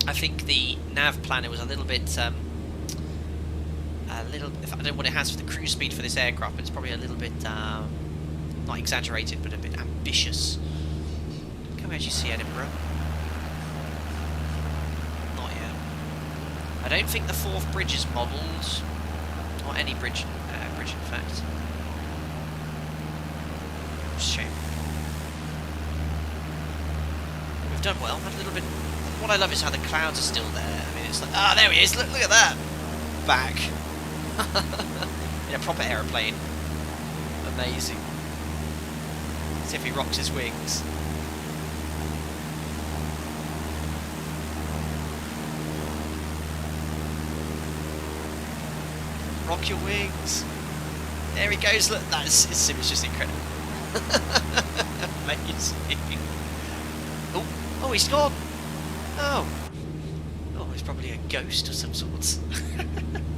I think the nav planner was a little bit, I don't know what it has for the cruise speed for this aircraft, but it's probably a little bit, not exaggerated, but a bit ambitious. Can we actually see Edinburgh? I don't think the 4th bridge is modelled, or any bridge, in fact. Shame. We've done well. Had a little bit. What I love is how the clouds are still there. I mean, it's like, ah, there he is. Look at that. Back. In a proper aeroplane. Amazing. See if he rocks his wings. Rock your wings. There he goes. Look, it's just incredible. Amazing. Oh, he's gone. Oh, he's probably a ghost of some sort.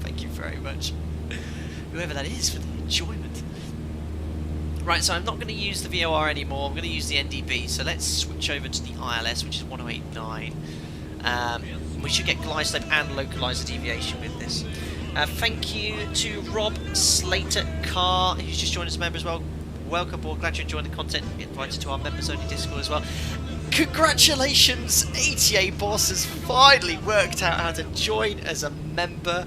Thank you very much, whoever that is, for the enjoyment. Right, so I'm not going to use the VOR anymore. I'm going to use the NDB. So let's switch over to the ILS, which is 1089. We should get glide slope and localizer deviation with this. Thank you to Rob Slater Carr, who's just joined us as a member as well. Welcome aboard, glad you're enjoying the content. Invited to our members only Discord as well. Congratulations, ATA Boss has finally worked out how to join as a member.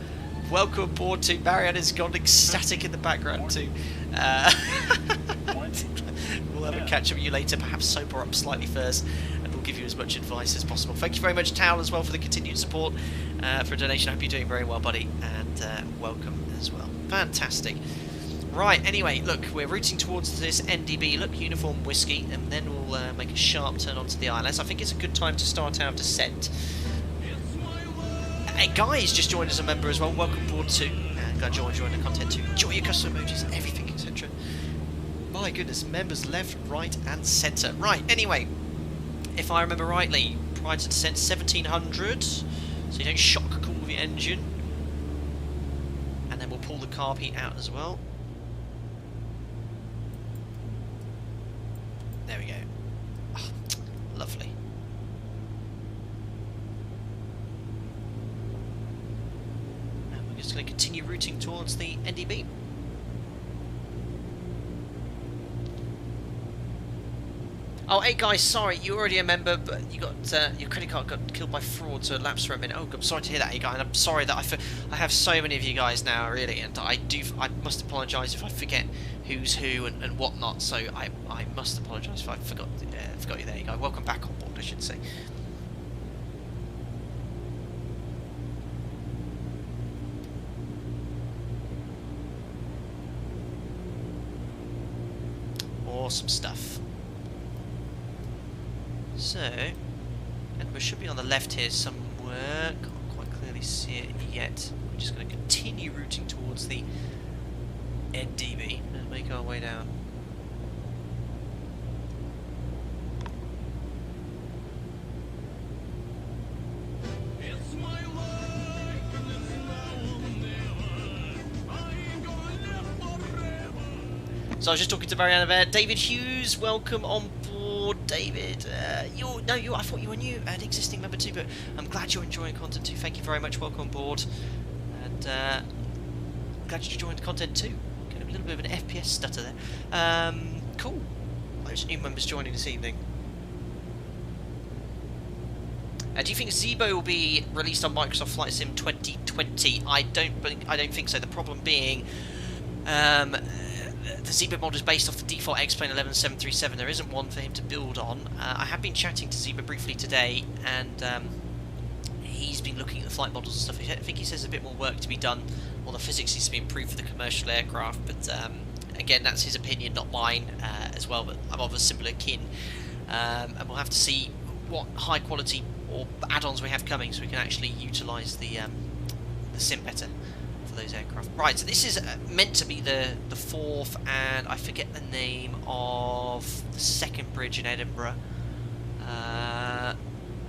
Welcome aboard too. Marianne has gone ecstatic in the background too. We'll have a catch up with you later, perhaps sober up slightly first, and we'll give you as much advice as possible. Thank you very much, Tal, as well, for the continued support, for a donation. I hope you're doing very well, buddy, and welcome as well. Fantastic. Right, anyway, look, we're routing towards this NDB, look, uniform whiskey, and then we'll make a sharp turn onto the ILS. I think it's a good time to start our descent. Hey, Guy has just joined as a member as well. Welcome aboard too. And glad you're enjoying the content too. Enjoy your custom emojis, everything, etc. My goodness, members left, right, and centre. Right, anyway, if I remember rightly, prior to descent 1700, so you don't shock cool the engine. And then we'll pull the carb heat out as well. There we go. Oh, lovely. And we're just going to continue routing towards the NDB. Oh, hey guys, sorry, you're already a member, but you got your credit card got killed by fraud, so it lapsed for a minute. Oh, I'm sorry to hear that, hey guy, and I'm sorry that I have so many of you guys now, really, and I must apologise if I forget who's who and whatnot. So I must apologise if I forgot you there, you guys. Welcome back on board, I should say. Awesome stuff. So, and we should be on the left here somewhere. Can't quite clearly see it yet. We're just going to continue routing towards the NDB and make our way down. So I was just talking to Marianne there. David Hughes, welcome on board, David. I thought you were new, an existing member too, but I'm glad you're enjoying content too. Thank you very much. Welcome on board, and glad you joined the content too. Getting a little bit of an FPS stutter there. Cool. Loads of new members joining this evening. Do you think ZIBO will be released on Microsoft Flight Sim 2020? I don't think so. The problem being, the ZIBO mod is based off the default X-Plane 11737. There isn't one for him to build on. I have been chatting to ZIBO briefly today, and he's been looking at the flight models and stuff. I think he says there's a bit more work to be done, or the physics needs to be improved for the commercial aircraft. But again, that's his opinion, not mine as well. But I'm of a similar kin, and we'll have to see what high quality or add-ons we have coming, so we can actually utilise the sim better for those aircraft. Right, so this is meant to be the fourth, and I forget the name of the second bridge in Edinburgh, and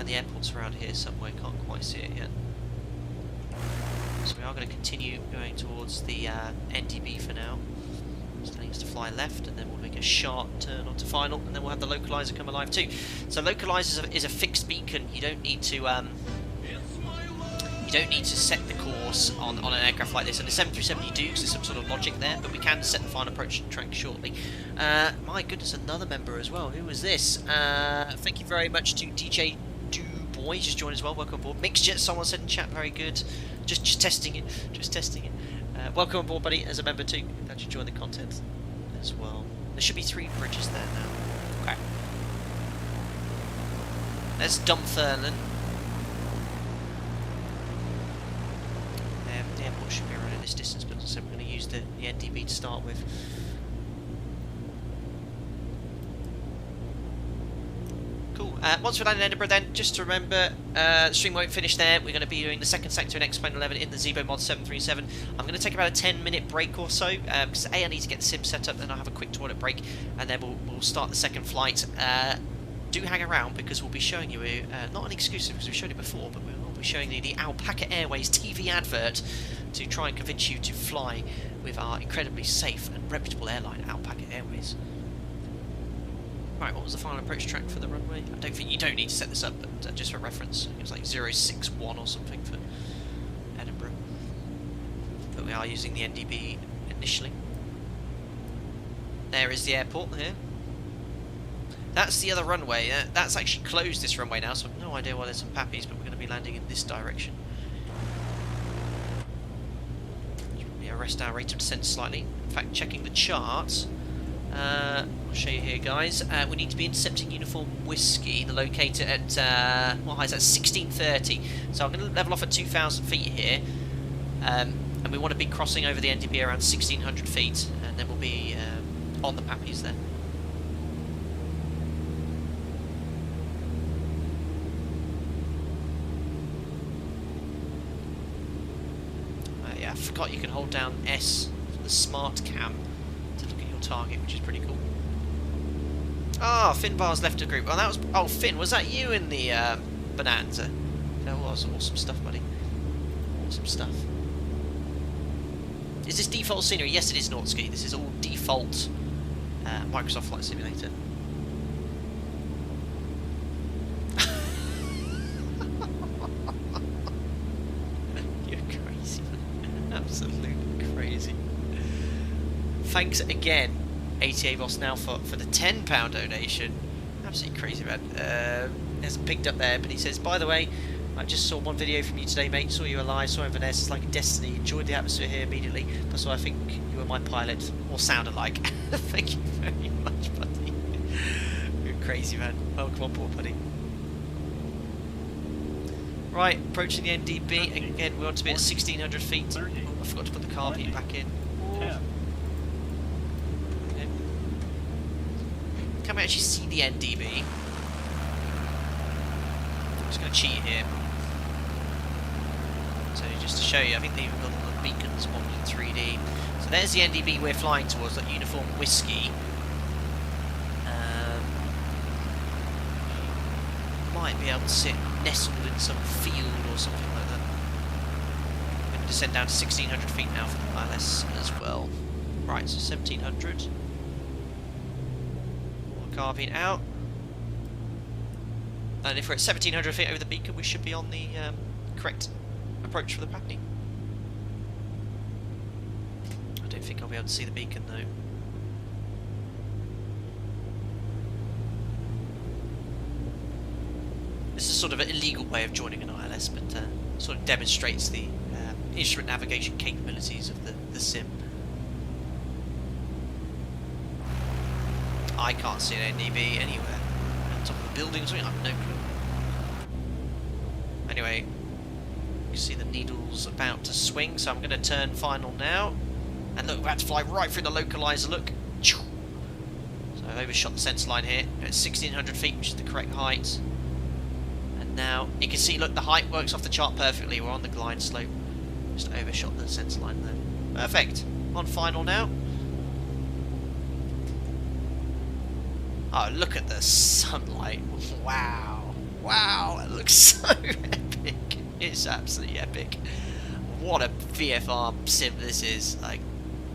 the airport's around here somewhere, can't quite see it yet. So we are going to continue going towards the NDB for now. It's telling us to fly left, and then we'll make a sharp turn onto final, and then we'll have the localizer come alive too. So localizer is a fixed beacon. You don't need to set the course on an aircraft like this. And the 737 you do, because there's some sort of logic there, but we can set the final approach track shortly. My goodness, another member as well. Who was this? Thank you very much to DJ Moy just joined as well. Welcome aboard. Mixjet, someone said in chat, very good. Just testing it. Just testing it. Welcome aboard, buddy, as a member too. Glad you joined the content as well. There should be 3 bridges there now. Okay. There's Dunfermline. The airport should be around in this distance, but as I said, we're going to use the NDB to start with. Cool. Once we're done in Edinburgh then, just to remember, the stream won't finish there. We're going to be doing the second sector in X-Plane 11 in the ZIBO MOD 737. I'm going to take about a 10-minute break or so, because I need to get the sim set up, then I'll have a quick toilet break, and then we'll start the second flight. Do hang around, because we'll be showing you, not an exclusive, because we've shown it before, but we'll be showing you the Alpaca Airways TV advert to try and convince you to fly with our incredibly safe and reputable airline, Alpaca Airways. Right, what was the final approach track for the runway? I don't think you don't need to set this up, but just for reference, it was like 061 or something for Edinburgh. But we are using the NDB initially. There is the airport here. That's the other runway. That's actually closed, this runway now, so I've no idea why there's some pappies, but we're going to be landing in this direction. Arrest our rate of descent slightly. In fact, checking the charts. I'll show you here, guys. We need to be intercepting Uniform Whiskey, the locator at what height is that? 1630. So I'm going to level off at 2,000 feet here, and we want to be crossing over the NDB around 1,600 feet, and then we'll be on the pappies there. Yeah, I forgot you can hold down S for the smart cam to look at your target, which is pretty cool. Ah, oh, Finbar's left a group. Well, that was... Oh, Finn, was that you in the Bonanza? That was awesome stuff, buddy. Awesome stuff. Is this default scenery? Yes, it is, Nortski. This is all default Microsoft Flight Simulator. You're crazy, man. Absolutely crazy. Thanks again, ATA Boss, now for the £10 donation. Absolutely crazy, man. Hasn't picked up there, but he says, by the way, I just saw one video from you today, mate. Saw you alive, saw Inverness. It's like a destiny. Enjoyed the atmosphere here immediately. That's why I think you were my pilot, or sound alike. Thank you very much, buddy. You're crazy, man. Welcome on board, buddy. Right, approaching the NDB. Again, we want to be at 1,600 feet. Oh, I forgot to put the carb heat back in. Can we actually see the NDB? I'm just going to cheat here. So just to show you, I think they've got all the beacons modeled in 3D. So there's the NDB we're flying towards, that Uniform Whiskey. Might be able to sit nestled in some field or something like that. I'm going to descend down to 1,600 feet now for the ILS as well. Right, so 1,700. Carving out, and if we're at 1,700 feet over the beacon, we should be on the correct approach for the Pappy. I don't think I'll be able to see the beacon though. This is sort of an illegal way of joining an ILS, but sort of demonstrates the instrument navigation capabilities of the sim. I can't see an NDB anywhere. On top of a building or something, I have no clue. Anyway, you can see the needle's about to swing, so I'm going to turn final now. And look, we're about to fly right through the localizer, look. So I've overshot the sense line here. At 1,600 feet, which is the correct height. And now, you can see, look, the height works off the chart perfectly. We're on the glide slope. Just overshot the sense line there. Perfect. On final now. Oh, look at the sunlight. Wow. Wow, it looks so epic. It's absolutely epic. What a VFR sim this is. Like,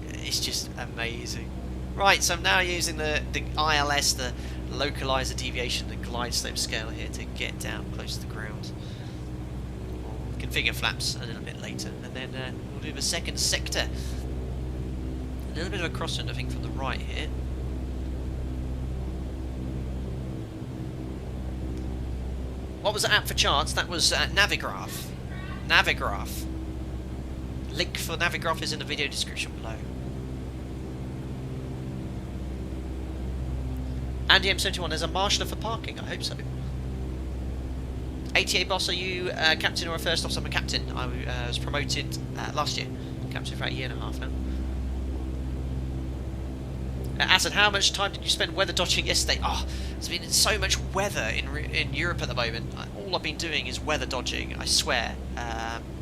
it's just amazing. Right, so I'm now using the ILS, the localizer deviation, the glide slope scale here to get down close to the ground. We'll configure flaps a little bit later, and then we'll do the second sector. A little bit of a crosswind, I think, from the right here. what was the app for charts? That was Navigraph. Navigraph. Link for Navigraph is in the video description below. Andy M71, there's a marshaller for parking. I hope so. ATA boss, are you captain or a first officer? I'm a captain. I was promoted last year. Captain for about a year and a half now. Asad, how much time did you spend weather dodging yesterday? Oh, there's been so much weather in Europe at the moment. All I've been doing is weather dodging, I swear.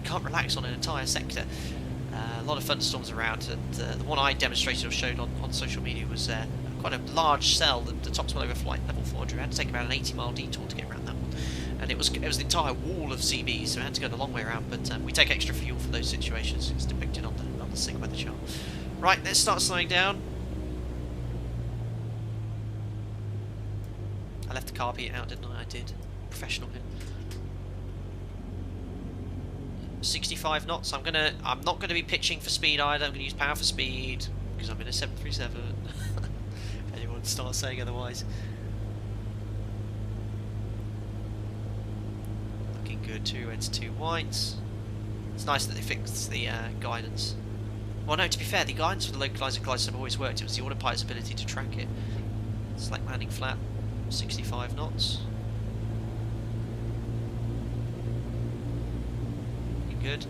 Can't relax on an entire sector. A lot of thunderstorms around, and the one I demonstrated or showed on social media was quite a large cell. The tops went over flight level 400. I had to take about an 80-mile detour to get around that one. And it was the entire wall of CBs, so I had to go the long way around, but we take extra fuel for those situations. It's depicted on the SIG weather chart. Right, let's start slowing down. I left the car beat out, didn't I? I did. Professional here. 65 knots. I'm not gonna be pitching for speed either. I'm gonna use power for speed because I'm in a 737. If anyone starts saying otherwise. Looking good. 2 reds, 2 whites. It's nice that they fixed the guidance. Well, no, to be fair, the guidance for the localizer gliders have always worked. It was the autopilot's ability to track it. Select landing flat. 65 knots. Looking good.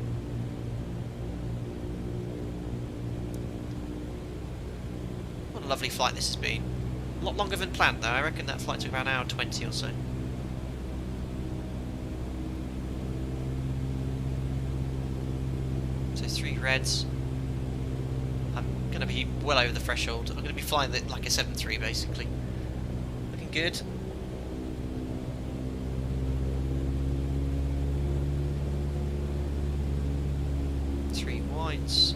What a lovely flight this has been. A lot longer than planned though. I reckon that flight took about an hour 20 or so. So 3 reds. I'm going to be well over the threshold. I'm going to be flying like a 7.3 basically. Good. 3 whites.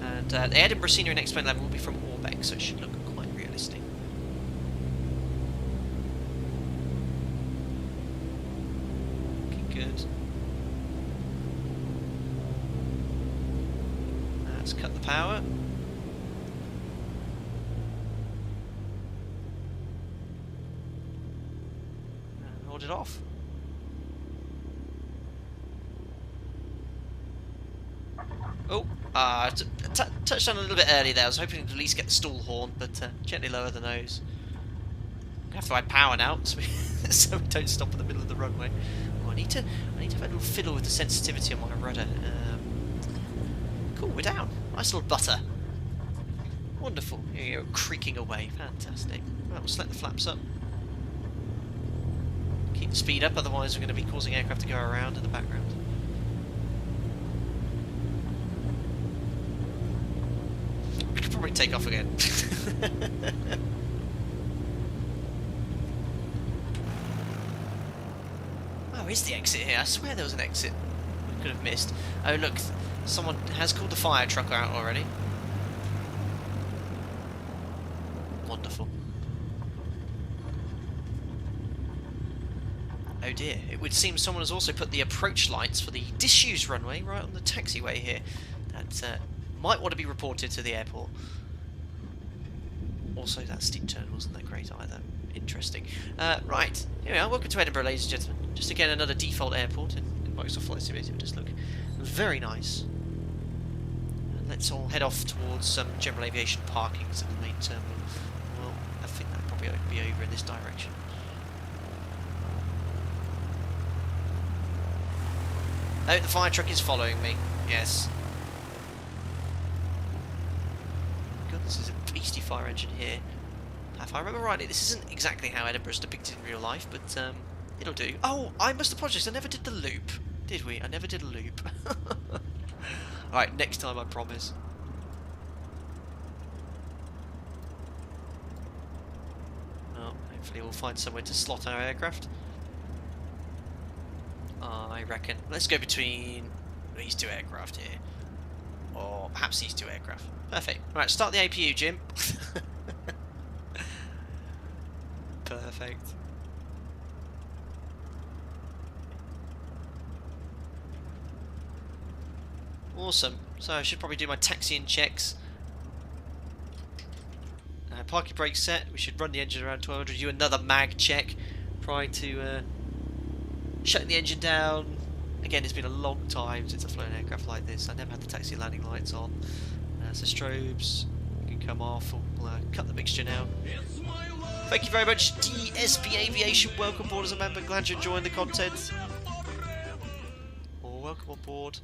And the Edinburgh senior and explain level will be from Orbeck, so it should look quite realistic. Looking good. Let's cut the power. And hold it off. Oh, touched on a little bit early there. I was hoping to at least get the stall horn, but gently lower the nose. I have to add power now, so we don't stop in the middle of the runway. Oh, I need to have a little fiddle with the sensitivity on my rudder. Cool, we're down. Nice little butter. Wonderful. Here you go, creaking away. Fantastic. Right, we'll select the flaps up. Keep the speed up, otherwise we're going to be causing aircraft to go around in the background. We could probably take off again. Oh, is the exit here? I swear there was an exit. We could have missed. Oh, look. Someone has called the fire truck out already. Wonderful. Oh dear, it would seem someone has also put the approach lights for the disused runway right on the taxiway here. That might want to be reported to the airport. Also, that steep turn wasn't that great either. Interesting. Right, here we are. Welcome to Edinburgh, ladies and gentlemen. Just again, another default airport in Microsoft Flight Simulator. Just look very nice. And let's all head off towards some general aviation parkings at the main terminal. Well, I think that'll probably be over in this direction. Oh, the fire truck is following me. Yes. God, this is a beastly fire engine here. If I remember rightly, this isn't exactly how Edinburgh is depicted in real life, but it'll do. Oh, I must apologise. I never did the loop. Did we? I never did a loop. Alright, next time I promise. Well, hopefully we'll find somewhere to slot our aircraft. I reckon. Let's go between these 2 aircraft here. Or perhaps these 2 aircraft. Perfect. Right, start the APU, Jim. Perfect. Awesome. So I should probably do my taxiing checks. Parking brake set. We should run the engine around 1200. Do another mag check prior to shutting the engine down. Again, it's been a long time since I've flown an aircraft like this. I never had the taxi landing lights on. So strobes can come off. We'll cut the mixture now. Thank you very much, DSP Aviation. Welcome aboard as a member. Glad you're enjoying the content. Welcome on board.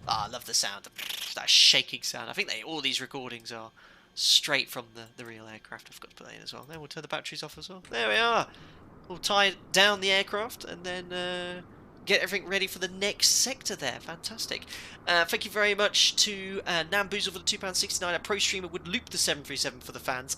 Ah, I love the sound. That shaking sound. I think all these recordings are straight from the real aircraft. I forgot to put that in as well. Then we'll turn the batteries off as well. There we are. We'll tie down the aircraft and then get everything ready for the next sector there. Fantastic. Thank you very much to Namboozle for the £2.69. A pro streamer would loop the 737 for the fans.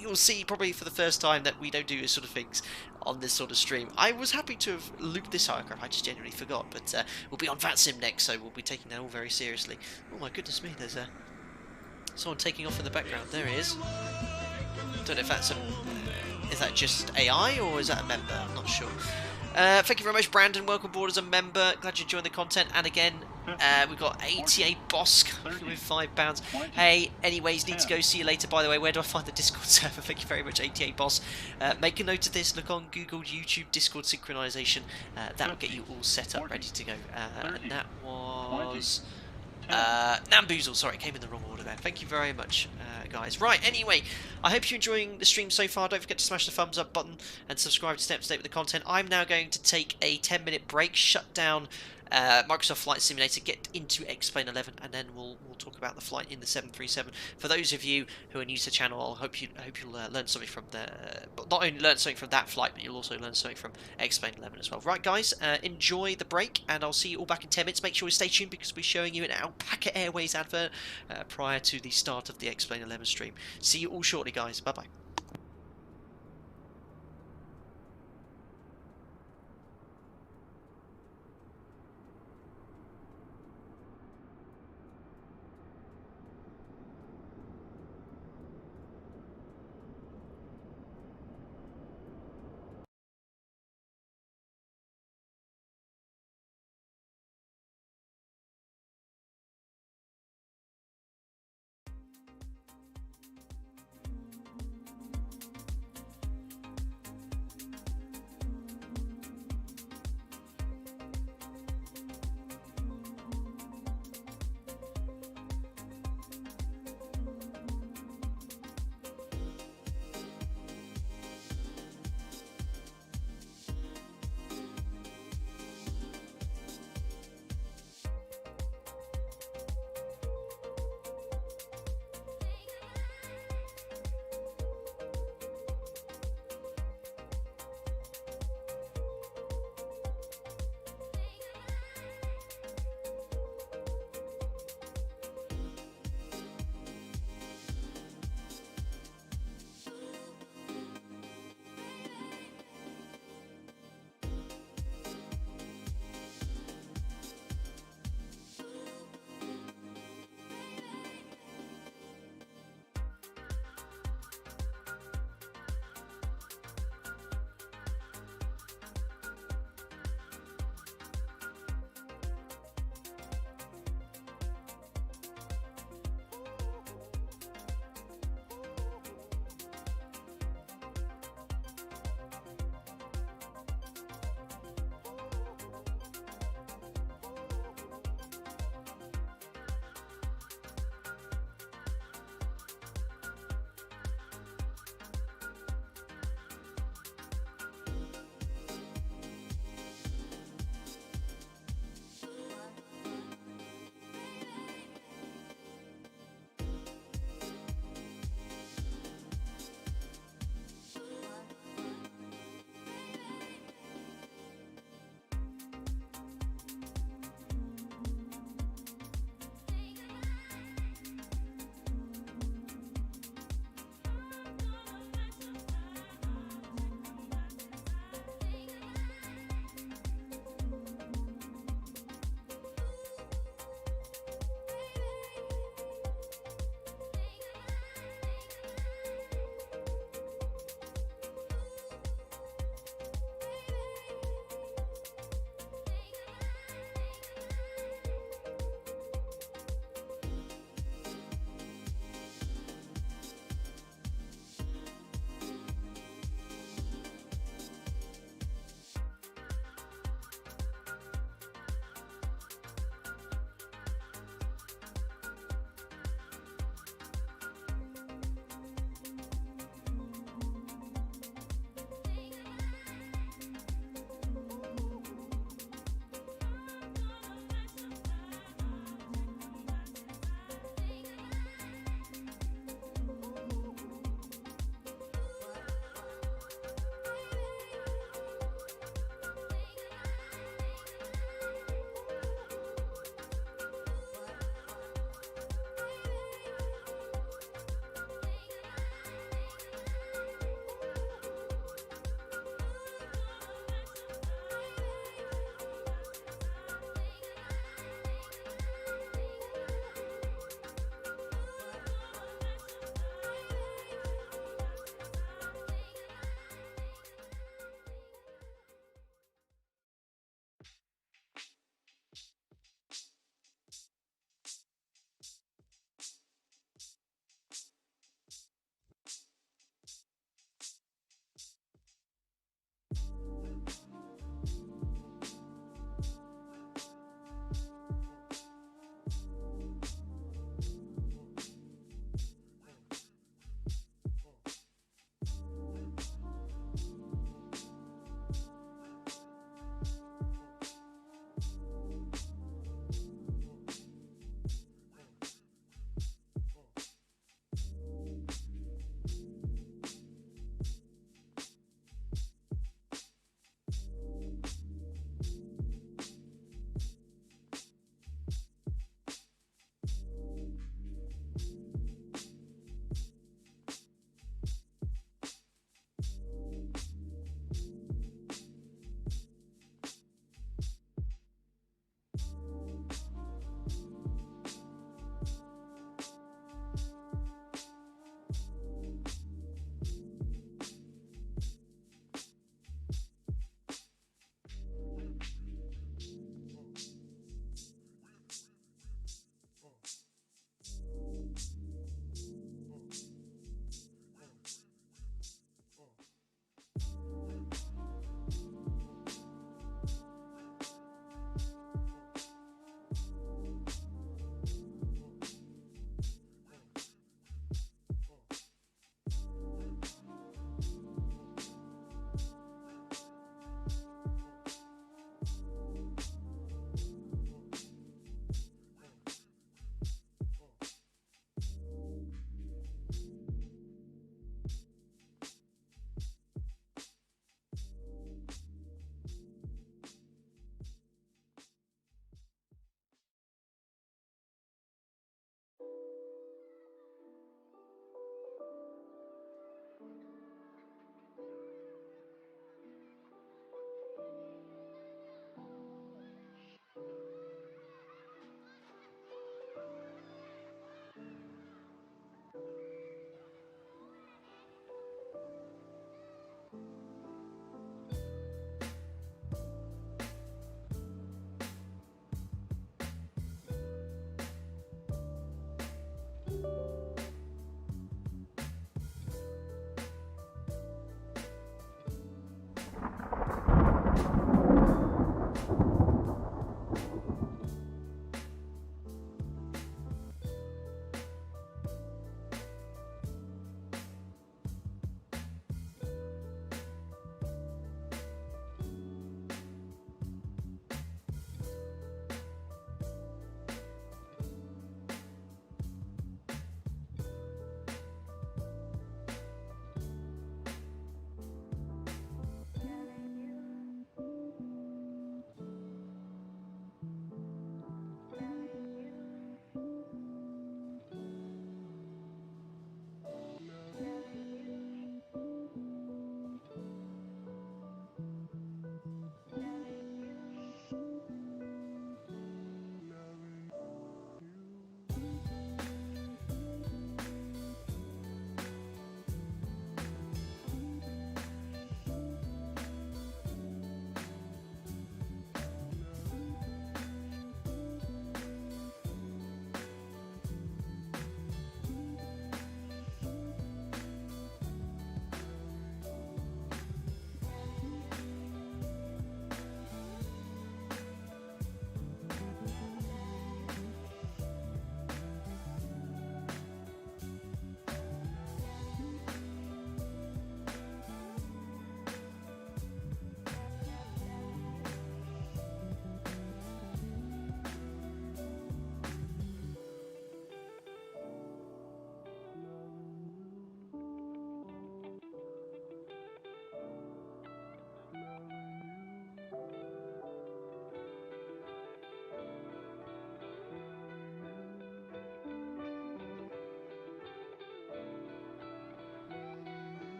You'll see probably for the first time that we don't do this sort of things on this sort of stream. I was happy to have looped this aircraft, I just genuinely forgot, but we'll be on VATSIM next, so we'll be taking that all very seriously. Oh my goodness me, there's someone taking off in the background. There he is. Don't know if that's is that just AI or is that a member? I'm not sure. Thank you very much, Brandon. Welcome aboard as a member. Glad you're enjoying the content. And again, we've got ATA Boss with £5. Hey, anyways, need to go. See you later. By the way, where do I find the Discord server? Thank you very much, ATA Boss. Make a note of this. Look on Google, YouTube, Discord synchronization. That will get you all set up, ready to go. And that was Namboozle. Sorry, it came in the wrong order there. Thank you very much, guys. Right, anyway, I hope you're enjoying the stream so far. Don't forget to smash the thumbs up button and subscribe to stay up to date with the content. I'm now going to take a 10-minute break, shut down Microsoft Flight Simulator, get into X-Plane 11, and then we'll talk about the flight in the 737. For those of you who are new to the channel, I hope you'll learn something from not only learn something from that flight, but you'll also learn something from X-Plane 11 as well. Right, guys, enjoy the break, and I'll see you all back in 10 minutes. Make sure you stay tuned because we're showing you an Alpaca Airways advert prior to the start of the X-Plane 11 stream. See you all shortly, guys. Bye bye.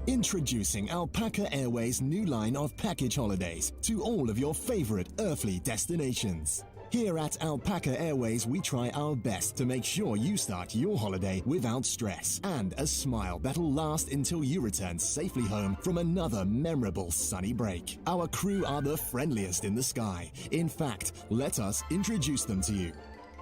Introducing Alpaca Airways' new line of package holidays to all of your favorite earthly destinations. Here at Alpaca Airways, we try our best to make sure you start your holiday without stress and a smile that'll last until you return safely home from another memorable sunny break. Our crew are the friendliest in the sky. In fact, let us introduce them to you.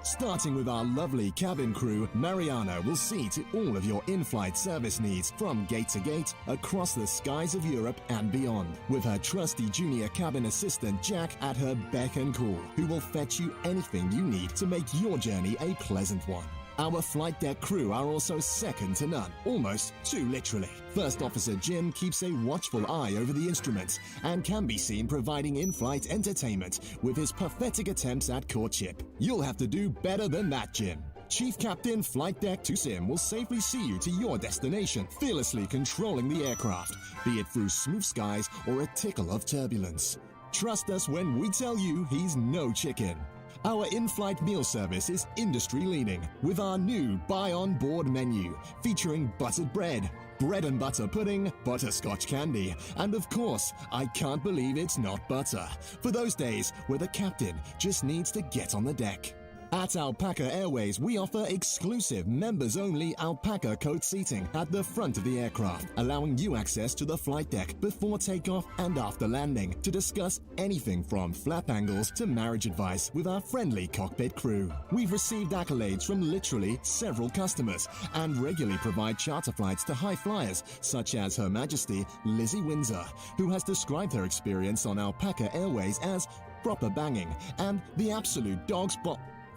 Starting with our lovely cabin crew, Mariana will see to all of your in-flight service needs from gate to gate across the skies of Europe and beyond, with her trusty junior cabin assistant Jack at her beck and call, who will fetch you anything you need to make your journey a pleasant one. Our flight deck crew are also second to none, almost too literally. First Officer Jim keeps a watchful eye over the instruments and can be seen providing in-flight entertainment with his pathetic attempts at courtship. You'll have to do better than that, Jim. Chief Captain Flight Deck Sim will safely see you to your destination, fearlessly controlling the aircraft, be it through smooth skies or a tickle of turbulence. Trust us when we tell you he's no chicken. Our in-flight meal service is industry-leading with our new buy-on-board menu featuring buttered bread, bread and butter pudding, butterscotch candy, and of course, I can't believe it's not butter, for those days where the captain just needs to get on the deck. At Alpaca Airways, we offer exclusive members-only Alpaca coach seating at the front of the aircraft, allowing you access to the flight deck before takeoff and after landing to discuss anything from flap angles to marriage advice with our friendly cockpit crew. We've received accolades from literally several customers and regularly provide charter flights to high flyers such as Her Majesty Lizzie Windsor, who has described her experience on Alpaca Airways as proper banging and the absolute dog's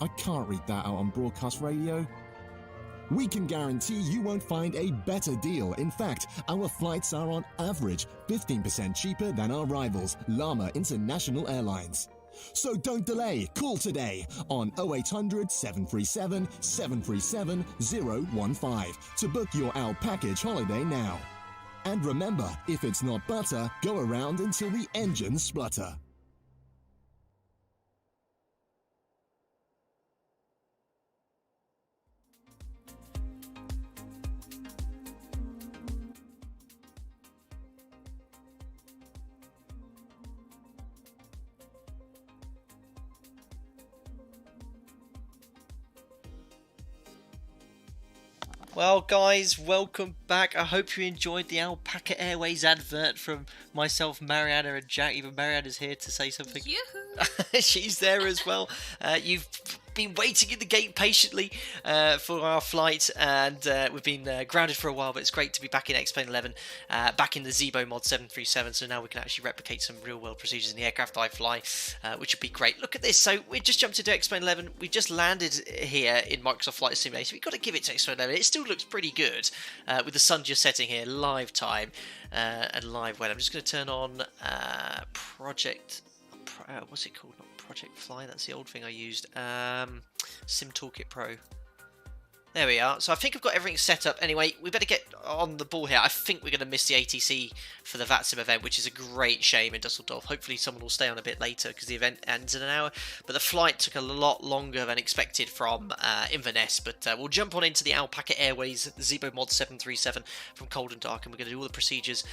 I can't read that out on broadcast radio. We can guarantee you won't find a better deal. In fact, our flights are on average 15% cheaper than our rivals, Llama International Airlines. So don't delay, call today on 0800 737 737 015 to book your Alpackage holiday now. And remember, if it's not butter, go around until the engines splutter. Well, guys, welcome back. I hope you enjoyed the Alpaca Airways advert from myself, Mariana, and Jack. Even Mariana's here to say something. Yoo-hoo! She's there as well. You've been waiting in the gate patiently for our flight, and we've been grounded for a while, but it's great to be back in X-Plane 11, back in the ZIBO mod 737, so now we can actually replicate some real-world procedures in the aircraft I fly, which would be great. Look at this. So we just jumped into X-Plane 11. We just landed here in Microsoft Flight Simulator. We've got to give it to X-Plane 11. It still looks pretty good with the sun just setting here, live time and live weather. I'm just going to turn on what's it called? Not Project Fly, that's the old thing I used. Sim Toolkit Pro. There we are. So I think I've got everything set up. Anyway, we better get on the ball here. I think we're going to miss the ATC for the VATSIM event, which is a great shame in Dusseldorf. Hopefully someone will stay on a bit later because the event ends in an hour. But the flight took a lot longer than expected from Inverness. But we'll jump on into the Alpaca Airways ZIBO mod 737 from Cold and Dark. And we're going to do all the procedures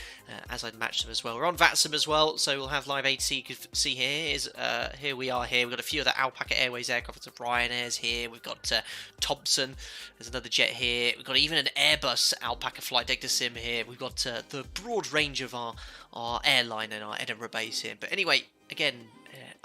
as I'd match them as well. We're on VATSIM as well, so we'll have live ATC. You can see here we are here. We've got a few of the Alpaca Airways aircraft. So Ryanair's here. We've got Thompson. There's another jet here. We've got even an Airbus Alpaca flight deck to sim here. We've got the broad range of our airline and our Edinburgh base here. But anyway, again,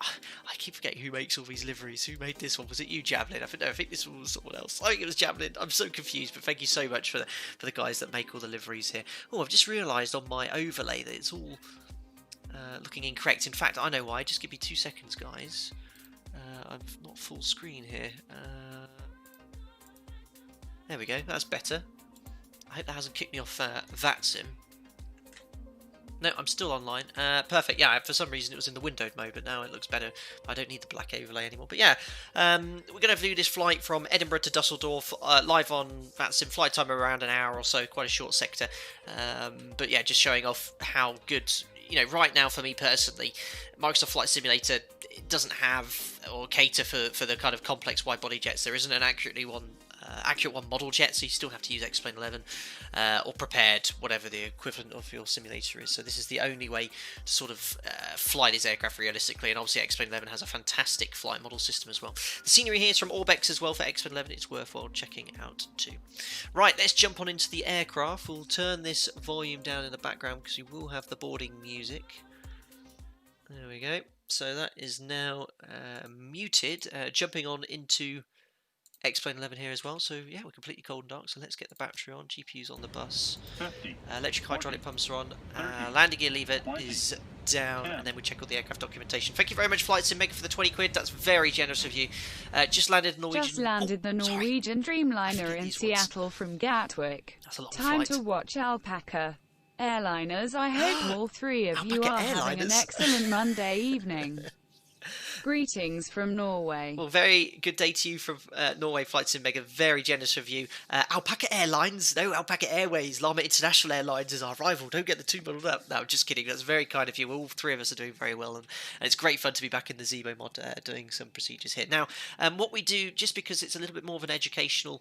I keep forgetting who makes all these liveries. Who made this one? Was it you, Javelin? I think this one was someone else. I think it was Javelin. I'm so confused, but thank you so much for the guys that make all the liveries here. Oh, I've just realised on my overlay that it's all looking incorrect. In fact, I know why. Just give me 2 seconds, guys. I'm not full screen here. There we go, that's better. I hope that hasn't kicked me off VATSIM. No, I'm still online. Perfect, yeah, for some reason it was in the windowed mode, but now it looks better. I don't need the black overlay anymore. But yeah, we're going to do this flight from Edinburgh to Dusseldorf, live on VATSIM. Flight time around an hour or so, quite a short sector. But yeah, just showing off how good, right now for me personally, Microsoft Flight Simulator doesn't have or cater for the kind of complex wide body jets. There isn't an accurately one accurate one model jet, so you still have to use X-Plane 11 or prepared, whatever the equivalent of your simulator is. So this is the only way to sort of fly these aircraft realistically, and obviously X-Plane 11 has a fantastic flight model system as well. The scenery here is from Orbex as well for X-Plane 11. It's worthwhile checking out too. Right, let's jump on into the aircraft. We'll turn this volume down in the background because we will have the boarding music. There we go. So that is now muted. Jumping on into X-Plane 11 here as well. So yeah, we're completely cold and dark. So let's get the battery on. GPU's on the bus. 50, Electric 40, hydraulic pumps are on. 30, Landing gear lever 20, is down, 10. and then we check all the aircraft documentation. Thank you very much, Flight Sim Maker, for the 20 quid. That's very generous of you. Just landed Norwegian. Just landed the sorry. Norwegian Dreamliner in These ones. Seattle from Gatwick. That's a long Time flight. to watch Alpaca Airliners. I hope all three of you Alpaca are having an Airliners. excellent Monday evening. Greetings from Norway. Well, very good day to you from Norway, Flight Sim Mega. Very generous of you. Alpaca Airlines, no, Alpaca Airways. Lama International Airlines is our rival. Don't get the two muddled up. No, just kidding. That's very kind of you. All three of us are doing very well, and it's great fun to be back in the ZIBO mod doing some procedures here. Now, what we do, just because it's a little bit more of an educational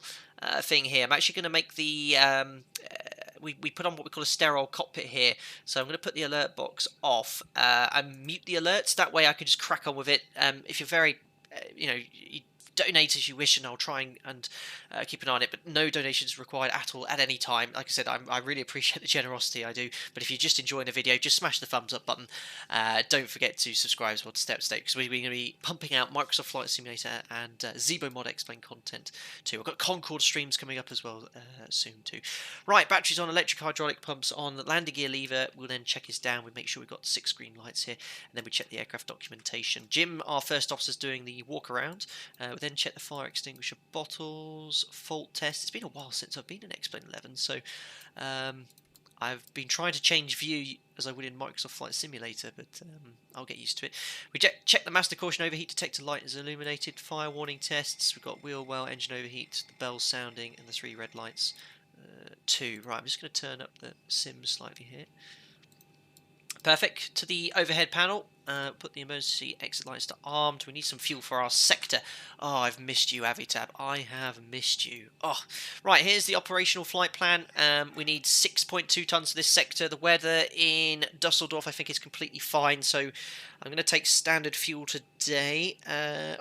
thing here, I'm actually going to make the... we put on what we call a sterile cockpit here, so I'm going to put the alert box off and mute the alerts. That way I can just crack on with it. If you're very, you donate as you wish, and I'll try and keep an eye on it, but no donations required at all at any time. Like I said, I really appreciate the generosity, I do, but if you're just enjoying the video, just smash the thumbs up button. Don't forget to subscribe as well to stay up to date, because we're going to be pumping out Microsoft Flight Simulator and ZIBO mod Explain content too. I've got Concorde streams coming up as well soon too. Right, batteries on, electric hydraulic pumps on, landing gear lever. We'll then check this down. We make sure we've got 6 green lights here, and then we check the aircraft documentation. Jim, our first officer, is doing the walk around. We then check the fire extinguisher bottles, fault test. It's been a while since I've been in X-Plane 11, so I've been trying to change view as I would in Microsoft Flight Simulator, but I'll get used to it. We check the master caution overheat detector light is illuminated, fire warning tests. We've got wheel well, engine overheat, the bells sounding, and the 3 red lights too. Right, I'm just going to turn up the sim slightly here. Perfect. To the overhead panel, put the emergency exit lights to armed. We need some fuel for our sector. Oh, I've missed you, Avitab. I have missed you. Oh, right, here's the operational flight plan. We need 6.2 tons for this sector. The weather in Dusseldorf, I think, is completely fine, so I'm going to take standard fuel today.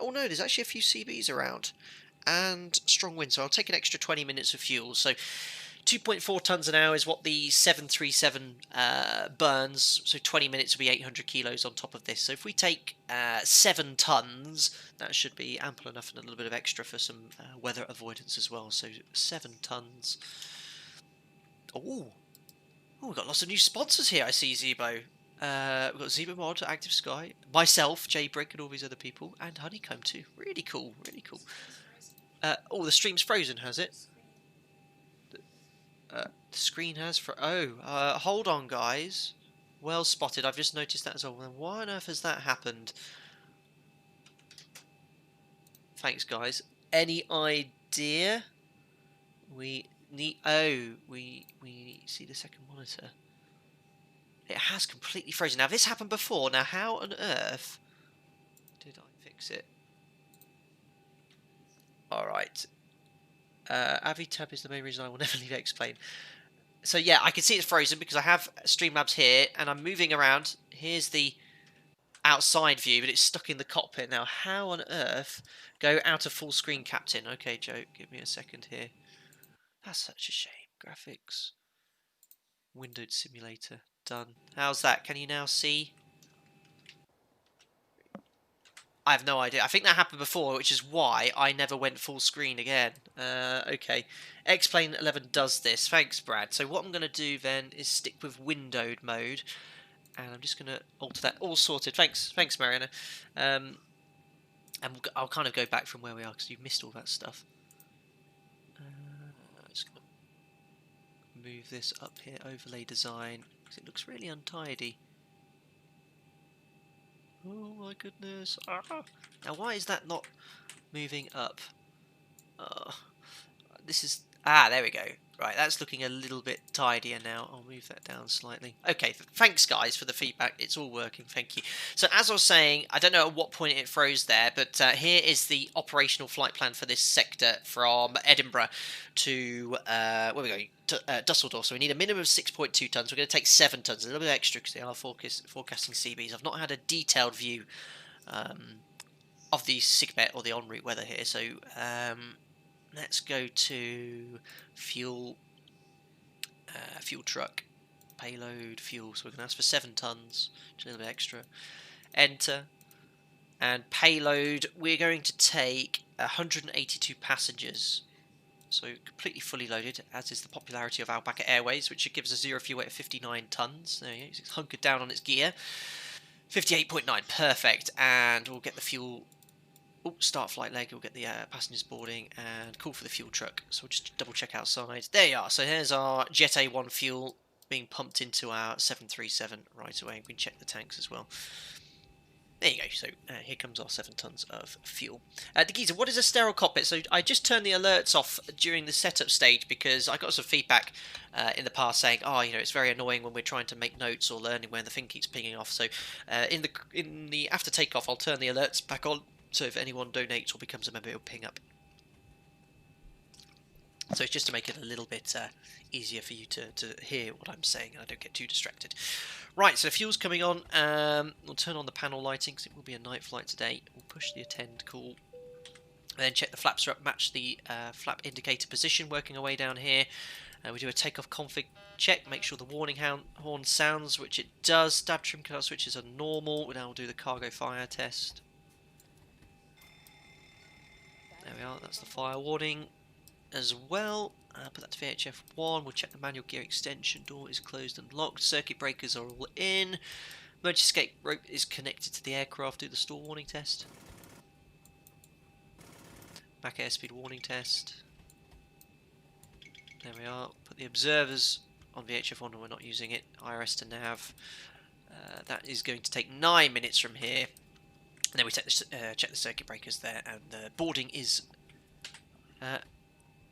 Oh, no, there's actually a few CBs around. And strong wind, so I'll take an extra 20 minutes of fuel. So 2.4 tons an hour is what the 737 burns, so 20 minutes will be 800 kilos on top of this. So if we take 7 tons, that should be ample enough, and a little bit of extra for some weather avoidance as well. So 7 tons. Oh, we've got lots of new sponsors here, I see, ZIBO. We've got ZIBO Mod, Active Sky, myself, Jay Brick, and all these other people, and Honeycomb too. Really cool, really cool. Oh, the stream's frozen, has it? The screen has hold on, guys. Well spotted. I've just noticed that as well. Why on earth has that happened? Thanks, guys. Any idea? We need... Oh, we see the second monitor. It has completely frozen. Now, this happened before. Now, how on earth did I fix it? Alright. Avitab is the main reason I will never leave Explain. So yeah, I can see it's frozen because I have Streamlabs here and I'm moving around. Here's the outside view, but it's stuck in the cockpit. Now, how on earth go out of full screen, Captain? Okay, Joe, give me a second here. That's such a shame. Graphics. Windowed simulator. Done. How's that? Can you now see? I have no idea. I think that happened before, which is why I never went full screen again. Okay. X-Plane 11 does this. Thanks, Brad. So what I'm going to do then is stick with windowed mode. And I'm just going to alter that. All sorted. Thanks, Mariana. And I'll kind of go back from where we are because you've missed all that stuff. Just going to move this up here. Overlay design. Because it looks really untidy. Oh my goodness. Ah. Now why is that not moving up? This is Ah, there we go. Right, that's looking a little bit tidier now. I'll move that down slightly. Okay, thanks guys for the feedback. It's all working, thank you. So as I was saying, I don't know at what point it froze there, but here is the operational flight plan for this sector from Edinburgh to, where are we going? To, Dusseldorf. So we need a minimum of 6.2 tonnes. We're going to take 7 tonnes, a little bit extra because they are forecasting CBs. I've not had a detailed view of the sickbed or the en route weather here, so let's go to fuel, fuel truck, payload, fuel. So we're going to ask for 7 tonnes, just a little bit extra. Enter, and payload. We're going to take 182 passengers. So completely fully loaded, as is the popularity of Alpaca Airways, which gives us a zero fuel weight of 59 tonnes. There you go, it's hunkered down on its gear. 58.9, perfect, and we'll get the fuel. Oh, start flight leg, we'll get the passengers boarding, and call for the fuel truck. So we'll just double check outside. There you are, so here's our Jet A1 fuel being pumped into our 737 right away. We can check the tanks as well. There you go, so here comes our 7 tonnes of fuel. The geezer, what is a sterile cockpit? So I just turned the alerts off during the setup stage because I got some feedback in the past saying, oh, you know, it's very annoying when we're trying to make notes or learning when the thing keeps pinging off. So in the after takeoff, I'll turn the alerts back on, so if anyone donates or becomes a member, it'll ping up. So it's just to make it a little bit easier for you to hear what I'm saying and I don't get too distracted. Right, so fuel's coming on. We'll turn on the panel lighting because it will be a night flight today. We'll push the attend call. And then check the flaps are up, match the flap indicator position, working our way down here. We do a takeoff config check, make sure the warning horn sounds, which it does. Stab trim car switches are normal. We'll now do the cargo fire test. There we are, that's the fire warning as well. Put that to VHF 1. We'll check the manual gear extension door is closed and locked. Circuit breakers are all in. Emergency escape rope is connected to the aircraft. Do the stall warning test. Back airspeed warning test. There we are. Put the observers on VHF 1 and we're not using it. IRS to nav. That is going to take 9 minutes from here. And then we check the circuit breakers there, and the boarding is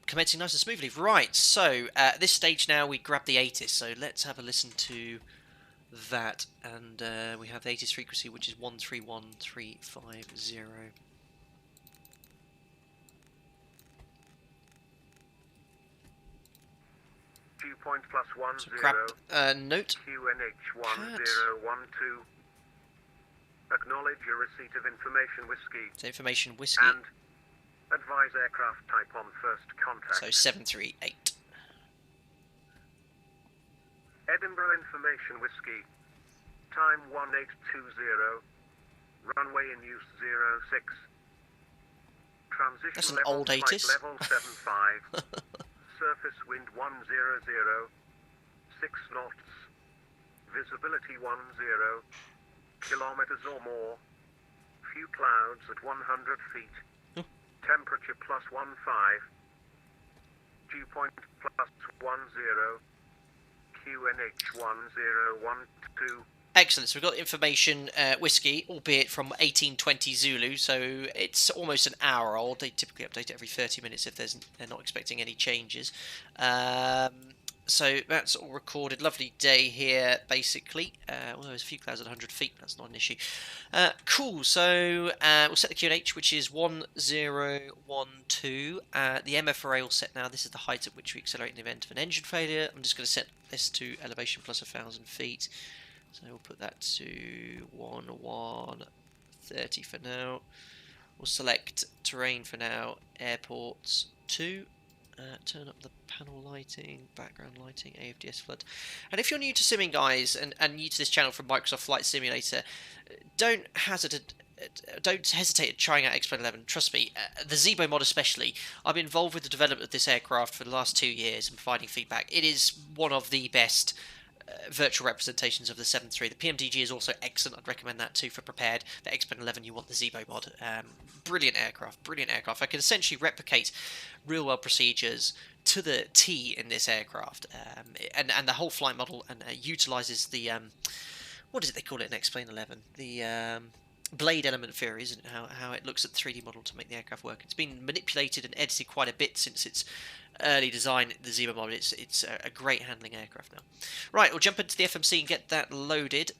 commencing nice and smoothly. Right, so at this stage now we grab the ATIS, so let's have a listen to that. And we have the ATIS frequency, which is 131350. 2 point plus 10. So grab note. QNH1012. Acknowledge your receipt of information whiskey. So information whiskey. And advise aircraft type on first contact. So 738. Edinburgh information whiskey. Time 1820. Runway in use 06. Transition That's an level, old flight ATIS. level 75. Surface wind 100. 6 knots. Visibility 10 kilometers or more. Few clouds at 100 feet. Temperature plus 15. Dew point plus 10. QNH 1012. Excellent, so we've got information whiskey, albeit from 1820 Zulu, so it's almost an hour old. They typically update it every 30 minutes if they're not expecting any changes. So that's all recorded. Lovely day here, basically. Well, there's a few clouds at 100 feet. That's not an issue. Cool. So we'll set the QNH, which is 1012. The MFRA will set now. This is the height at which we accelerate in the event of an engine failure. I'm just going to set this to elevation plus 1,000 feet. So we'll put that to 1130 for now. We'll select terrain for now. Airports 2. Turn up the panel lighting, background lighting, AFDS flood. And if you're new to simming, guys, and new to this channel from Microsoft Flight Simulator, don't hesitate at trying out X-Plane 11. Trust me, the ZIBO mod especially. I've been involved with the development of this aircraft for the last 2 years and providing feedback. It is one of the best virtual representations of the 7.3. The PMDG is also excellent. I'd recommend that too for prepared. The X-Plane 11, you want the ZIBO mod. Brilliant aircraft, brilliant aircraft. I can essentially replicate real-world procedures to the T in this aircraft, and the whole flight model and utilises the what is it they call it in X-Plane 11? The blade element theory, isn't it? How it looks at the 3D model to make the aircraft work. It's been manipulated and edited quite a bit since its early design, the ZIBO mod. It's a great handling aircraft now. Right, we'll jump into the FMC and get that loaded.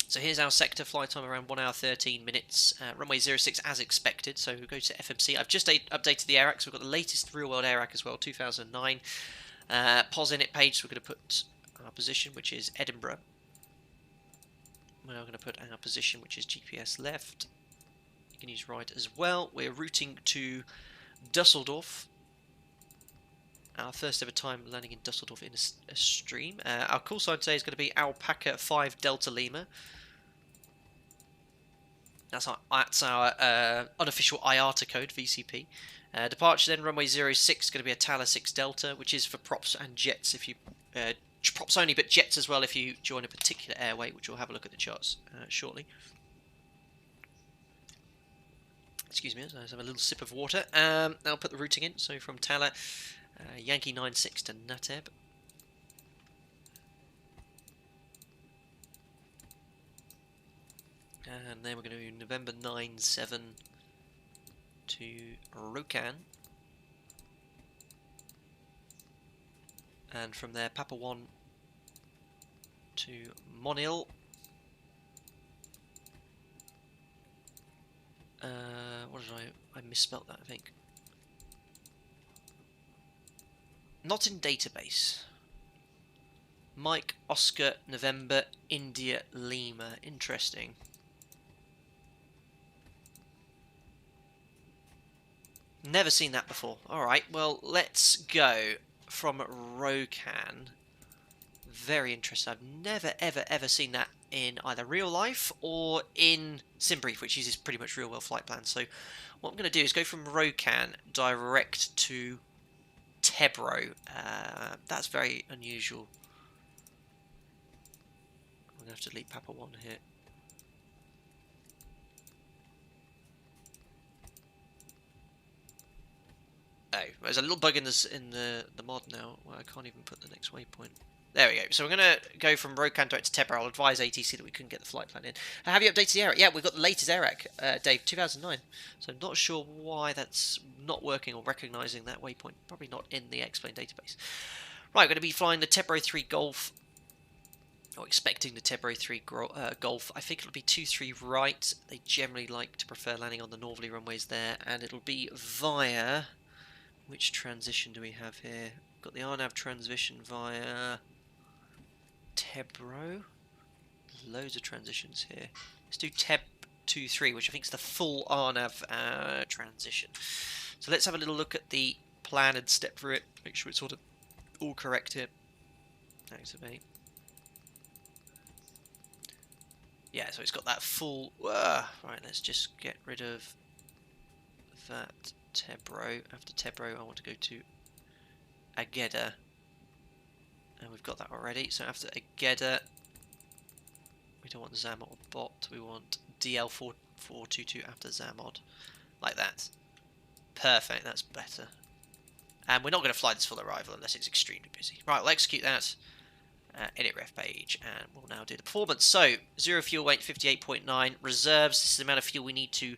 So here's our sector, flight time around 1 hour 13 minutes, runway 06 as expected. So we'll go to FMC. I've just updated the AIRAC, so we've got the latest real-world AIRAC as well, 2009. POS init page, so we're going to put our position, which is Edinburgh. We're now going to put our position, which is GPS left. You can use right as well. We're routing to Dusseldorf. Our first ever time landing in Dusseldorf in a stream. Our call sign today is going to be Alpaca 5 Delta Lima. That's our unofficial IATA code, VCP. Departure then, runway 06, going to be a Tala 6 Delta, which is for props and jets if you... props only, but jets as well if you join a particular airway, which we'll have a look at the charts shortly. Excuse me, so I have a little sip of water. Now I'll put the routing in. So from Tala, Yankee 96 to Nateb. And then we're going to do November 97 to Rokan. And from there, Papa 1 to Monil. What did I misspelt that, I think. Not in database. Mike, Oscar, November, India, Lima. Interesting. Never seen that before. Alright, well, let's go from Rokan. Very interesting. I've never, ever seen that in either real life or in SimBrief, which uses pretty much real-world flight plans. So what I'm going to do is go from Rokan direct to Tebro. That's very unusual. I'm going to have to delete Papa 1 here. Oh, there's a little bug in the mod now where I can't even put the next waypoint. There we go. So we're going to go from Rokan direct to Tebro. I'll advise ATC that we couldn't get the flight plan in. Have you updated the AIRAC? Yeah, we've got the latest AIRAC, Dave, 2009. So I'm not sure why that's not working or recognising that waypoint. Probably not in the X-Plane database. Right, we're going to be flying the Tebro 3 Golf. Or expecting the Tebro 3 Golf. I think it'll be 2-3 right. They generally like to prefer landing on the northerly runways there. And it'll be via... Which transition do we have here? We've got the RNAV transition via Tebro. Loads of transitions here. Let's do Teb 2-3, which I think is the full RNAV transition. So let's have a little look at the plan and step through it. Make sure it's sort of all correct here. Activate. Yeah, so it's got that full... right, let's just get rid of that Tebro. After Tebro, I want to go to Ageda. And we've got that already. So after Ageda, we don't want Zamod or bot. We want DL4422 after Zamod. Like that. Perfect, that's better. And we're not going to fly this full arrival unless it's extremely busy. Right, we'll execute that. Edit ref page, and we'll now do the performance. So, 0 fuel weight, 58.9. Reserves, this is the amount of fuel we need to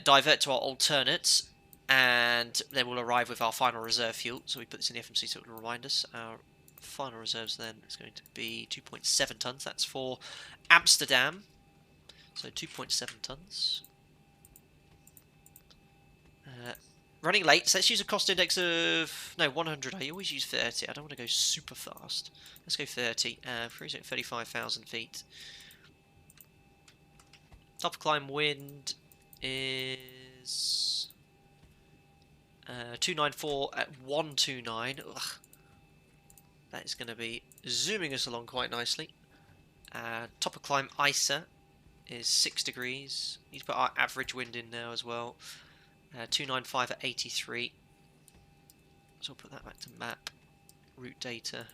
divert to our alternates. And then we'll arrive with our final reserve fuel. So we put this in the FMC so it will remind us. Our final reserves then is going to be 2.7 tons. That's for Amsterdam. So 2.7 tons. Running late, so let's use a cost index of, no, 100. I always use 30. I don't want to go super fast. Let's go 30. Cruising at 35,000 feet. Top climb wind is 294 at 129. Ugh. That is going to be zooming us along quite nicely. Top of climb ISA is 6 degrees. Need to put our average wind in now as well. 295 at 83. So I'll put that back to map. Route data.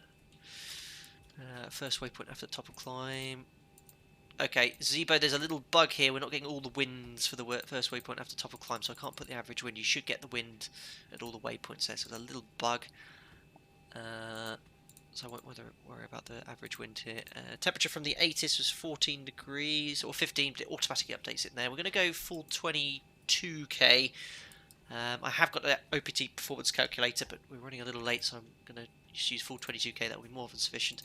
First waypoint after the top of climb. Okay, ZIBO, there's a little bug here. We're not getting all the winds for the first waypoint after top of climb, so I can't put the average wind. You should get the wind at all the waypoints there, so there's a little bug. so I won't worry about the average wind here. Temperature from the ATIS was 14 degrees, or 15, but it automatically updates it there. We're going to go full 22k. I have got the OPT performance calculator, but we're running a little late, so I'm going to just use full 22k. That will be more than sufficient.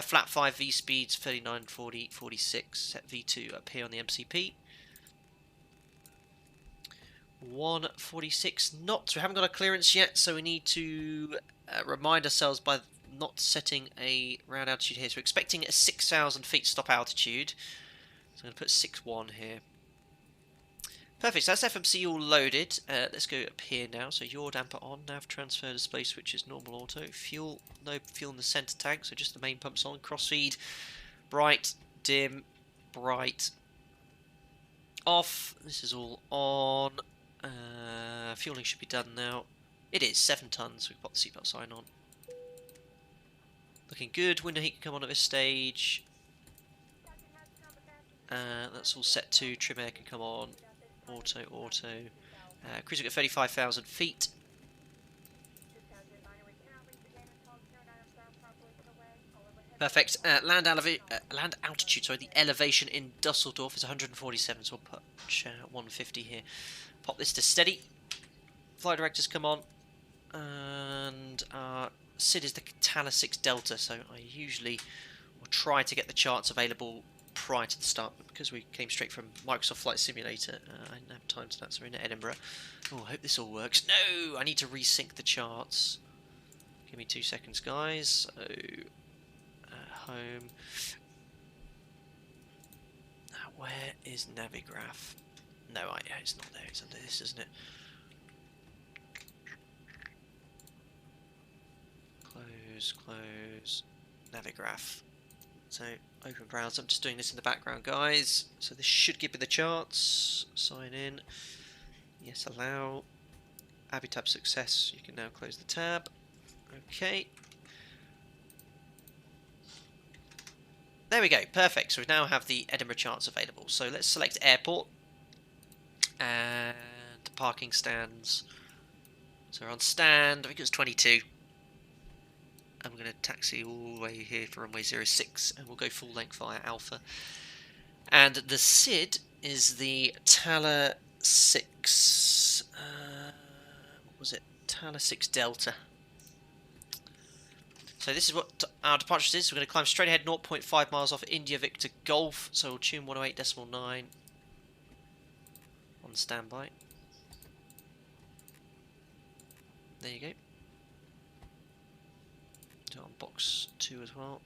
Flat 5 V speeds, 39, 40, 46. Set V2 up here on the MCP. 146 knots. We haven't got a clearance yet, so we need to remind ourselves by not setting a ground altitude here. So we're expecting a 6,000 feet stop altitude. So I'm going to put 6.1 here. Perfect, so that's FMC all loaded. Let's go up here now. So yaw damper on, nav transfer display switches, normal auto. Fuel, no fuel in the center tank, so just the main pumps on. Crossfeed, bright, dim, bright, off. This is all on. Fueling should be done now. It is 7 tons. We've got the seatbelt sign on. Looking good. Window heat can come on at this stage. That's all set to. Trim air can come on. Auto. Cruising at 35,000 feet. Perfect. Land altitude. Sorry, the elevation in Dusseldorf is 147. So we'll put 150 here. Pop this to steady. Flight directors come on, and SID is the Catala 6 Delta, so I usually will try to get the charts available prior to the start, but because we came straight from Microsoft Flight Simulator, I didn't have time to that, so we're in Edinburgh. Oh, I hope this all works. No! I need to resync the charts. Give me 2 seconds, guys. So, home. Where is Navigraph? No, it's not there. It's under this, isn't it? Close. Navigraph. So, open browser. I'm just doing this in the background, guys. So this should give me the charts. Sign in. Yes, allow. Abitab success. You can now close the tab. Okay. There we go. Perfect. So we now have the Edinburgh charts available. So let's select airport. And parking stands. So we're on stand. I think it was 22. And we're going to taxi all the way here for runway 06, and we'll go full length via Alpha. And the SID is the Tala 6. What was it? Tala 6 Delta. So this is what our departure is. We're going to climb straight ahead 0.5 miles off India Victor Golf. So we'll tune 108.9 on standby. There you go. Do it on box 2 as well.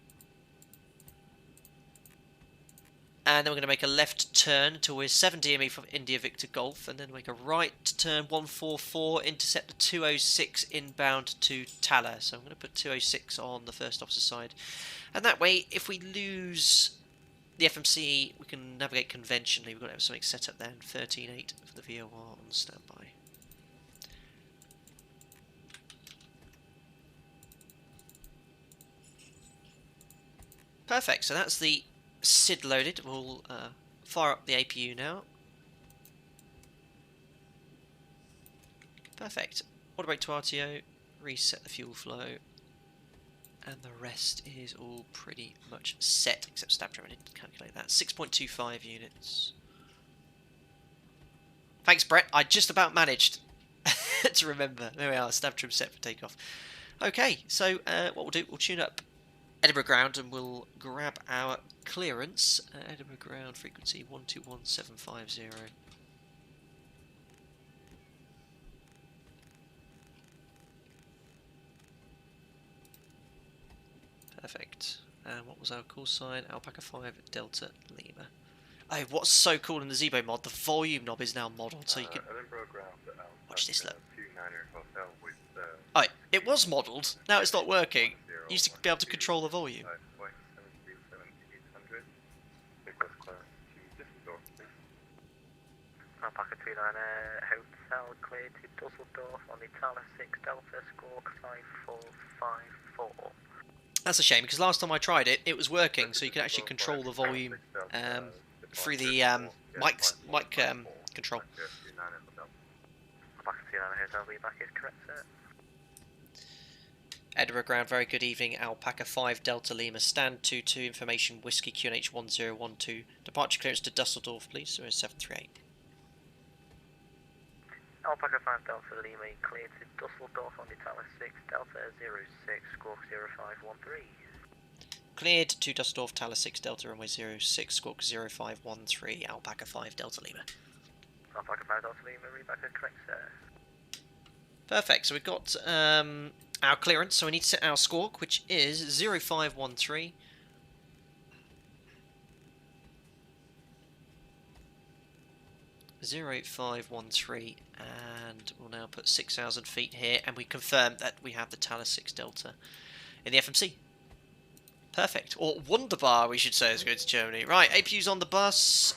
And then we're going to make a left turn until we're 7 DME from India Victor Golf, and then make a right turn 144, intercept the 206 inbound to Tala. So I'm going to put 206 on the first officer side, and that way if we lose the FMC we can navigate conventionally. We've got to have something set up there. 13.8 for the VOR on standby. Perfect, so that's the SID loaded. We'll fire up the APU now. Perfect. Auto brake to RTO, reset the fuel flow, and the rest is all pretty much set, except Snapdragon. I didn't calculate that. 6.25 units. Thanks, Brett. I just about managed to remember. There we are, Snapdragon set for takeoff. Okay, so what we'll do, we'll tune up Edinburgh ground and we'll grab our clearance. Edinburgh ground frequency 121750. Perfect. And what was our call sign? Alpaca 5 Delta Lima. Oh, what's so cool in the ZIBO mod, the volume knob is now modelled, so you can... Watch this, look. Oh, it was modelled, now it's not working. You used to be able to control the volume. Alpaca 29 Hotel cleared to Dusseldorf on the Tala 6 Delta squawk 5454. That's a shame, because last time I tried it, it was working, so you could actually control the volume through the mic control. Alpaca 29 Hotel, feedback is correct, sir. Edinburgh ground, very good evening. Alpaca 5 Delta Lima, stand 22, information Whiskey QNH 1012. Departure clearance to Dusseldorf, please, 0738. Alpaca 5 Delta Lima, clear to Dusseldorf on the Tower 6, Delta 06, squawk 0513. Cleared to Dusseldorf, Tower 6, Delta runway 06, squawk 0513, Alpaca 5 Delta Lima. Alpaca 5 Delta Lima, reback correct, sir. Perfect, so we've got our clearance, so we need to set our squawk, which is 0513. And we'll now put 6,000 feet here, and we confirm that we have the Thales 6 Delta in the FMC. Perfect. Or Wunderbar, we should say, as we go to Germany. Right, APU's on the bus.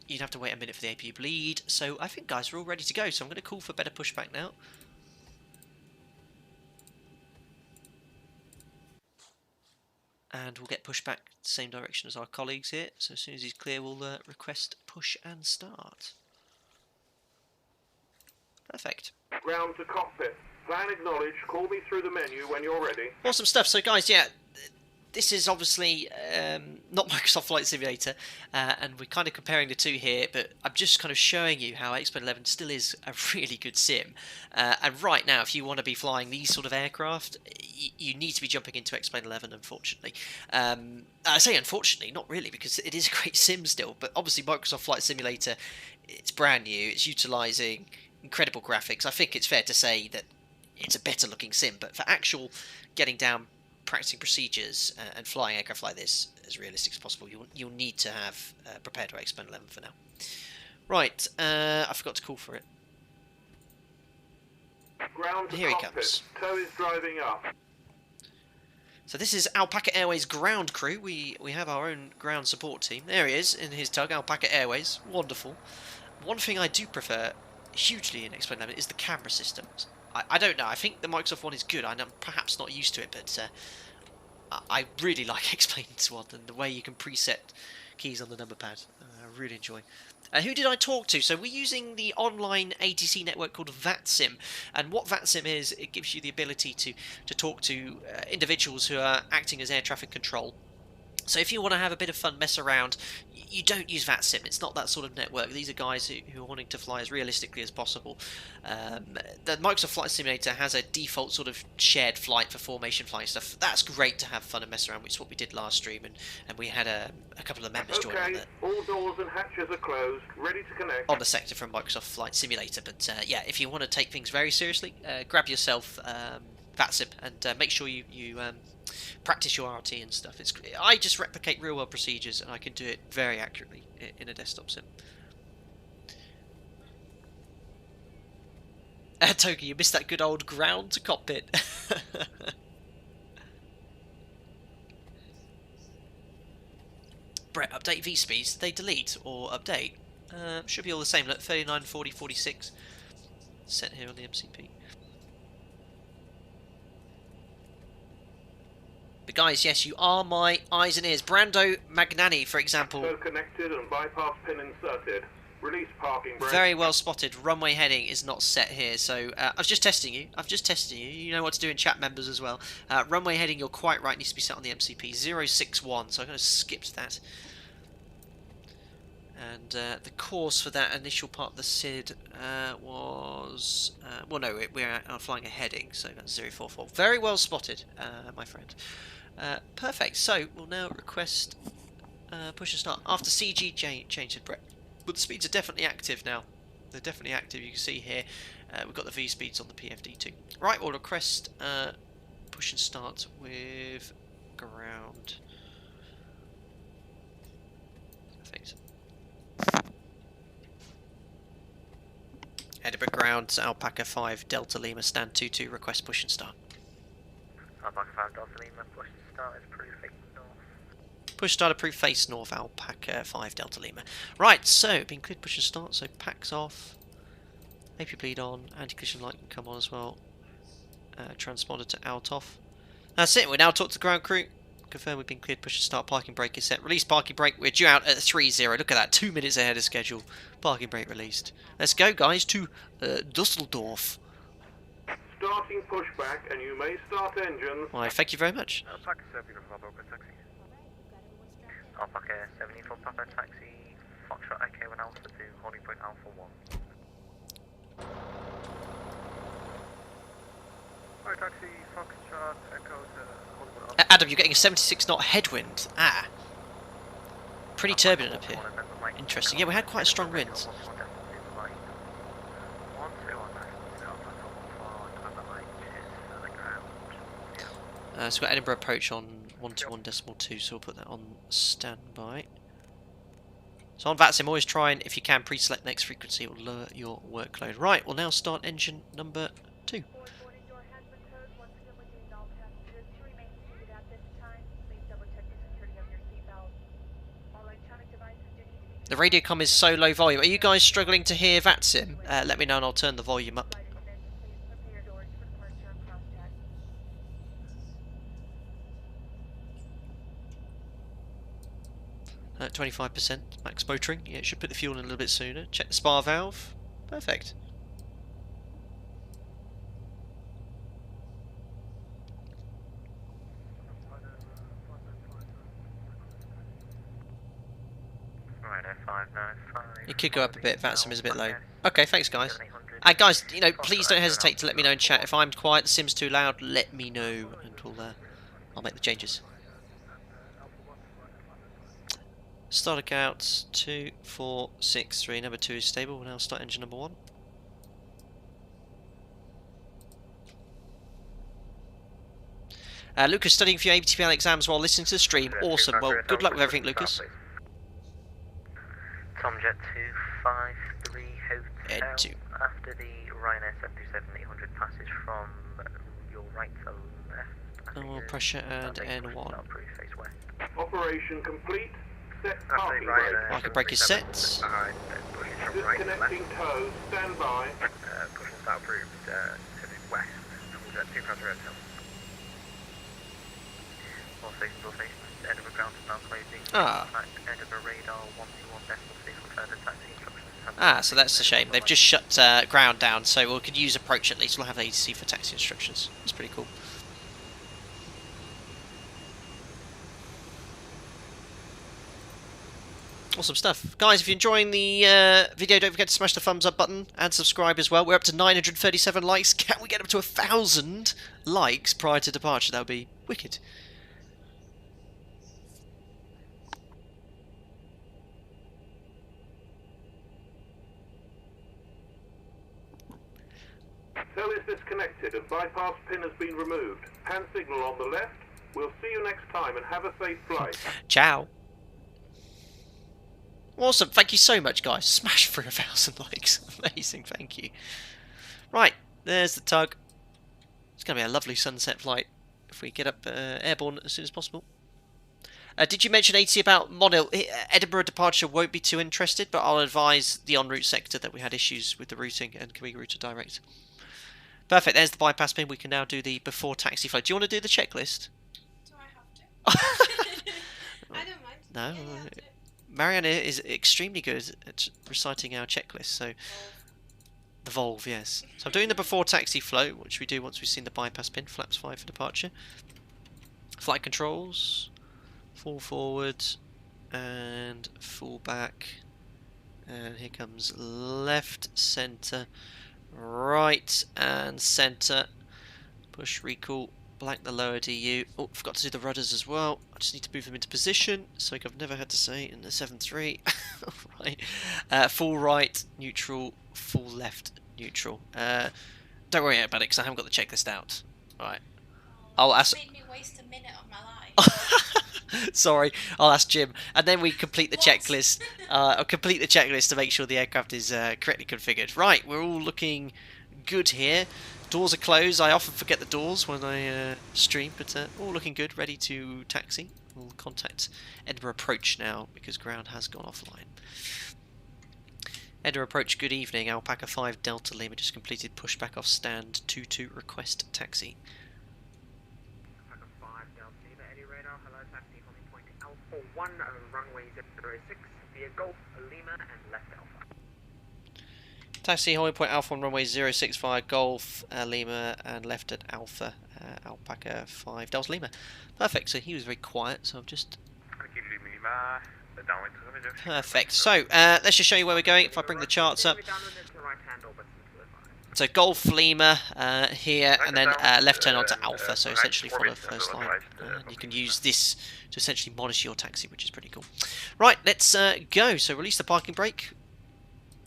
You'd have to wait a minute for the APU bleed. So I think, guys, we're all ready to go. So I'm going to call for better pushback now. And we'll get pushed back the same direction as our colleagues here. So as soon as he's clear, we'll request push and start. Perfect. Ground to cockpit. Plan acknowledged. Call me through the menu when you're ready. Awesome stuff. So guys, yeah, this is obviously not Microsoft Flight Simulator, and we're kind of comparing the two here, but I'm just kind of showing you how AX-Plane 11 still is a really good sim. And right now, if you want to be flying these sort of aircraft, you need to be jumping into X-Plane 11, unfortunately. I say unfortunately, not really, because it is a great sim still, but obviously Microsoft Flight Simulator, it's brand new, it's utilising incredible graphics. I think it's fair to say that it's a better looking sim, but for actual getting down, practicing procedures and flying aircraft like this as realistic as possible, you'll need to have prepared to X-Plane 11 for now. Right, I forgot to call for it. Ground to Here he cockpit. comes. Tow is driving up. So this is Alpaca Airways ground crew. We have our own ground support team. There he is in his tug, Alpaca Airways. Wonderful. One thing I do prefer hugely in X-Plane 11 is the camera systems. I don't know, I think the Microsoft one is good. I'm perhaps not used to it, but I really like X-Plane's one and the way you can preset keys on the number pad. I really enjoy. Who did I talk to? So we're using the online ATC network called VATSIM, and what VATSIM is, it gives you the ability to talk to individuals who are acting as air traffic control. So if you want to have a bit of fun, mess around, you don't use VATSIM. It's not that sort of network. These are guys who are wanting to fly as realistically as possible. The Microsoft Flight Simulator has a default sort of shared flight for formation flying stuff. That's great to have fun and mess around, which is what we did last stream, and we had a couple of members join on Okay, all doors and hatches are closed. Ready to connect. on the sector from Microsoft Flight Simulator. But yeah, if you want to take things very seriously, grab yourself VATSIM and make sure you practice your RT and stuff. I just replicate real world procedures and I can do it very accurately in a desktop sim. Toki, you missed that good old ground to cockpit. Brett, update V-speeds. Did they delete or update? Should be all the same. Look, 39, 40, 46. Set here on the MCP. But guys, yes, you are my eyes and ears. Brando Magnani, for example. So connected and bypass pin inserted. Release parking brake. Very well spotted. Runway heading is not set here, so I was just testing you. You know what to do in chat members as well. Runway heading, you're quite right, needs to be set on the MCP 061. So I'm going to skip that. And the course for that initial part of the SID was well, no, we're flying a heading, so that's 044. Very well spotted, my friend. Perfect. So we'll now request push and start after CG change to Brett. But the speeds are definitely active now. They're definitely active. You can see here we've got the V speeds on the PFD too. Right, we'll request push and start with ground. Perfect. Edinburgh ground, Alpaca 5 Delta Lima, stand 22, request push and start. Alpaca 5 Delta Lima, push and start is approved, face north. Push start approved, face north, Alpaca 5 Delta Lima. Right, so, been cleared push and start, so packs off, AP bleed on, anti-collision light can come on as well, transponder to out off. That's it, we now talk to ground crew. Confirm we've been cleared, push and start, parking brake is set. Release parking brake, we're due out at 3-0. Look at that, 2 minutes ahead of schedule. Parking brake released. Let's go, guys, to Dusseldorf. starting pushback and you may start engines. Why, thank you very much. Alpaca 70 for Papa taxi. Alpaca 70 for Papa taxi. Foxtrot Echo 1 Alpha 2, holding point Alpha 1. Hi taxi, Foxtrot Echo to holding point Alpha. Adam, you're getting a 76 knot headwind. Ah. Pretty turbulent up here. Interesting. Yeah, we had quite a strong wind. So we've got Edinburgh approach on 121.2, so we'll put that on standby. So on VATSIM, always try and, if you can, pre-select next frequency, it will lower your workload. Right, we'll now start engine number 2. The radio comm is so low volume. Are you guys struggling to hear VATSIM? Let me know and I'll turn the volume up. 25% max motoring. Yeah, it should put the fuel in a little bit sooner. Check the spar valve. Perfect. It could go up a bit. VATSIM is a bit low. Okay, thanks guys. And guys, you know, please don't hesitate to let me know in chat. If I'm quiet, the sim's too loud, let me know and I'll make the changes. Starter count 2, 4, 6, 3. Number 2 is stable. We'll now start engine number 1. Lucas studying for your ATPL exams while listening to the stream. Awesome. Well, good luck with everything, Lucas. Tomjet 253 Hotel. Ed 2. After the Ryanair 737-800 passes from your right to left. Oil pressure and N1. Operation complete. Set parking brake. Market brake is set. Disconnecting tow. Stand by. Push and start approved. Heading west. Tomjet 253 Hotel. All stations, Edinburgh ground is now closing. Edinburgh radar 121.6 for further taxi instructions. So that's a shame. They've just shut ground down, so we could use approach at least. We'll have ATC for taxi instructions. It's pretty cool. Awesome stuff. Guys, if you're enjoying the video, don't forget to smash the thumbs up button and subscribe as well. We're up to 937 likes. Can we get up to 1,000 likes prior to departure? That would be wicked. Tail is disconnected and bypass pin has been removed. Hand signal on the left. We'll see you next time and have a safe flight. Ciao. Awesome. Thank you so much, guys. Smash through 1,000 likes. Amazing. Thank you. Right. There's the tug. It's going to be a lovely sunset flight if we get up airborne as soon as possible. Did you mention ATC about Monil? Edinburgh departure won't be too interested, but I'll advise the en route sector that we had issues with the routing and can we route to direct. Perfect, there's the bypass pin. We can now do the before taxi flight. Do you want to do the checklist? Do I have to? I don't mind. No. Yeah, Mariana is extremely good at reciting our checklist, so... The Volve, yes. So I'm doing the before taxi flow, which we do once we've seen the bypass pin. Flaps 5 for departure. Flight controls. Full forward. And full back. And here comes left, centre, right and centre. Push recall. Blank the lower DU. Oh, forgot to do the rudders as well. I just need to move them into position. Something I've never had to say in the 7.3. Right. Full right, neutral. Full left, neutral. Don't worry about it because I haven't got the checklist out. Alright. I'll ask. Made me waste a minute of my life. Sorry, I'll ask Jim, and then we complete the checklist. I'll complete the checklist to make sure the aircraft is correctly configured. Right, we're all looking good here. Doors are closed. I often forget the doors when I stream, but all looking good. Ready to taxi. We'll contact Edinburgh approach now because ground has gone offline. Edinburgh approach. Good evening. Alpaca 5 Delta Lima just completed pushback off stand 22 request taxi. Alpaca 5 Delta Lima, Eddie radar. Hello, taxi holding point Alpha 1 runway 006 via Golf Lima and left Alpha. Taxi, holding point Alpha on runway 065 Golf Lima, and left at Alpha Alpaca 5 Delta Lima. Perfect. So he was very quiet. So I've just. Perfect. So let's just show you where we're going. If I bring the charts up. So Golf Lima here, and then left turn onto Alpha. So essentially follow the first line. You can use this to essentially monitor your taxi, which is pretty cool. Right, let's go. So release the parking brake.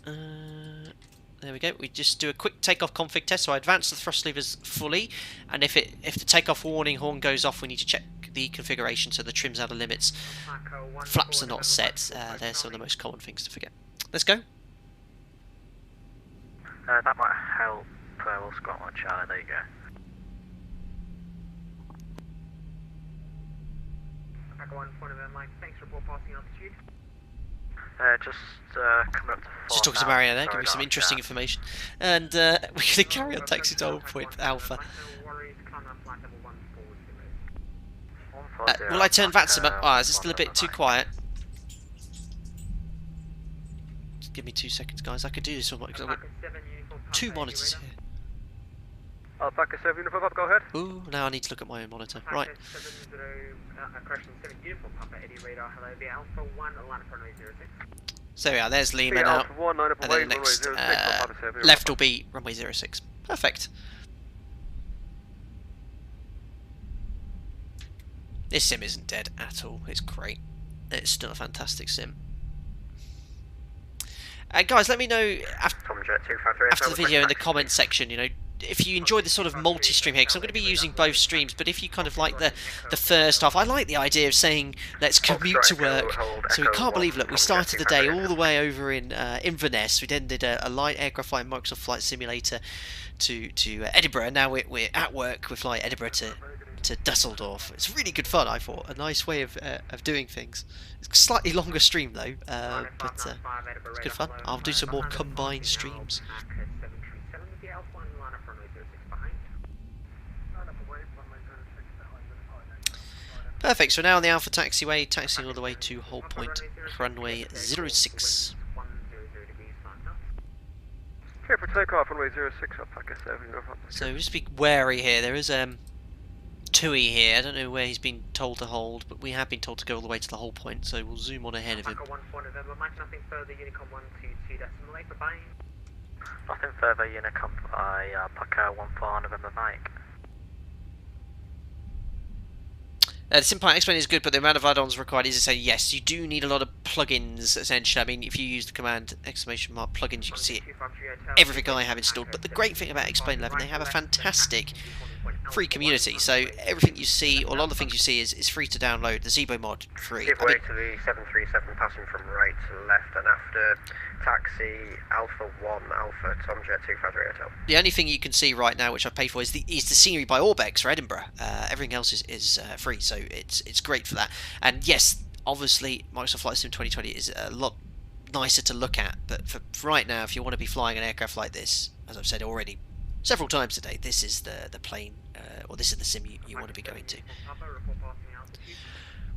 There we go. We just do a quick takeoff config test. So I advance the thrust levers fully, and if the takeoff warning horn goes off, we need to check the configuration so the trim's out of limits. Flaps are not set. They're some of the most common things to forget. Let's go. That might help. We'll squat on Charlie. There you go. Thanks for passing altitude. Just coming up to 4 Just talking to Mario there, giving me some interesting information. And we're going to carry on taxi to hold point Alpha. Will I turn VATSIM up? Ah, is it still a bit too quiet? Just give me 2 seconds, guys. I could do this one because I've got 2 monitors here. Alpaca 7 Uniform Papa, go ahead. Ooh, now I need to look at my own monitor. Right. So yeah, there's Lima now. And then the next left will be runway 06. Perfect. This sim isn't dead at all. It's great. It's still a fantastic sim. Guys, let me know after the video in the comments section, you know, if you enjoy this sort of multi-stream here, because I'm going to be using both streams, but if you kind of like the first half, I like the idea of saying, let's commute to work. So we can't believe, look, we started the day all the way over in Inverness. We then did a light aircraft flight Microsoft Flight Simulator to Edinburgh, and now we're at work with Flight Edinburgh to Dusseldorf. It's really good fun, I thought. A nice way of doing things. It's a slightly longer stream though, but it's good fun. I'll do some more combined streams. Perfect, so now on the Alpha taxiway, taxiing all the way to hold point runway 06. Here for takeoff, runway 06, Alpaca 7. So just be wary here. There is Tui here. I don't know where he's been told to hold, but we have been told to go all the way to the hold point, so we'll zoom on ahead of him. Nothing further, Unicom by Alpaca 14 November Mike. The SimPipe explain is good, but the amount of add-ons required is to say yes, you do need a lot of plugins, essentially. I mean, if you use the command !plugins, you can see everything I have installed. But the great thing about Explain 11, they have a fantastic free community. So everything you see, or a lot of the things you see, is free to download. The ZIBO mod, free. Give way to the 737 passing from right to left, and after taxi Alpha 1 Alpha Tomjet 253 Hotel. The only thing you can see right now, which I pay for, is the scenery by Orbex for Edinburgh. Everything else is free, so it's great for that. And yes, obviously Microsoft Flight Sim 2020 is a lot nicer to look at, but for right now, if you want to be flying an aircraft like this, as I've said already several times today, this is the plane, or this is the sim you want to be going to.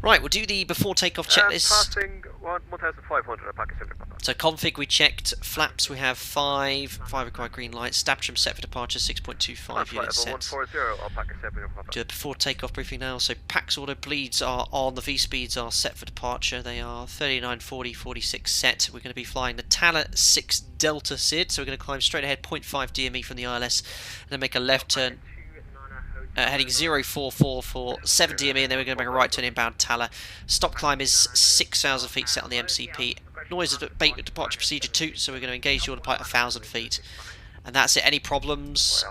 Right, we'll do the before takeoff checklist. Passing 1,500 Alpaca 7. So config, we checked. Flaps, we have 5 required green lights. Stab trim set for departure, 6.25 units set. 140 Alpaca 7. Do a before takeoff briefing now. So PAX auto bleeds are on. The V speeds are set for departure. They are 39, 40, 46 set. We're going to be flying the Tala 6 Delta SID. So we're going to climb straight ahead, 0.5 DME from the ILS, and then make a left turn. Heading 044 for 7 DME, and then we're going to make a right turn inbound Tala. Stop climb is 6,000 feet set on the MCP. Noise abatement departure procedure 2, so we're going to engage the autopilot 1,000 feet. And that's it. Any problems,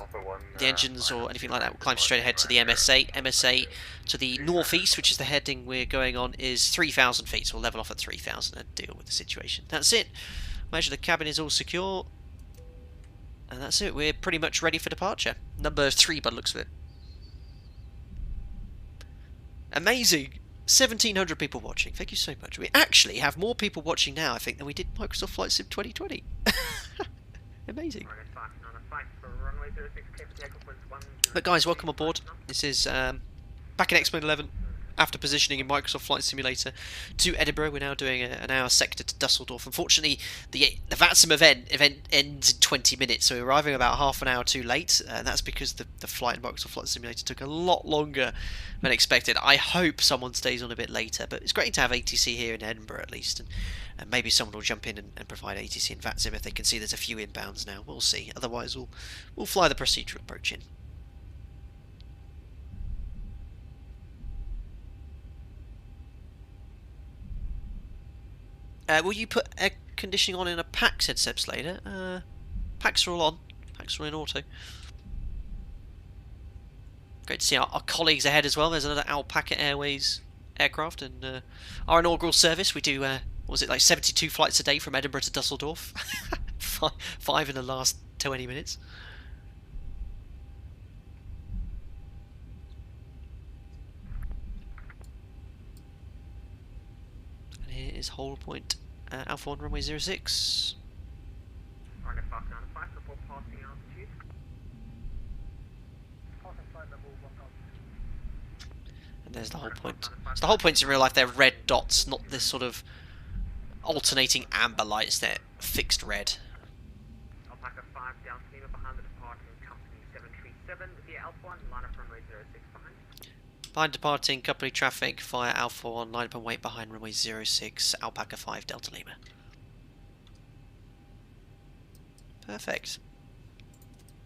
the engines or anything like that, we'll climb straight ahead to the MSA. MSA to the northeast, which is the heading we're going on, is 3,000 feet, so we'll level off at 3,000 and deal with the situation. That's it. Measure the cabin is all secure. And that's it. We're pretty much ready for departure. Number 3 by the looks of it. Amazing! 1,700 people watching. Thank you so much. We actually have more people watching now, I think, than we did Microsoft Flight Sim 2020. Amazing. But guys, welcome aboard. This is back in Explain 11. after positioning in Microsoft Flight Simulator to Edinburgh. We're now doing an hour sector to Dusseldorf. Unfortunately, the VATSIM event ends in 20 minutes, so we're arriving about half an hour too late. That's because the flight in Microsoft Flight Simulator took a lot longer than expected. I hope someone stays on a bit later, but it's great to have ATC here in Edinburgh at least, and maybe someone will jump in and provide ATC and VATSIM if they can see there's a few inbounds now. We'll see. Otherwise, we'll fly the procedural approach in. Will you put air conditioning on in a pack, said Seb Slater. Packs are all on. Packs are all in auto. Great to see our colleagues ahead as well. There's another Alpaca Airways aircraft, and our inaugural service. We do, what was it, like 72 flights a day from Edinburgh to Dusseldorf? Five in the last 20 minutes. Here is hold point Alpha 1 runway 06. Runway 595 before passing altitude. Passing flight level 1000. And there's the hold point. So the hold points in real life, they're red dots, not this sort of alternating amber lights. They're fixed red. Alpaca 5 down to Lima behind the departing company 737 via Alpha 1, line up runway 06 behind. Behind departing company traffic via Alpha 1, line up and wait behind runway 06, Alpaca 5 Delta Lima. Perfect.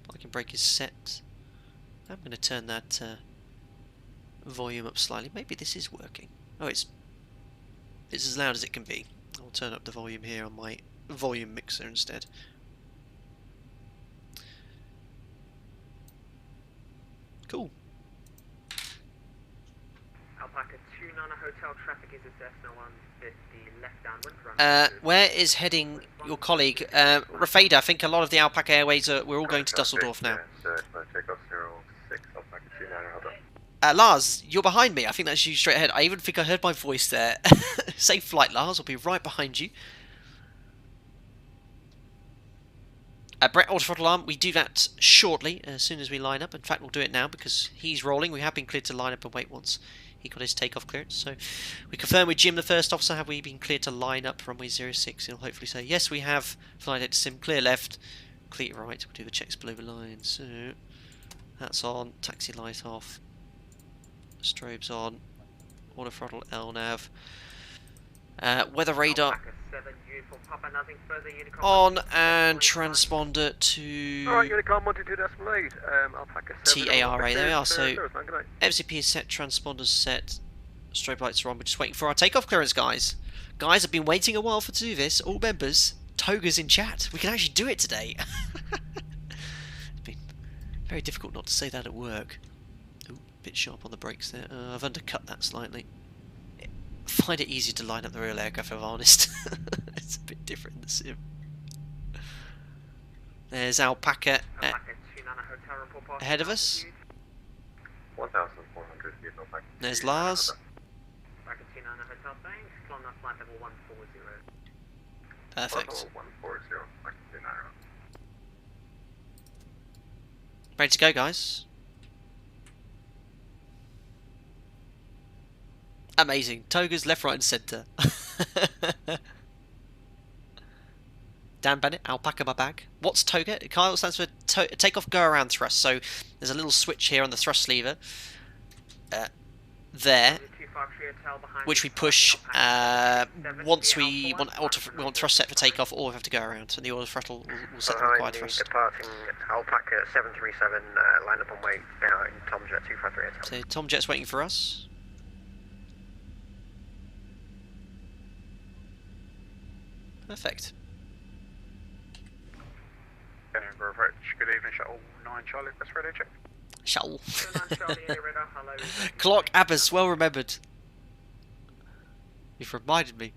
Parking brake is set. I'm going to turn that volume up slightly. Maybe this is working. Oh, it's as loud as it can be. I'll turn up the volume here on my volume mixer instead. Cool. Alpaca 29 hotel traffic is a Cessna 150 left downwind. Where is heading your colleague? Rafada, I think a lot of the Alpaca Airways we're all going to Dusseldorf now. Takeoff 06, Alpaca 29 hotel. Lars, you're behind me. I think that's you straight ahead. I even think I heard my voice there. Safe flight, Lars. I'll be right behind you. Brett, auto throttle arm. We do that shortly, as soon as we line up. In fact, we'll do it now because he's rolling. We have been cleared to line up and wait once he got his takeoff clearance. So we confirm with Jim, the first officer, have we been cleared to line up runway 06? He'll hopefully say, yes, we have. Flight data sim, clear left, clear right. We'll do the checks below the line. So that's on. Taxi light off. Strobes on. Auto throttle LNAV. Weather radar Alpaca 7, uniform Papa, nothing further, Unicom on, and transponder to Alright, Unicom 122.8, Alpaca 7. TARA. There we are. So MCP is set, transponders set, strobe lights are on. We're just waiting for our takeoff clearance, guys. Guys have been waiting a while to do this. All members, Toga's in chat. We can actually do it today. It's been very difficult not to say that at work. Ooh, bit sharp on the brakes there. I've undercut that slightly. I find it easier to line up the real aircraft, if I'm honest. It's a bit different in the sim. There's Alpaca ahead of us. 1,400 feet, Alpaca. There's Lars. Alpaca 29 hotel, thanks. Climb up flight level 140. Perfect. 140, Alpaca 29. Ready to go, guys. Amazing. Toga's left, right and centre. Dan Bennett, Alpaca my bag. What's Toga? Kyle stands for takeoff go around thrust. So there's a little switch here on the thrust lever. There. Which we push once we want thrust set for takeoff, or we have to go around. And the auto throttle will set the required thrust. Departing Alpaca 737, line up and wait behind Tomjet 253. So Tomjet's waiting for us. Perfect. Edinburgh approach. Good evening, Shuttle 9 Charlie. Press radio check. Shuttle. Clock Abbas, well remembered. You've reminded me.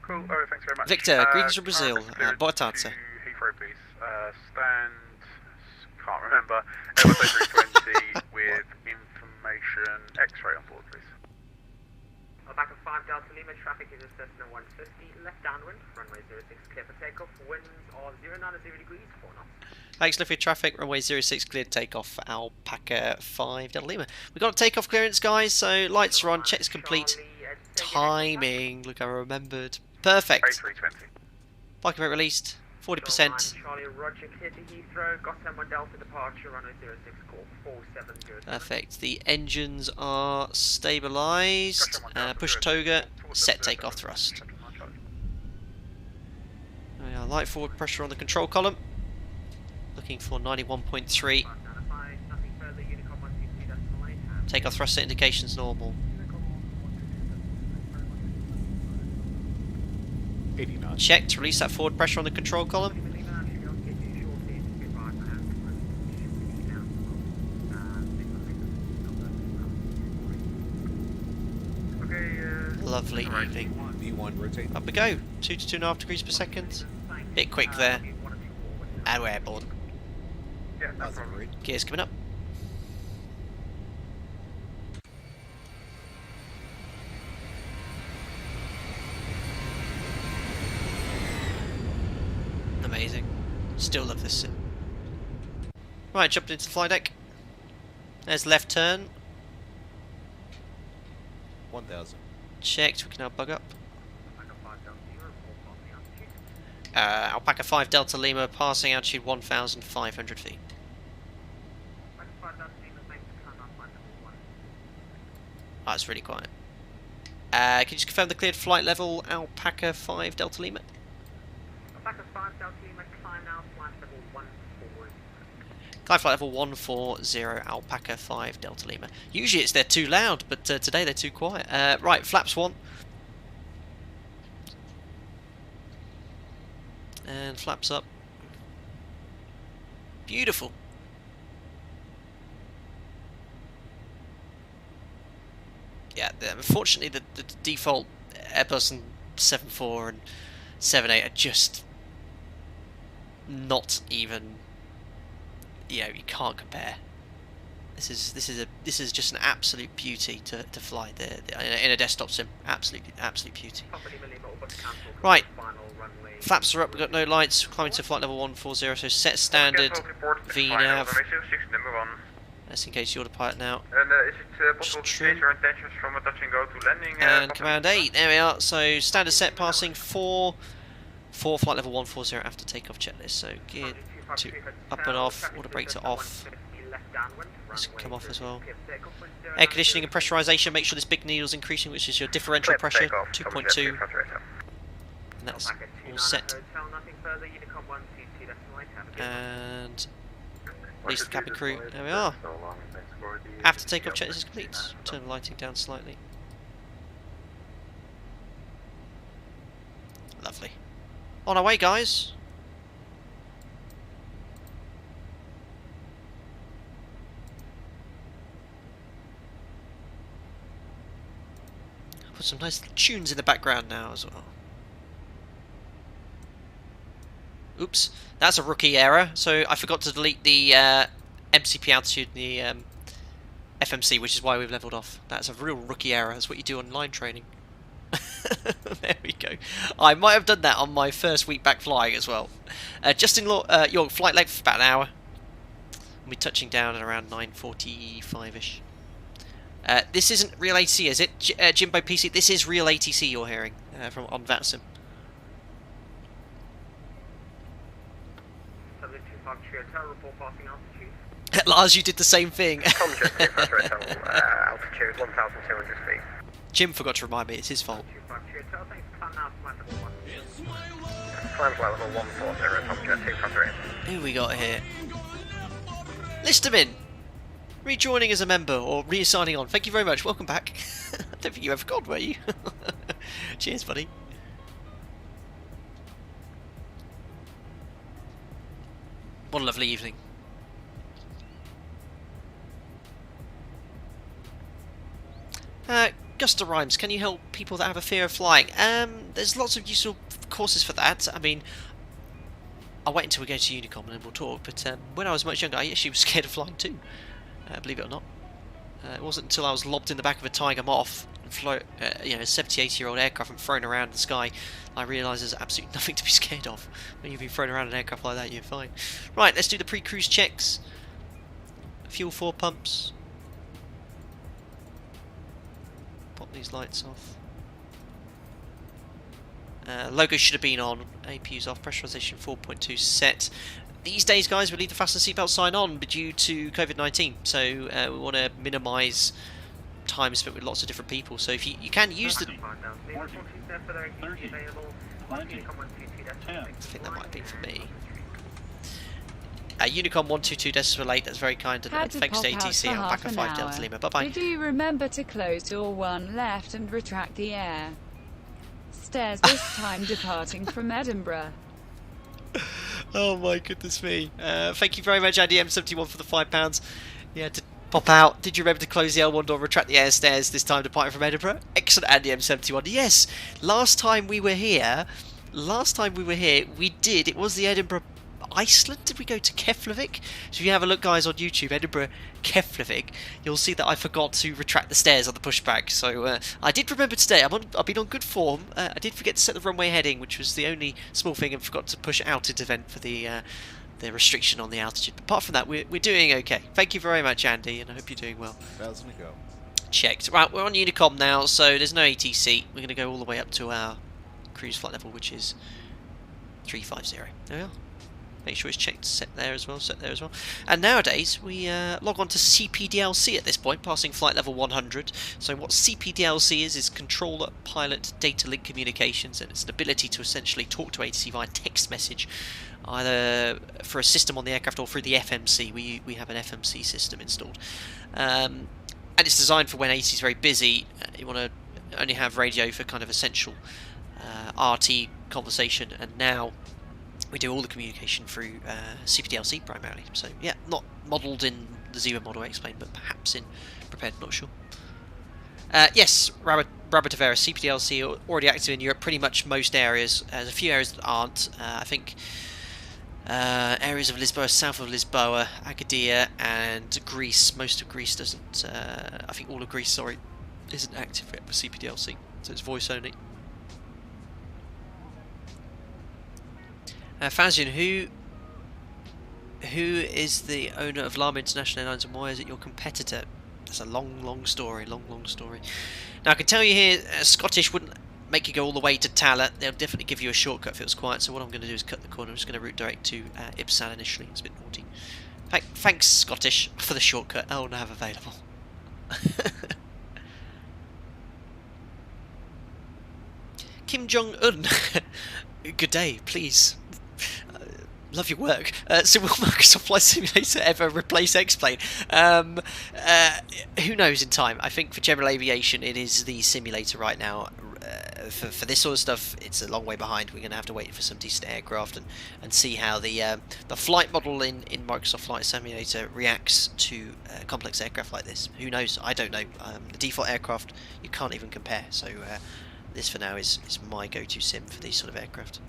Cool. Oh, thanks very much. Victor, greetings from Brazil. Boa tarde. Heathrow, please. Stand. Can't remember. Airbus A320 with information X-ray on board, please. Alpaca 5 Delta Lima, traffic is a Cessna 150, left downwind, runway 06 clear for takeoff, winds are 090 degrees, 4 knots. Thanks, Liffey traffic. Runway 06 cleared takeoff for Alpaca 5 Delta Lima. We've got a takeoff clearance, guys, so lights are on, checks complete. Timing, look, I remembered. Perfect. A320. Parking rate released, 40%. Charlie Roger, clear to Heathrow. Got 10 Delta departure, runway 06 call 470. Perfect. The engines are stabilised. Push toga, set takeoff thrust. There we are, light forward pressure on the control column. Looking for 91.3. Takeoff thrust indications normal. 89. Checked. Release that forward pressure on the control column. Lovely evening. V1 rotate. Up we go. 2 to 2.5 degrees per second. Bit quick there. And we're airborne. Yeah, no problem. Gears coming up. Amazing. Still love this sim. Right, jumped into the fly deck. There's left turn. 1000. Checked, we can now bug up. Alpaca 5 Delta Lima passing altitude 1,500 feet. Oh, it's really quiet. Can you just confirm the cleared flight level, Alpaca 5 Delta Lima? Alpaca 5 Delta Lima, climb now, flight level 140. Climb flight level 140, Alpaca 5 Delta Lima. Usually they're too loud, but today they're too quiet. Right, flaps 1. And flaps up. Beautiful. Yeah, unfortunately the default Airbus and 7.4 and 7.8 are just not even, you know, you can't compare. This is just an absolute beauty to fly in a desktop sim. Absolute beauty. Right, flaps are up. We've got no lights. Climbing to flight level 140. So set standard VNAV. That's in case you're the pilot now. And is it possible to change your intentions from a touch and go to landing? And command 8. There we are. So standard set passing 4 flight level 140 after takeoff checklist. So gear to up and off. Auto brakes are off. This can come off as well. Air conditioning and pressurization. Make sure this big needle is increasing, which is your differential pressure, 2.2. And that's all set. And release the cabin crew. There we are. After takeoff checklist is complete. Turn the lighting down slightly. Lovely. On our way, guys. Put some nice tunes in the background now as well. Oops, that's a rookie error. So I forgot to delete the MCP altitude in the FMC, which is why we've leveled off. That's a real rookie error. That's what you do on line training. There we go. I might have done that on my first week back flying as well. Justin your flight length for about an hour. We'll be touching down at around 9:45ish. This isn't real ATC, is it, Jimbo PC? This is real ATC you're hearing from on VATSIM. Lars, you did the same thing. altitude 1,200 feet. Jim forgot to remind me, it's his fault. Climb flight level 140, Tom Jet 253. Who we got here? Listerman! Rejoining as a member, or reassigning on. Thank you very much, welcome back. I don't think you ever forgot, were you? Cheers, buddy. What a lovely evening. Gusta Rhymes, can you help people that have a fear of flying? There's lots of useful courses for that. I mean, I'll wait until we go to Unicom and then we'll talk, but when I was much younger I actually was scared of flying too, believe it or not. It wasn't until I was lobbed in the back of a Tiger Moth you know, 70, 80-year-old aircraft and thrown around in the sky, I realise there's absolutely nothing to be scared of. When you've been thrown around an aircraft like that, you're fine. Right, let's do the pre-cruise checks. Fuel 4 pumps. Pop these lights off. Logo should have been on. APU's off. Pressurization 4.2 set. These days, guys, we leave the fasten seatbelt sign on due to COVID-19, so we want to minimise time spent with lots of different people. So if you can use the... 30, 20, 10. I think that might be for me. Unicom 122.8, that's very kind. And thanks to ATC, Alpaca 5 Delta Lima. Bye-bye. Did you remember to close door 1 left and retract the air stairs, this time departing from Edinburgh? Oh my goodness me. Thank you very much, Andy M71, for the £5. Yeah, to pop out. Did you remember to close the L1 door, retract the air stairs, this time departing from Edinburgh? Excellent, Andy M71. Yes, last time we were here, we did. It was the Edinburgh Iceland. Did we go to Keflavik? So if you have a look, guys, on YouTube, Edinburgh Keflavik, you'll see that I forgot to retract the stairs on the pushback. So I did remember today. I've been on good form. I did forget to set the runway heading, which was the only small thing, and forgot to push out into vent for the restriction on the altitude. But apart from that, we're doing okay. Thank you very much, Andy, and I hope you're doing well. 1,000 to go. Checked. Right, we're on Unicom now, so there's no ATC. We're going to go all the way up to our cruise flight level, which is 350. There we are. Make sure it's checked, set there as well. And nowadays, we log on to CPDLC at this point, passing flight level 100. So what CPDLC is controller pilot data link communications, and it's an ability to essentially talk to ATC via text message, either for a system on the aircraft or through the FMC. We have an FMC system installed. And it's designed for when ATC is very busy. You want to only have radio for kind of essential RT conversation, and now we do all the communication through CPDLC primarily. So yeah, not modelled in the ZIBO model I explained, but perhaps in prepared, not sure. Yes, Brabantavera CPDLC already active in Europe, pretty much most areas. There's a few areas that aren't. I think areas of Lisboa, south of Lisboa, Agadir, and Greece. Most of Greece doesn't. I think all of Greece, sorry, isn't active yet for CPDLC, so it's voice only. Fazian, who is the owner of Lama International Airlines, and why is it your competitor? That's a long story, long story. Now I can tell you here, Scottish wouldn't make you go all the way to Tala. They'll definitely give you a shortcut if it was quiet. So what I'm going to do is cut the corner. I'm just going to route direct to Ipsal initially. It's a bit naughty. Thanks, Scottish, for the shortcut. Oh, now available. Kim Jong-un. Good day, please. Love your work. So will Microsoft Flight Simulator ever replace X-Plane? Who knows in time. I think for general aviation it is the simulator right now. For this sort of stuff, it's a long way behind. We're going to have to wait for some decent aircraft and see how the flight model in Microsoft Flight Simulator reacts to complex aircraft like this. Who knows? I don't know. The default aircraft, you can't even compare. So this for now is my go-to sim for these sort of aircraft.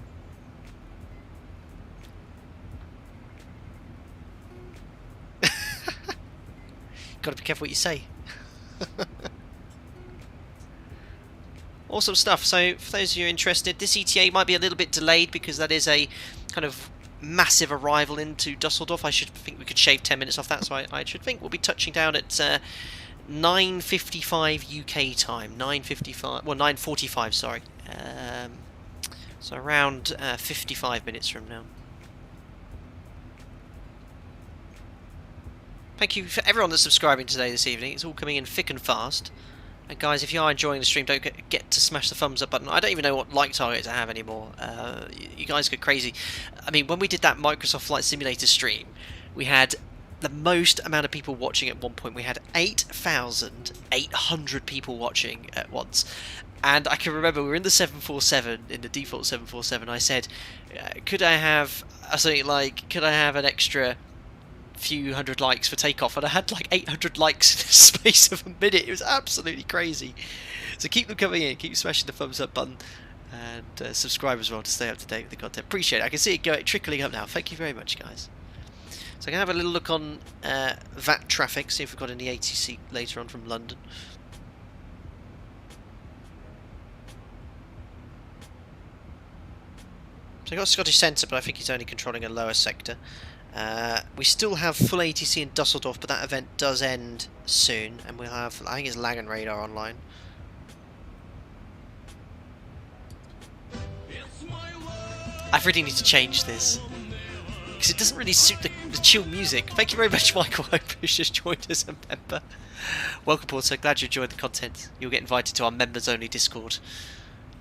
Got to be careful what you say. Awesome stuff. So for those of you interested, this ETA might be a little bit delayed because that is a kind of massive arrival into Dusseldorf. I should think we could shave 10 minutes off that, so I should think we'll be touching down at 9:55 UK time. 9:45, sorry. So around 55 minutes from now. Thank you for everyone that's subscribing today this evening. It's all coming in thick and fast. And guys, if you are enjoying the stream, don't get to smash the thumbs up button. I don't even know what like target to have anymore. You guys go crazy. I mean, when we did that Microsoft Flight Simulator stream, we had the most amount of people watching at one point. We had 8,800 people watching at once. And I can remember we were in the 747, in the default 747. I said, could I have something like, could I have an extra few hundred likes for takeoff? And I had like 800 likes in the space of a minute. It was absolutely crazy. So keep them coming in, keep smashing the thumbs up button, and subscribe as well to stay up to date with the content. Appreciate it. I can see it trickling up now. Thank you very much, guys. So I can have a little look on VAT traffic, see if we've got any ATC later on from London. So I got Scottish Centre, but I think he's only controlling a lower sector. We still have full ATC in Dusseldorf, but that event does end soon, and we'll have, I think it's lag and radar online. I really need to change this, because it doesn't really suit the chill music. Thank you very much, Michael. I hope you just joined us a member. Welcome, Porter. Glad you enjoyed the content. You'll get invited to our members-only Discord.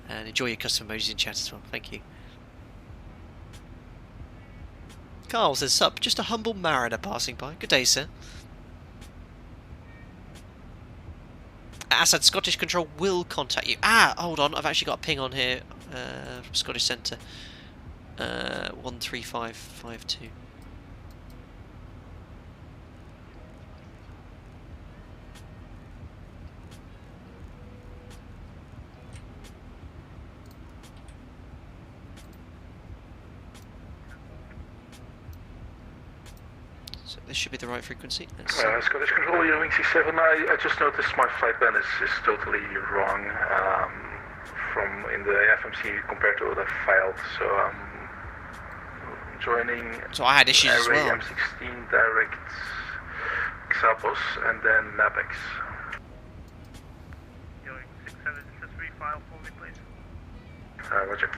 And enjoy your custom emojis in chat as well. Thank you. Carl says, sup, just a humble mariner passing by. Good day, sir. Assad, Scottish Control will contact you. Ah, hold on. I've actually got a ping on here from Scottish Centre. 13552. So this should be the right frequency. Scottish Control, you're wing C7. I just noticed my flight plan is totally wrong from in the FMC compared to what I filed. So joining. So I had issues as well. M16 direct Xapos and then Napex. Going 67, just refile for me, please. Roger.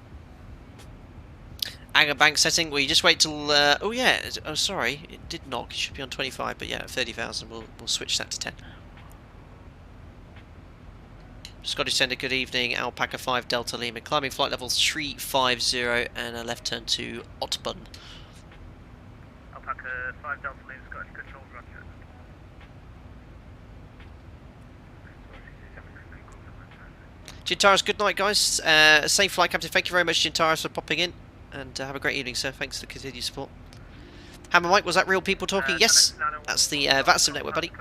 Anger bank setting. Well, you just wait till. Oh yeah. Oh sorry, it did knock. It should be on 25, but yeah, at 30,000, we'll switch that to 10. Scottish Centre, good evening. Alpaca 5 Delta Lima, climbing flight level 350 and a left turn to Otbun. Alpaca 5 Delta Lima, Scottish Control, roger. Gintaris, good night, guys. Safe flight, Captain. Thank you very much, Gintaris, for popping in, and have a great evening, sir. Thanks for the continued support. Hammer Mike, was that real people talking? Yes, that's the VATSIM network, buddy.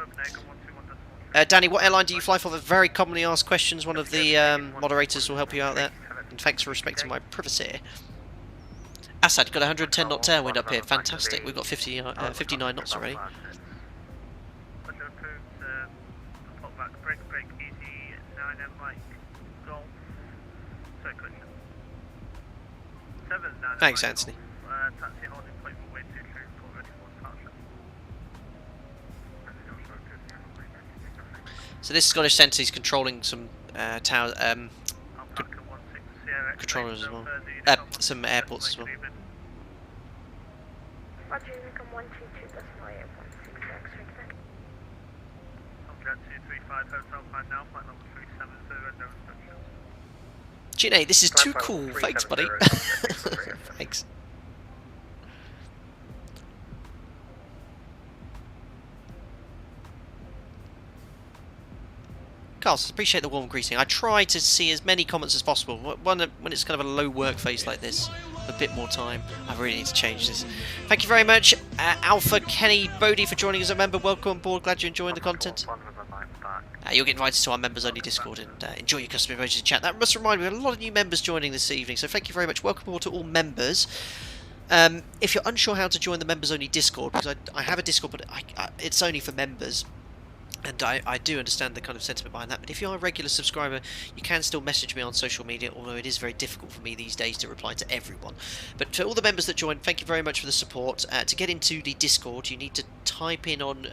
Danny, what airline do you fly for? The very commonly asked questions. One of the moderators will help you out there. And thanks for respecting my privacy. Assad, got 110 knot tailwind up here. Fantastic. We've got 59 knots already. Thanks, Anthony. So this Scottish Centre is controlling some tower, controllers as well, some airports as well. Gina, this is too cool. Thanks, buddy. Thanks. Carl, appreciate the warm greeting. I try to see as many comments as possible. When it's kind of a low work phase like this, a bit more time, I really need to change this. Thank you very much, Alpha Kenny Bodie, for joining us as a member. Welcome on board. Glad you're enjoying the content. You'll get invited to our members-only Discord and enjoy your custom emojis in chat. That must remind me, we have a lot of new members joining this evening, so thank you very much. Welcome aboard to all members. If you're unsure how to join the members-only Discord, because I have a Discord, but it's only for members. And I do understand the kind of sentiment behind that, but if you're a regular subscriber, you can still message me on social media, although it is very difficult for me these days to reply to everyone. But to all the members that joined, thank you very much for the support. To get into the Discord, you need to type in on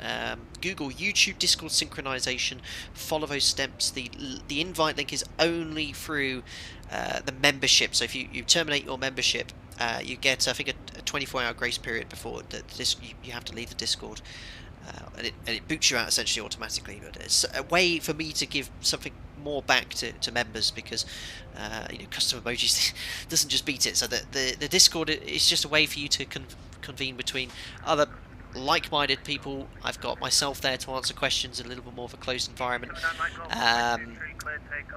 Google YouTube Discord synchronization, follow those steps. The invite link is only through the membership, so if you terminate your membership, you get, I think, a 24-hour grace period before you have to leave the Discord. And it boots you out essentially automatically, but it's a way for me to give something more back to members, because custom emojis doesn't just beat it. So the Discord is just a way for you to convene between other like-minded people. I've got myself there to answer questions in a little bit more of a closed environment, and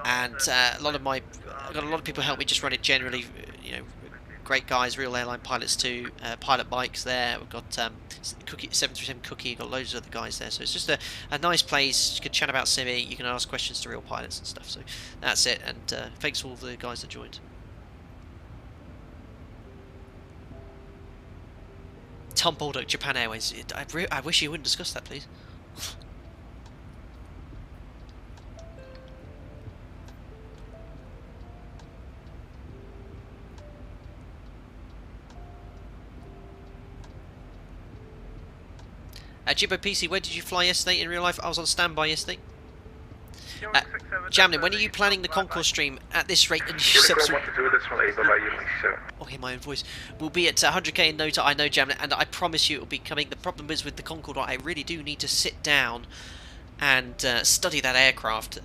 I've got a lot of people help me just run it generally. Great guys, real airline pilots too. Pilot Mike's there. We've got Cookie 737 Cookie. You've got loads of other guys there. So it's just a nice place. You can chat about Simi. You can ask questions to real pilots and stuff. So that's it. And thanks to all the guys that joined. Tom Baldock, Japan Airways. I wish you wouldn't discuss that, please. Jibbo PC, where did you fly yesterday in real life? I was on standby yesterday. Jamlin, when are you planning the concourse stream at this rate? And oh, hear my own voice. We'll be at 100k in no time. I know, Jamlin, and I promise you it will be coming. The problem is with the Concorde, I really do need to sit down and study that aircraft.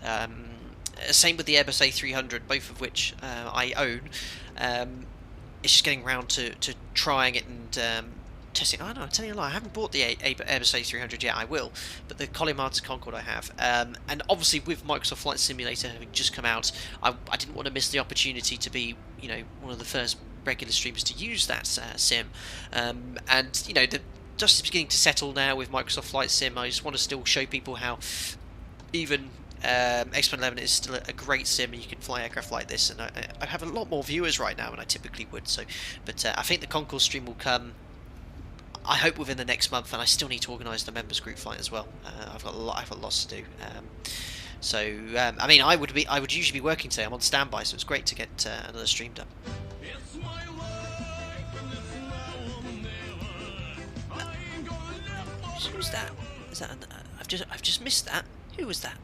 Same with the Airbus A300, both of which I own. It's just getting around to trying it and testing. Oh no, I'm telling you a lie. I haven't bought the Airbus A300 yet. I will, but the Colin Martin Concorde I have. And obviously with Microsoft Flight Simulator having just come out, I didn't want to miss the opportunity to be, you know, one of the first regular streamers to use that sim. And you know, the dust is beginning to settle now with Microsoft Flight Sim. I just want to still show people how even X-11 is still a great sim, and you can fly aircraft like this. And I have a lot more viewers right now than I typically would. So, but I think the Concorde stream will come, I hope, within the next month, and I still need to organise the members group flight as well. I've got lots to do. I mean, I would usually be working today. I'm on standby, so it's great to get another stream done. Who's that? Is that? I've just missed that. Who was that?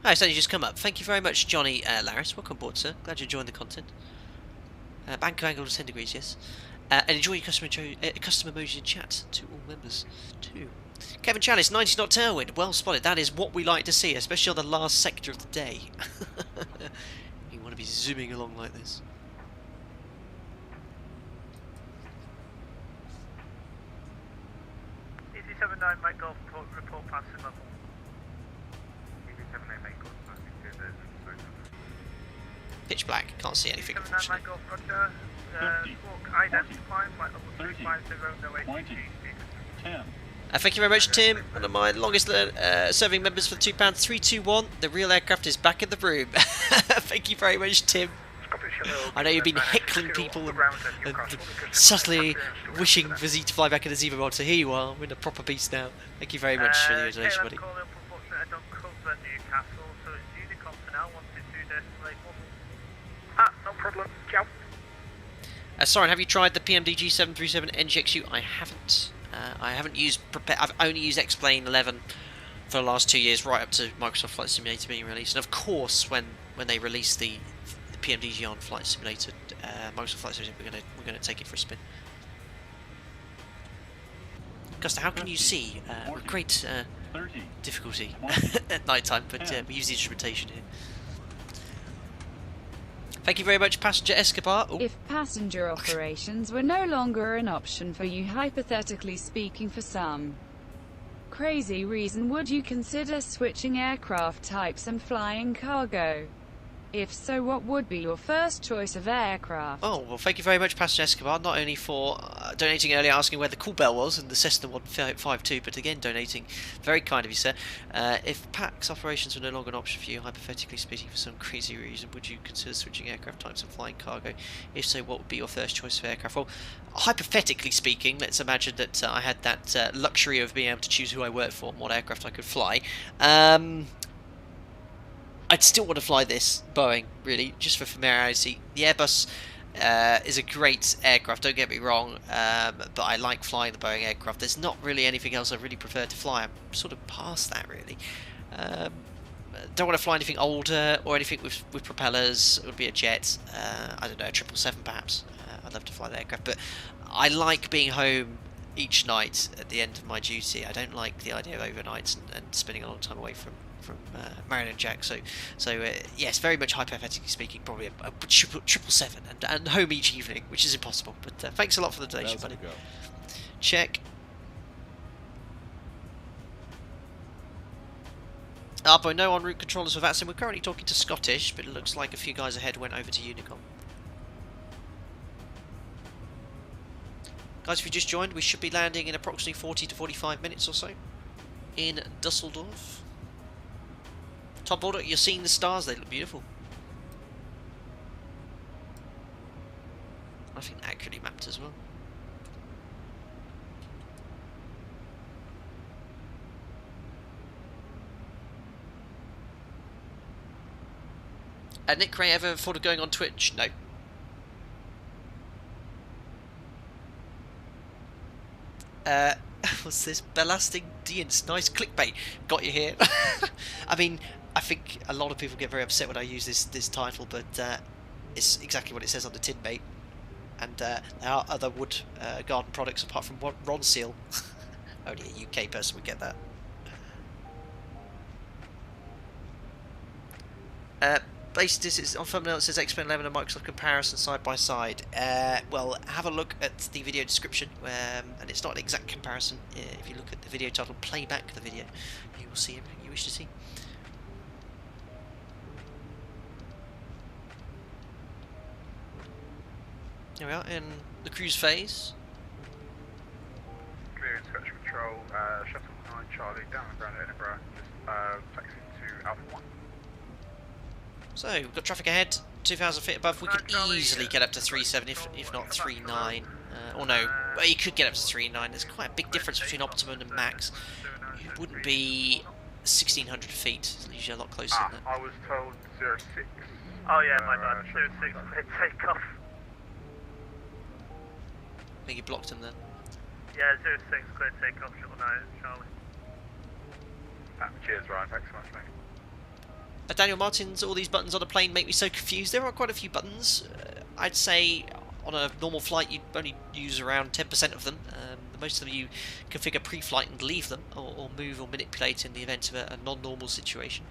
Oh, it's only just come up. Thank you very much, Johnny Laris. Welcome aboard, sir. Glad you joined the content. Bank of angle to 10 degrees, yes. And enjoy your custom emojis in chat to all members too. Kevin Chalice, 90 knot tailwind, well spotted. That is what we like to see, especially on the last sector of the day. You want to be zooming along like this. EC79 Mike Golf report passing level. EC79 Mike Golf passing to the pitch black, can't see anything. EC79 Mike Golf, roger. Squawk identified, flight level 350, no ATG. 10. Thank you very much, Tim. One of my longest serving members for the £2.321. The real aircraft is back in the room. Thank you very much, Tim. I know you've been heckling people and subtly wishing for Z to fly back in the ZIBO mod, so here you are, we're in a proper beast now. Thank you very much for your donation, buddy. No problem. Ciao. Soren, have you tried the PMDG 737 NGXU? I haven't. I haven't used I've only used X-Plane 11 for the last 2 years, right up to Microsoft Flight Simulator being released. And of course, when they release the PMDG on Flight Simulator, Microsoft Flight Simulator, we're gonna take it for a spin. Gusta, how can you see with great difficulty at night time? But we use the instrumentation here. Thank you very much, Passenger Escobar. Ooh. If passenger operations were no longer an option for you, hypothetically speaking, for some crazy reason, would you consider switching aircraft types and flying cargo? If so, what would be your first choice of aircraft? Oh, well, thank you very much, Passenger Escobar, not only for donating earlier, asking where the call bell was and the Cessna 152, but again donating. Very kind of you, sir. If PAX operations were no longer an option for you, hypothetically speaking, for some crazy reason, would you consider switching aircraft types and flying cargo? If so, what would be your first choice of aircraft? Well, hypothetically speaking, let's imagine that I had that luxury of being able to choose who I worked for and what aircraft I could fly. I'd still want to fly this Boeing, really, just for familiarity. The Airbus is a great aircraft, don't get me wrong, but I like flying the Boeing aircraft. There's not really anything else I really prefer to fly. I'm sort of past that, really. Don't want to fly anything older or anything with propellers. It would be a jet. I don't know, a 777 perhaps. I'd love to fly the aircraft, but I like being home each night at the end of my duty. I don't like the idea of overnights and spending a long time away from Marion and Jack, so yes, very much hypothetically speaking, probably a 777 and home each evening, which is impossible. But thanks a lot for the donation, buddy. Check. Arbo, no en route controllers for VATSIM. We're currently talking to Scottish, but it looks like a few guys ahead went over to Unicom. Guys, if you just joined, we should be landing in approximately 40 to 45 minutes or so in Dusseldorf. Top order, you're seeing the stars, they look beautiful. I think accurately mapped as well. Nick Cray, ever thought of going on Twitch? No. What's this? Ballasting Dians. Nice clickbait. Got you here. I mean, I think a lot of people get very upset when I use this title, but it's exactly what it says on the tin, mate. And there are other wood garden products apart from Ron Seal. Only a UK person would get that. Basically, this is on thumbnail. It says X-Men 11 and Microsoft comparison side by side. Well, have a look at the video description, and it's not an exact comparison. If you look at the video title, play back the video, you will see everything you wish to see. Here we are in the cruise phase. Clear inspection control, Shuttle 9 Charlie, down and ground at Edinburgh, just taxiing to Alpha 1. So, we've got traffic ahead, 2,000 feet above. We could easily get up to 3.7 if not 3.9. Or no, well, you could get up to 3.9. There's quite a big difference between optimum and max. It wouldn't be 1,600 feet. It's usually a lot closer than that. I was told 06. Oh yeah, my bad. 06, clear takeoff. I think you blocked him then. Yeah, 06, clear takeoff, Shuttle 9, Charlie. Cheers, Ryan. Thanks so much, mate. Daniel Martins, all these buttons on a plane make me so confused. There are quite a few buttons. I'd say on a normal flight you'd only use around 10% of them. Most of them you configure pre-flight and leave them, or move or manipulate in the event of a non-normal situation.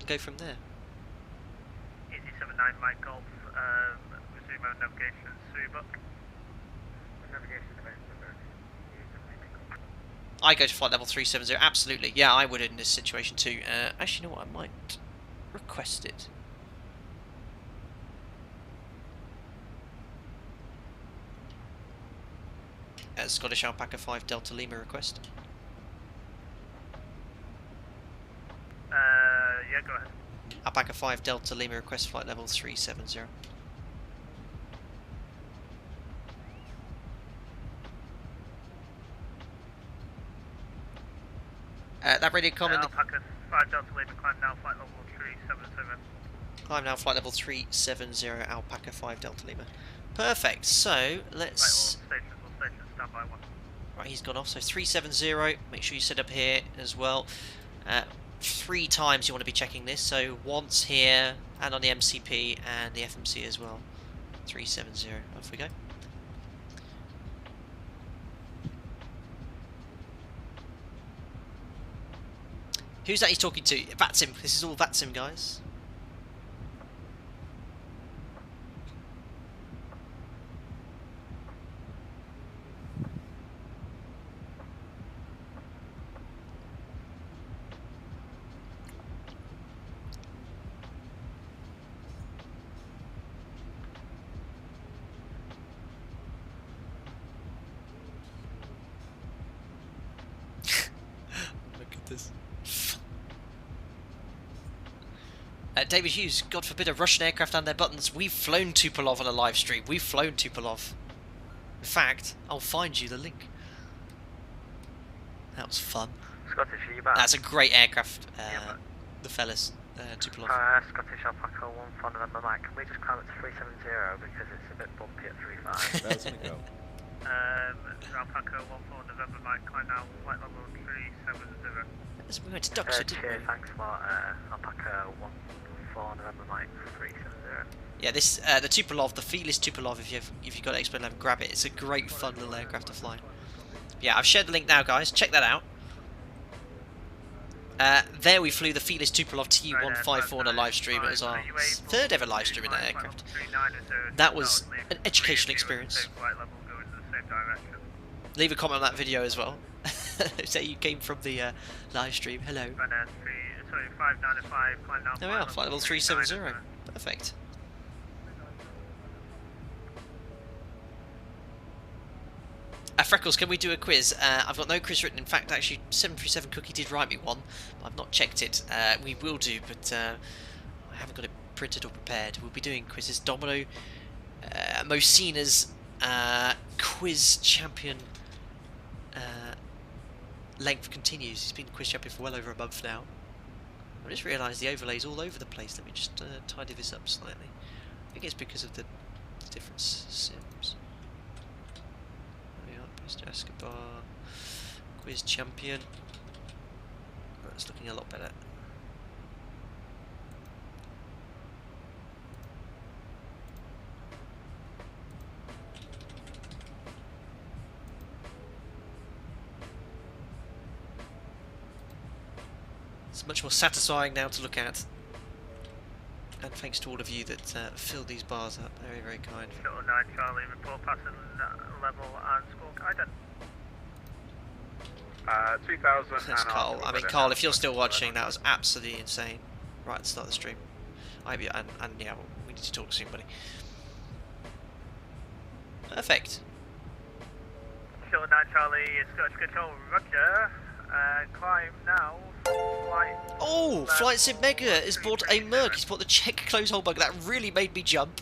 Go from there. Easy 79 Mike Golf, resume our navigation, ZIBO. Navigation, I go to flight level 370, absolutely. Yeah, I would in this situation too. Actually, you know what? I might request it. Scottish Alpaca 5 Delta Lima request. Yeah, go ahead. Alpaca 5 Delta Lima request flight level 370. That radio comment. Alpaca 5 Delta Lima, climb now, flight level 370. Climb now, flight level 370, Alpaca 5 Delta Lima. Perfect, so let's... Right, all stations, stand by 1. Right, he's gone off, so 370, make sure you set up here as well. 3 times you want to be checking this, so once here, and on the MCP and the FMC as well. 370, off we go. Who's that he's talking to? VATSIM. This is all VATSIM, guys. Look at this. David Hughes, God forbid a Russian aircraft and their buttons. We've flown Tupolev on a live stream. We've flown Tupolev. In fact, I'll find you the link. That was fun. Scottish, are you back? That's a great aircraft, the fellas, Tupolev. Scottish Alpaca 1 for November Mike. Can we just climb it to 370 because it's a bit bumpy at 35? That's gonna go. Alpaca 1 for November Mike, climb now, flight level 370. So we're going to Duxford, didn't we? Cheers, thanks for Alpaca 1 for November Mike 370. Yeah, this the Tupolev, the feeless Tupolev. If you've got X-Men 11, grab it. It's a great, fun little aircraft to fly. Yeah, I've shared the link now, guys. Check that out. There we flew the feeless Tupolev TU-154 on a live stream. It was our 3rd ever live stream in that aircraft. That was an educational experience. Leave a comment on that video as well. Say you came from the live stream. Hello. There we are, flight level 370. Perfect. Freckles, can we do a quiz? I've got no quiz written. In fact, actually, 737 Cookie did write me one. I've not checked it. We will do, but I haven't got it printed or prepared. We'll be doing quizzes. Domino Mosina's quiz champion length continues. He's been quiz champion for well over a month now. I just realised the overlay's all over the place. Let me just tidy this up slightly. I think it's because of the different sims. There we are, Mr. Escobar, quiz champion. That's looking a lot better. It's much more satisfying now to look at. And thanks to all of you that filled these bars up. Very, very kind. Shuttle 9 Charlie, report passing level and score guidance. 2000. That's Carl. I mean, Carl, if you're still watching, that was absolutely insane. Right at the start of the stream. And yeah, we need to talk soon, buddy. Perfect. Shuttle 9 Charlie, Scottish Control, roger. Climb now. Oh, Flight Sim Mega has bought a mug. He's bought the check close hole mug. That really made me jump.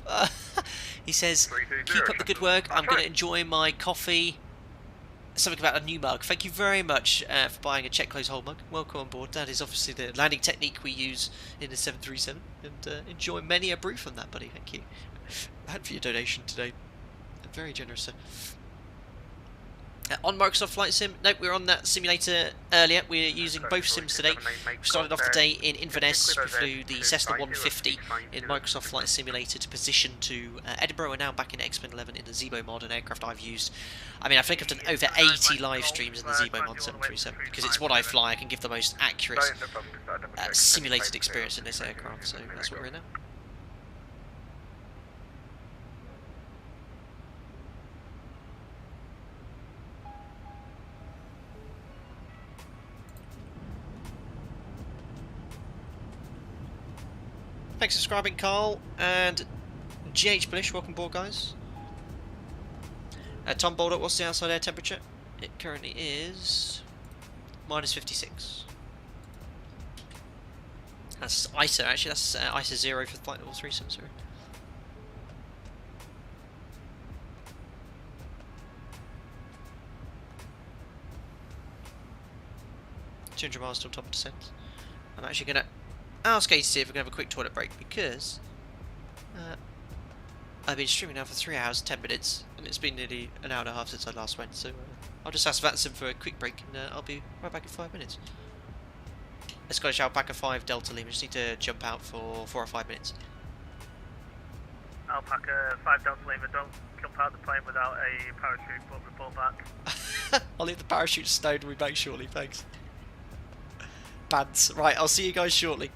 He says, keep up the good work. I'm going to enjoy my coffee. Something about a new mug. Thank you very much for buying a check close hole mug. Welcome on board. That is obviously the landing technique we use in the 737. And enjoy many a brew from that, buddy. Thank you. And for your donation today. Very generous, sir. On Microsoft Flight Sim, nope, we were on that simulator earlier. We're using both sims today. We started off the day in Inverness. We flew the Cessna 150 in Microsoft Flight Simulator to position to Edinburgh. We're now back in X-Men 11 in the ZIBO mod, an aircraft I've used. I mean, I think I've done over 80 live streams in the ZIBO mod 737 because it's what I fly. I can give the most accurate simulated experience in this aircraft, so that's what we're in now. Thanks for subscribing, Carl, and GH Blish, welcome aboard, guys. Tom Boulder, what's the outside air temperature? It currently is minus 56. That's ISA, actually, that's ISA 0 for Flight Level 370. $200 miles till top of descent. I'm actually going to ask Katie to see if we can have a quick toilet break because I've been streaming now for 3 hours and 10 minutes and it's been nearly an hour and a half since I last went, so I'll just ask VATSIM for a quick break and I'll be right back in 5 minutes. Let's go to Alpaca 5 Delta Lima, just need to jump out for 4 or 5 minutes. Alpaca 5 Delta Lima, don't jump out the plane without a parachute, but report back. I'll leave the parachute stowed and we'll be back shortly, thanks. Pants. Right, I'll see you guys shortly.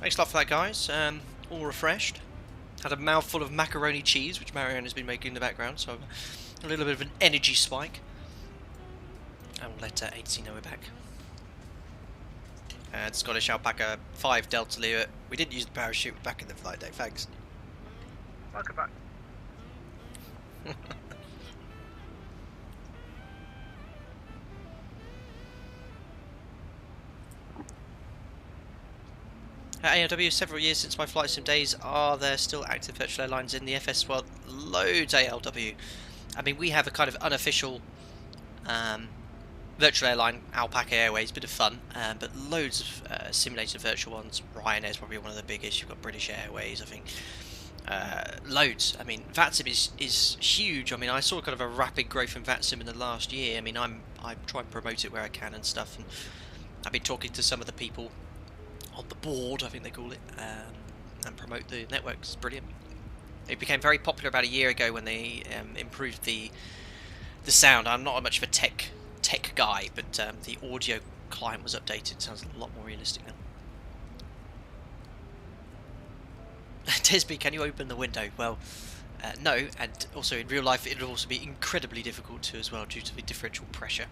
Thanks a lot for that, guys. All refreshed. Had a mouthful of macaroni cheese, which Marianne has been making in the background, so a little bit of an energy spike. And we'll let ATC know we're back. And Scottish Alpaca 5 Delta Leo. We didn't use the parachute, we're back in the flight deck, thanks. Welcome back. At ALW, several years since my flight sim days, are there still active virtual airlines in the FS world? Loads ALW. I mean, we have a kind of unofficial virtual airline, Alpaca Airways, bit of fun, but loads of simulated virtual ones. Ryanair is probably one of the biggest. You've got British Airways, I think. Loads. I mean, VATSIM is huge. I mean, I saw kind of a rapid growth in VATSIM in the last year. I mean, I try and promote it where I can and stuff, and I've been talking to some of the people on the board, I think they call it, and promote the network. It's brilliant. It became very popular about a year ago when they improved the sound. I'm not much of a tech guy, but the audio client was updated. It sounds a lot more realistic now. Tisby, can you open the window? Well, no, and also in real life it would also be incredibly difficult to as well due to the differential pressure.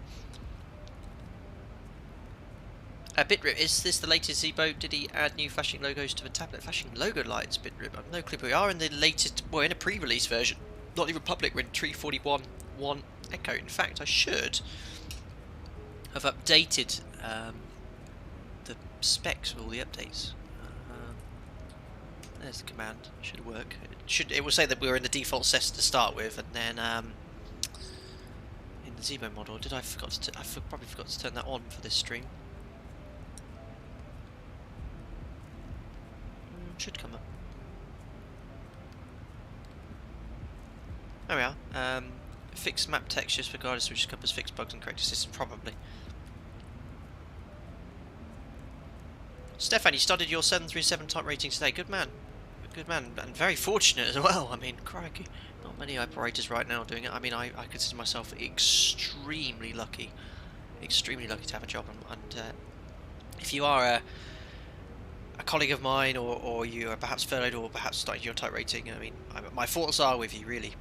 Bitrip, is this the latest ZIBO? Did he add new flashing logos to the tablet? Flashing logo lights, Bitrip. I've no clue. We are in the latest, well, in a pre-release version. Not even public, we're in 341.1 Echo. In fact, I should have updated the specs of all the updates. There's the command. Should work. It will say that we were in the default Cessna to start with, and then in the ZIBO model. Did I probably forgot to turn that on for this stream. Should come up. There we are. Fix map textures for guidance which covers fixed bugs and corrected systems, probably. Stefan, you started your 737 type rating today. Good man. Good man. And very fortunate as well. I mean, crikey. Not many operators right now doing it. I mean, I consider myself extremely lucky. Extremely lucky to have a job. And if you are a colleague of mine, or you are perhaps furloughed, or perhaps starting your type rating, I mean, my thoughts are with you, really.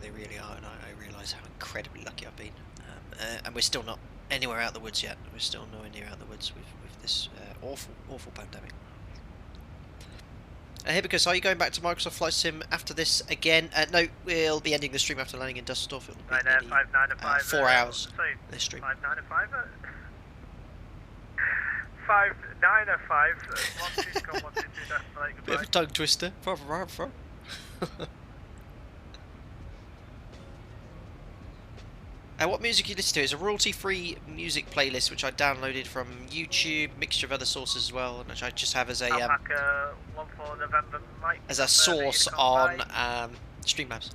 They really are, and I realise how incredibly lucky I've been. And we're still not anywhere out of the woods yet. We're still nowhere near out of the woods with this awful pandemic. Hibicus, are you going back to Microsoft Flight Sim after this again? No, we'll be ending the stream after landing in Dusseldorf. It'll be 4 hours. Sorry, this stream. 595. 595. 122, destinate. Bit of a tongue twister. What music you listen to is a royalty-free music playlist which I downloaded from YouTube, mixture of other sources as well, and which I just have as a source on Streamlabs.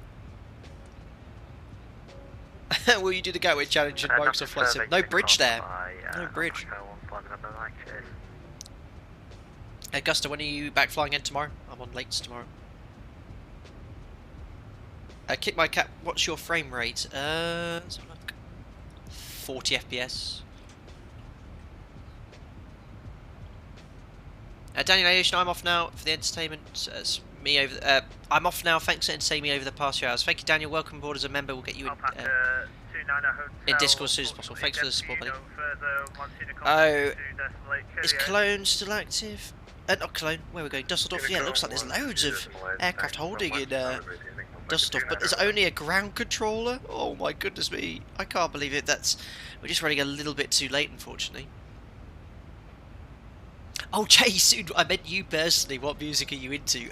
Will you do the Gateway Challenge in Microsoft Flight Sim? No bridge there. No bridge. Augusta, when are you back flying in tomorrow? I'm on lates tomorrow. Kick my cat. What's your frame rate? Let's have a look. 40 FPS. Daniel Aviation, I'm off now for the entertainment. Me over. I'm off now. Thanks for entertaining me over the past few hours. Thank you, Daniel. Welcome aboard as a member. We'll get you in Discord as soon as possible. Thanks for the support, buddy. Oh, is Cologne still active? Not Cologne. Where are we going? Dusseldorf. Yeah, it looks like there's loads of aircraft holding in Dusseldorf, but there's only a ground controller. Oh my goodness me! I can't believe it. We're just running a little bit too late, unfortunately. Oh, Jason, I meant you personally. What music are you into?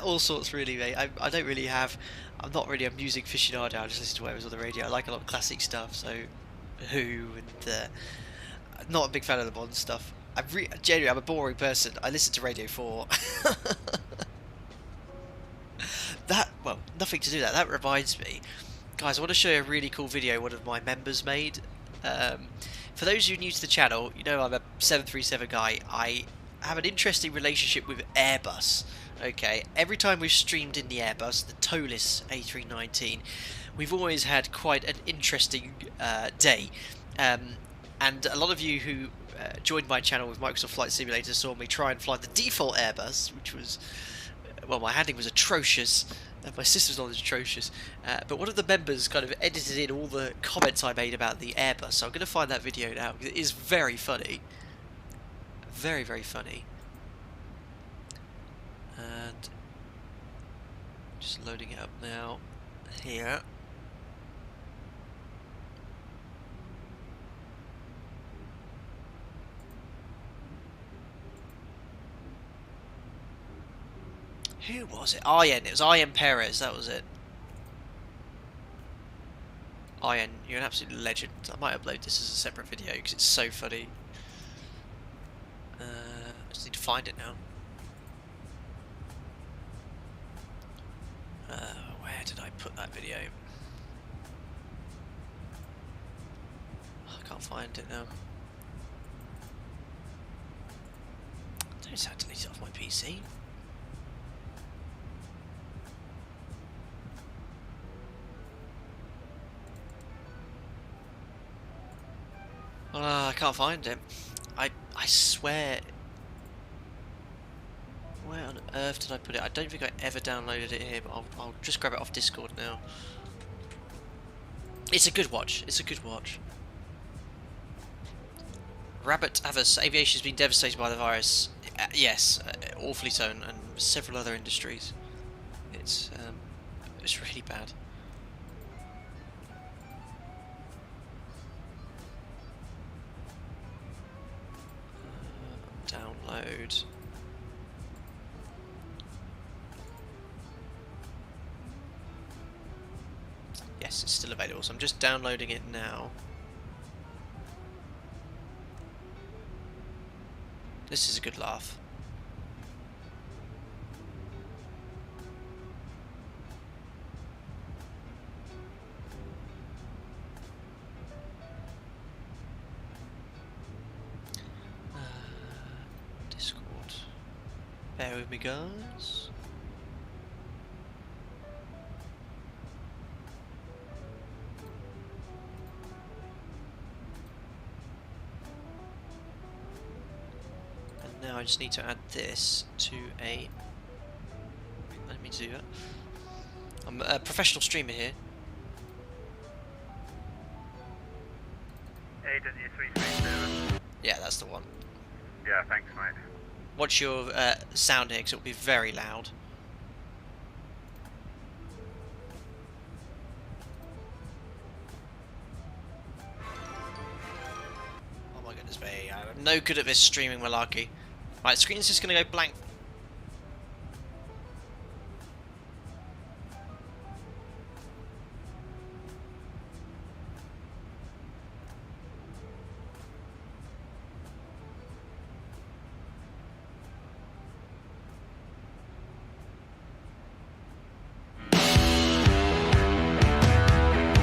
All sorts, really, mate. I don't really have. I'm not really a music aficionado. I just listen to whatever's on the radio. I like a lot of classic stuff, so Who, and not a big fan of the modern stuff. Genuinely, I'm a boring person. I listen to Radio 4. Well, nothing to do with that. That reminds me, guys, I want to show you a really cool video one of my members made. For those of you new to the channel, you know I'm a 737 guy. I have an interesting relationship with Airbus. Okay, every time we've streamed in the Airbus, the Tolis A319, we've always had quite an interesting day. And a lot of you who joined my channel with Microsoft Flight Simulator saw me try and fly the default Airbus, which was, well, my handling was atrocious. My system's knowledge was atrocious. But one of the members kind of edited in all the comments I made about the Airbus, so I'm going to find that video now, because it is very funny. Very, very funny. And just loading it up now. Here. Who was it? Ian. It was Ian Perez. That was it. Ian, you're an absolute legend. I might upload this as a separate video because it's so funny. I just need to find it now. Where did I put that video? I can't find it now. I don't have to delete it off my PC. I can't find it. I swear. Where on earth did I put it? I don't think I ever downloaded it here, but I'll just grab it off Discord now. It's a good watch. It's a good watch. Rabbit Aviation has been devastated by the virus. Yes, awfully so, and several other industries. It's really bad. Download. Yes, it's still available, so I'm just downloading it now. This is a good laugh. Discord. Bear with me, guys. Now I just need to add this to a... Let me do that. I'm a professional streamer here. Yeah, that's the one. Yeah, thanks, mate. Watch your sound here, because it will be very loud. Oh my goodness me, I'm no good at this streaming malarkey. Right, screen's just going to go blank.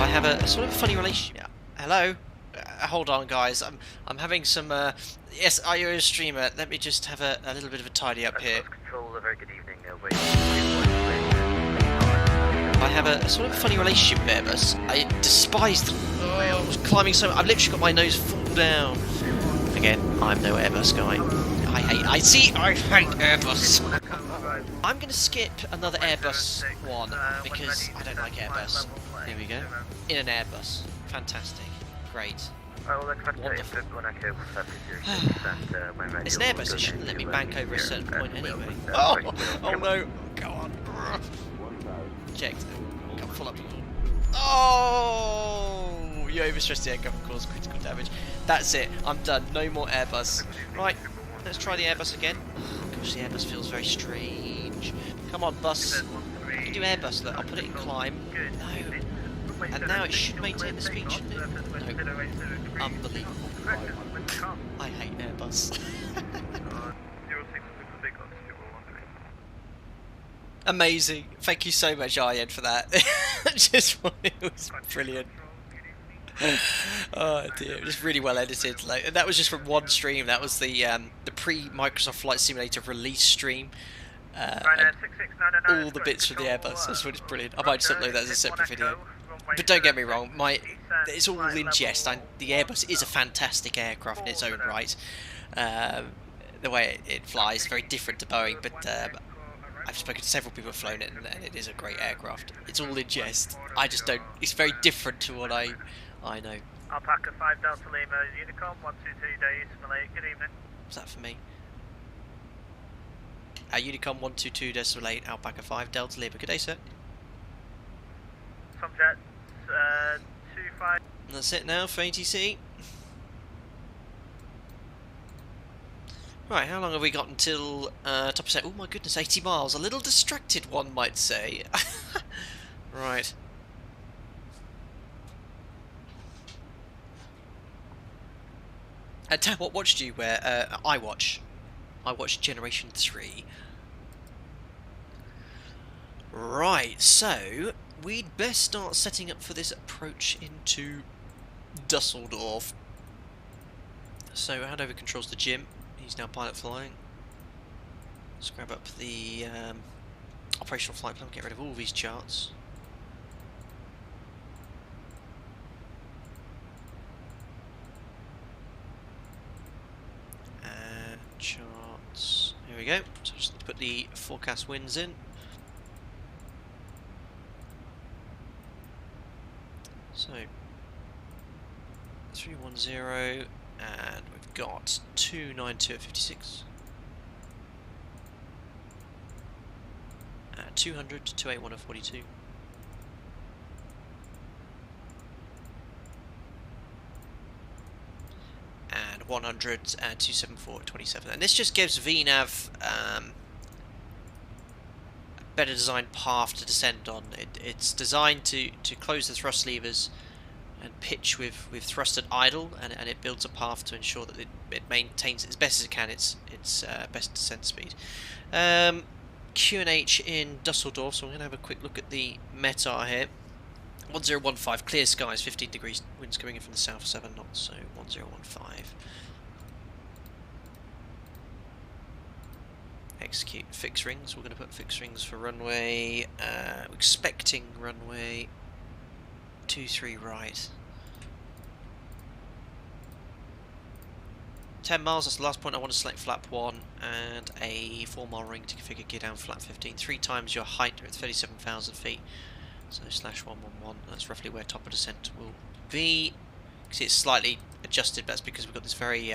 I have a sort of funny relationship. Yeah. Hello? Hold on, guys. I'm having some. Yes, are you a streamer? Let me just have a little bit of a tidy up here. Control, a very good evening. I have a sort of funny relationship with Airbus. I despise them. Oh, I was climbing so. I've literally got my nose full down. Again, I'm no Airbus guy. I hate Airbus. I'm going to skip another Airbus one because I don't like Airbus. Here we go. In an Airbus. Fantastic. Great. Wonderful. It's an Airbus, it shouldn't let me bank over a certain point anyway. Oh no! Go on! Checked. Got full up. Oh! You overstressed the aircraft and caused critical damage. That's it. I'm done. No more Airbus. Right. Let's try the Airbus again. Oh, gosh, the Airbus feels very strange. Come on, bus. I can do Airbus. Look, I'll put it in climb. No. And now it should maintain the speed, shouldn't it? No. Unbelievable. I hate Airbus. Amazing. Thank you so much, Ian, for that. It was brilliant. Oh dear, it was really well edited. Like, that was just from one stream. That was the pre-Microsoft Flight Simulator release stream. All the bits from the Airbus. That's what it's brilliant. I might just upload that as a separate video. but don't get me wrong, it's all in jest. The Airbus is a fantastic aircraft in its own right. The way it flies is very different to Boeing, but I've spoken to several people who've flown it, and it is a great aircraft. It's all in jest. I just don't. It's very different to what I know. Alpaca 5 Delta Lima, Unicom 122 days, Malay. Good evening. What's that for me? Unicom 122 decimal 8, Alpaca 5 Delta Lima. Good day, sir. Some jets 25. And that's it now for ATC. Right, how long have we got until top percent? Oh my goodness, 80 miles. A little distracted, one might say. Right. Dan, what watch do you wear? I watch Generation 3. Right, so we'd best start setting up for this approach into Dusseldorf. So handover controls to Jim. He's now pilot flying. Let's grab up the operational flight plan, get rid of all these charts. Charts. Here we go. So just need to put the forecast winds in. So 310, and we've got 292 at 56. 200 to 281 at 42. And 100 and 274 at 27. And this just gives VNAV a better designed path to descend on. It's designed to close the thrust levers and pitch with thrust at idle, and it builds a path to ensure that it maintains as best as it can its best descent speed. QNH in Dusseldorf, so we're going to have a quick look at the METAR here. 1015, clear skies, 15 degrees, winds coming in from the south, 7 knots, so 1015. Execute fix rings. We're going to put fix rings for runway, expecting runway 23 right. 10 miles, that's the last point. I want to select flap 1 and a 4-mile ring to configure gear down flap 15. 3 times your height at 37,000 feet. So /111, that's roughly where top of descent will be. You can see it's slightly adjusted, but that's because we've got this very,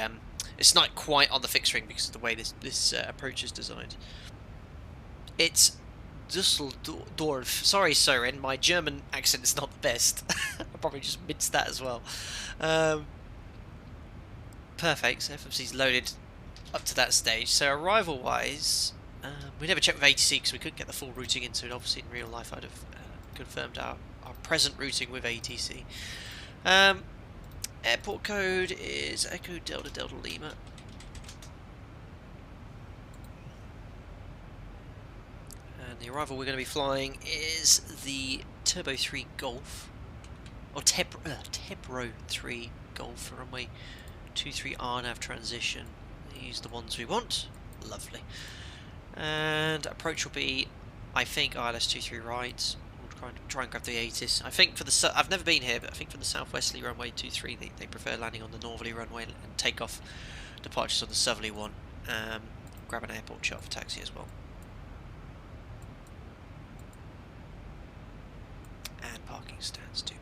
it's not quite on the fixed ring because of the way this approach is designed. It's Dusseldorf. Sorry, Soren, my German accent is not the best. I probably just minced that as well. Perfect, so FMC's loaded up to that stage. So arrival-wise, we never checked with ATC because we couldn't get the full routing into it. Obviously, in real life, I'd have confirmed our present routing with ATC. Airport code is Echo Delta Delta Lima. And the arrival we're going to be flying is the Turbo 3 Golf, or Tebro 3 Golf for runway 23 RNAV transition. These are the ones we want. Lovely. And approach will be, I think, ILS 23 right. We'll try and grab the ATIS. I think for the I've never been here, but I think for the southwesterly runway 23, they prefer landing on the northerly runway and take off departures on the southerly one. Grab an airport chart for taxi as well. And parking stands too.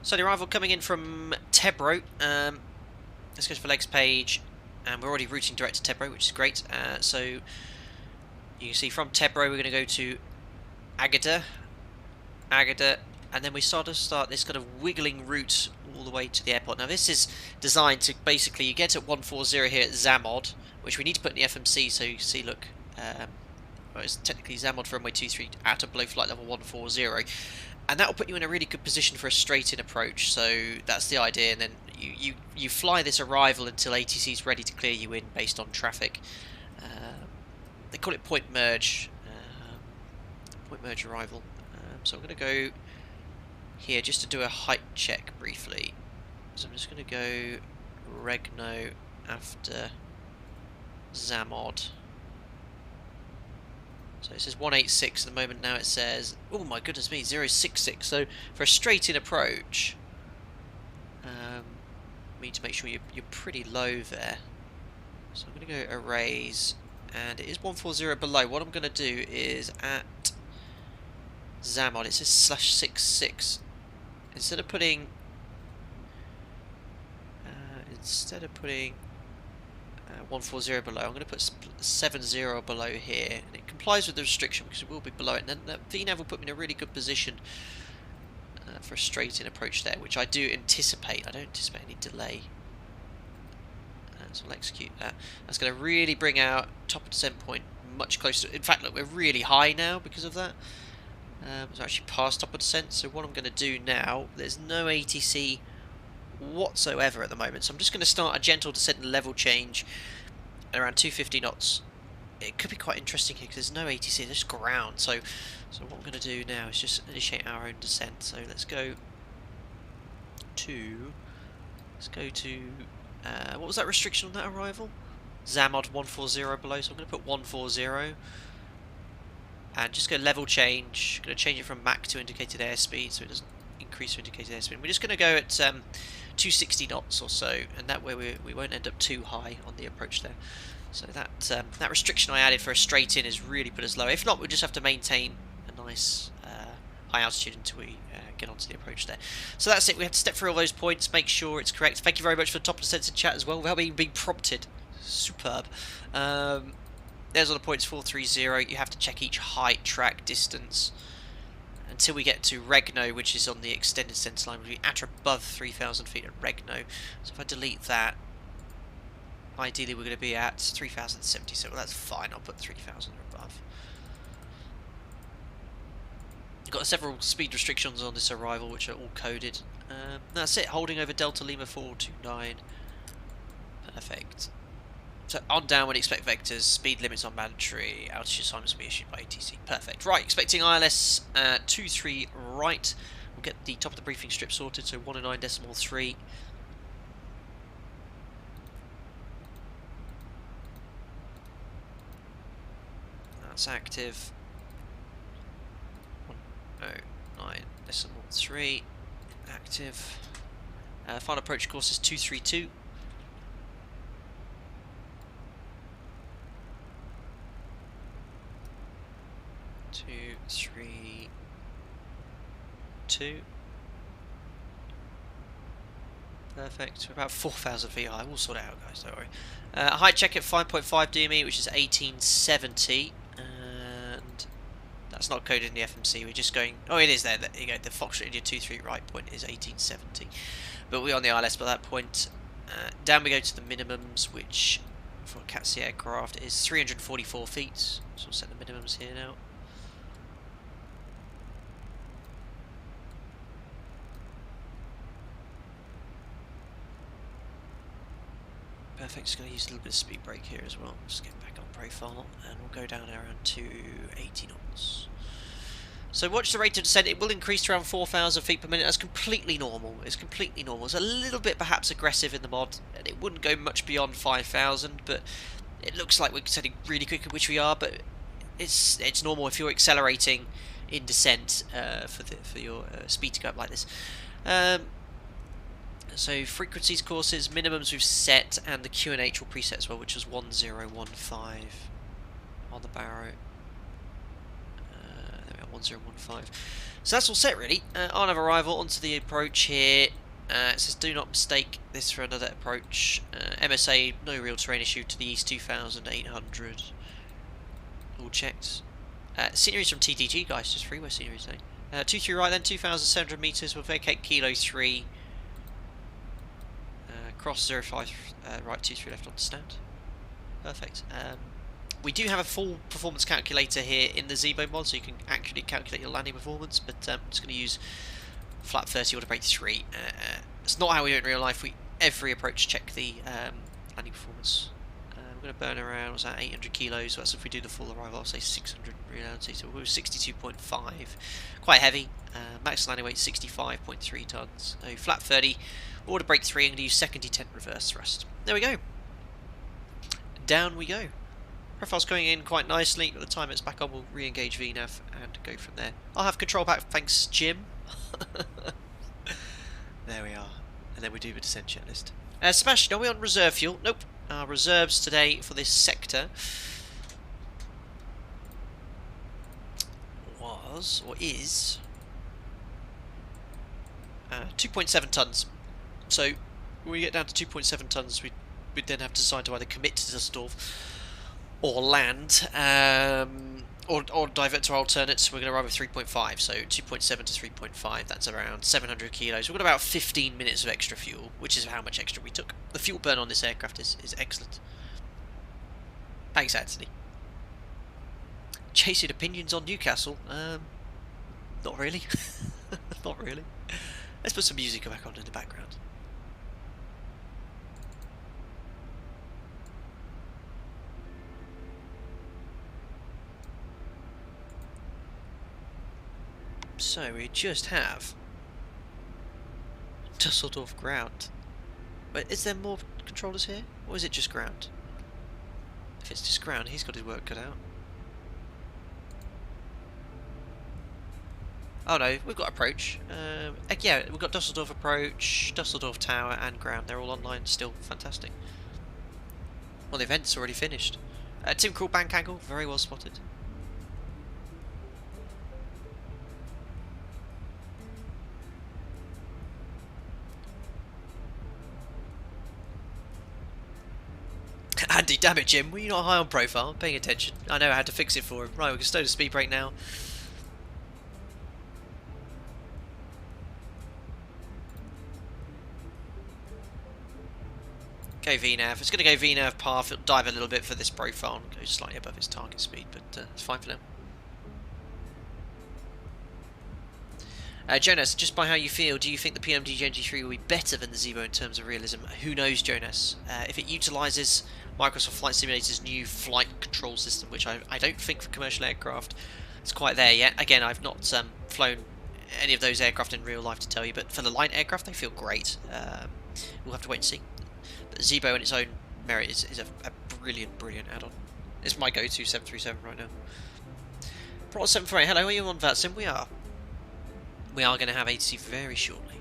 So the arrival coming in from Tebro. Let's go to the legs page, and we're already routing direct to Tebro, which is great. So you can see from Tebro we're going to go to Agadir, and then we start this kind of wiggling route all the way to the airport. Now this is designed to basically, you get at 140 here at ZAMOD, which we need to put in the FMC, so you can see, look, well, it's technically ZAMOD for runway 23 at or below flight level 140. And that will put you in a really good position for a straight-in approach. So that's the idea, and then you fly this arrival until ATC is ready to clear you in based on traffic. They call it point merge arrival. So I'm going to go here just to do a height check briefly. So I'm just going to go Regno after ZAMOD. So it says 186 at the moment. Now it says, oh my goodness me, 066. So for a straight in approach, we need to make sure you're pretty low there. So I'm going to go arrays, and it is 140 below. What I'm going to do is at ZIBO MOD, it says /66. Instead of putting 140 below, I'm going to put 70 below here, and it complies with the restriction because it will be below it. And then that VNAV will put me in a really good position for a straight in approach there, which I do anticipate. I don't anticipate any delay. So I'll execute that. That's going to really bring our top of descent point much closer. In fact, look, we're really high now because of that. It's actually past top of descent. So what I'm going to do now, there's no ATC whatsoever at the moment. So I'm just going to start a gentle descent and level change at around 250 knots. It could be quite interesting here because there's no ATC, there's just ground. So what I'm going to do now is just initiate our own descent. So let's go to what was that restriction on that arrival? ZIBO MOD 140 below, so I'm going to put 140 and just go level change. I'm going to change it from Mach to indicated airspeed so it doesn't increase your indicated airspeed. We're just going to go at 260 knots or so, and that way we won't end up too high on the approach there. So that restriction I added for a straight in has really put us low. If not, we'll just have to maintain a nice high altitude until we get onto the approach there. So that's it. We have to step through all those points, make sure it's correct. Thank you very much for the top of the sensor chat as well, without being prompted. Superb. There's all the points, 430. You have to check each height, track, distance, until we get to Regno, which is on the extended sensor line. We'll be at or above 3,000 feet at Regno. So if I delete that, ideally we're going to be at 3,070, so that's fine. I'll put 3,000 or above. We've got several speed restrictions on this arrival, which are all coded. That's it. Holding over Delta Lima 429. Perfect. So on down, we'd expect vectors. Speed limits are mandatory. Altitude assignments will be issued by ATC. Perfect. Right, expecting ILS 23 right. We'll get the top of the briefing strip sorted. So 109.3. That's active. 109.3 active. Final approach course is 232. Perfect. We're about 4,000 feet high. We'll sort it out, guys. Don't worry. Height check at 5.5 DME, which is 1870, and that's not coded in the FMC. We're just going. Oh, it is there. There you go. The Foxtrot India 23 right point is 1870, but we're on the ILS by that point. Down we go to the minimums, which for a Cat C aircraft is 344 feet. So we'll set the minimums here now. Perfect, just going to use a little bit of speed brake here as well. Just get back on profile, and we'll go down around 280 knots. So watch the rate of descent. It will increase to around 4,000 feet per minute. That's completely normal. It's completely normal. It's a little bit perhaps aggressive in the mod, and it wouldn't go much beyond 5,000, but it looks like we're descending really quick, which we are, but it's normal if you're accelerating in descent for your speed to go up like this. So frequencies, courses, minimums we've set, and the QNH will preset as well, which was 1015 on the Barrow. There we are, 1015. So that's all set really. On arrival, onto the approach here. It says do not mistake this for another approach. MSA, no real terrain issue to the east, 2,800. All checked. Sceneries from TTG, guys, just freeway sceneries there. 23 right then, 2,700 metres, we'll vacate Kilo 3. Cross 05 right, 23 left on the stand. Perfect. We do have a full performance calculator here in the ZIBO mod, so you can actually calculate your landing performance, but I'm just going to use flap 30 or brake 3. It's not how we do it in real life. We every approach check the landing performance. We're going to burn around, what's that, 800 kilos, so that's if we do the full arrival, I'll say 600 reality, so we're 62.5, quite heavy. Max landing weight 65.3 tons. So flap 30, order brake 3, I'm going to use second detent reverse thrust. There we go. Down we go. Profile's going in quite nicely. By the time it's back on, we'll re-engage VNAV and go from there. I'll have control back, thanks, Jim. There we are. And then we do the descent checklist. Sebastian, are we on reserve fuel? Nope. Our reserves today for this sector was, or is, 2.7 tonnes. So when we get down to 2.7 tonnes, we'd then have to decide to either commit to Dusseldorf or land, or divert to our alternates. We're going to arrive with 3.5, so 2.7 to 3.5, that's around 700 kilos. We've got about 15 minutes of extra fuel, which is how much extra we took. The fuel burn on this aircraft is excellent. Thanks, Anthony. Chasing opinions on Newcastle? Not really. Not really. Let's put some music back on in the background. So we just have Dusseldorf ground. Wait, is there more controllers here? Or is it just ground? If it's just ground, he's got his work cut out. Oh no, we've got approach. Yeah, we've got Dusseldorf approach, Dusseldorf tower and ground. They're all online still. Fantastic. Well, the event's already finished. Tim Crawl bank angle, very well spotted. Andy, damn it, Jim, were you not high on profile? Paying attention. I know how to fix it for him. Right, we can stow the speed brake now. Go VNAV. It's going to go VNAV path. It'll dive a little bit for this profile and go slightly above its target speed, but it's fine for now. Jonas, just by how you feel, do you think the PMD GNG3 will be better than the ZIBO in terms of realism? Who knows, Jonas? If it utilises Microsoft Flight Simulator's new flight control system, which I don't think for commercial aircraft it's quite there yet. Again, I've not flown any of those aircraft in real life to tell you, but for the light aircraft they feel great. We'll have to wait and see. But ZIBO in its own merit is a brilliant add-on. It's my go-to 737 right now. Prot 748, hello, are you on VATSIM? We are. We are going to have ATC very shortly.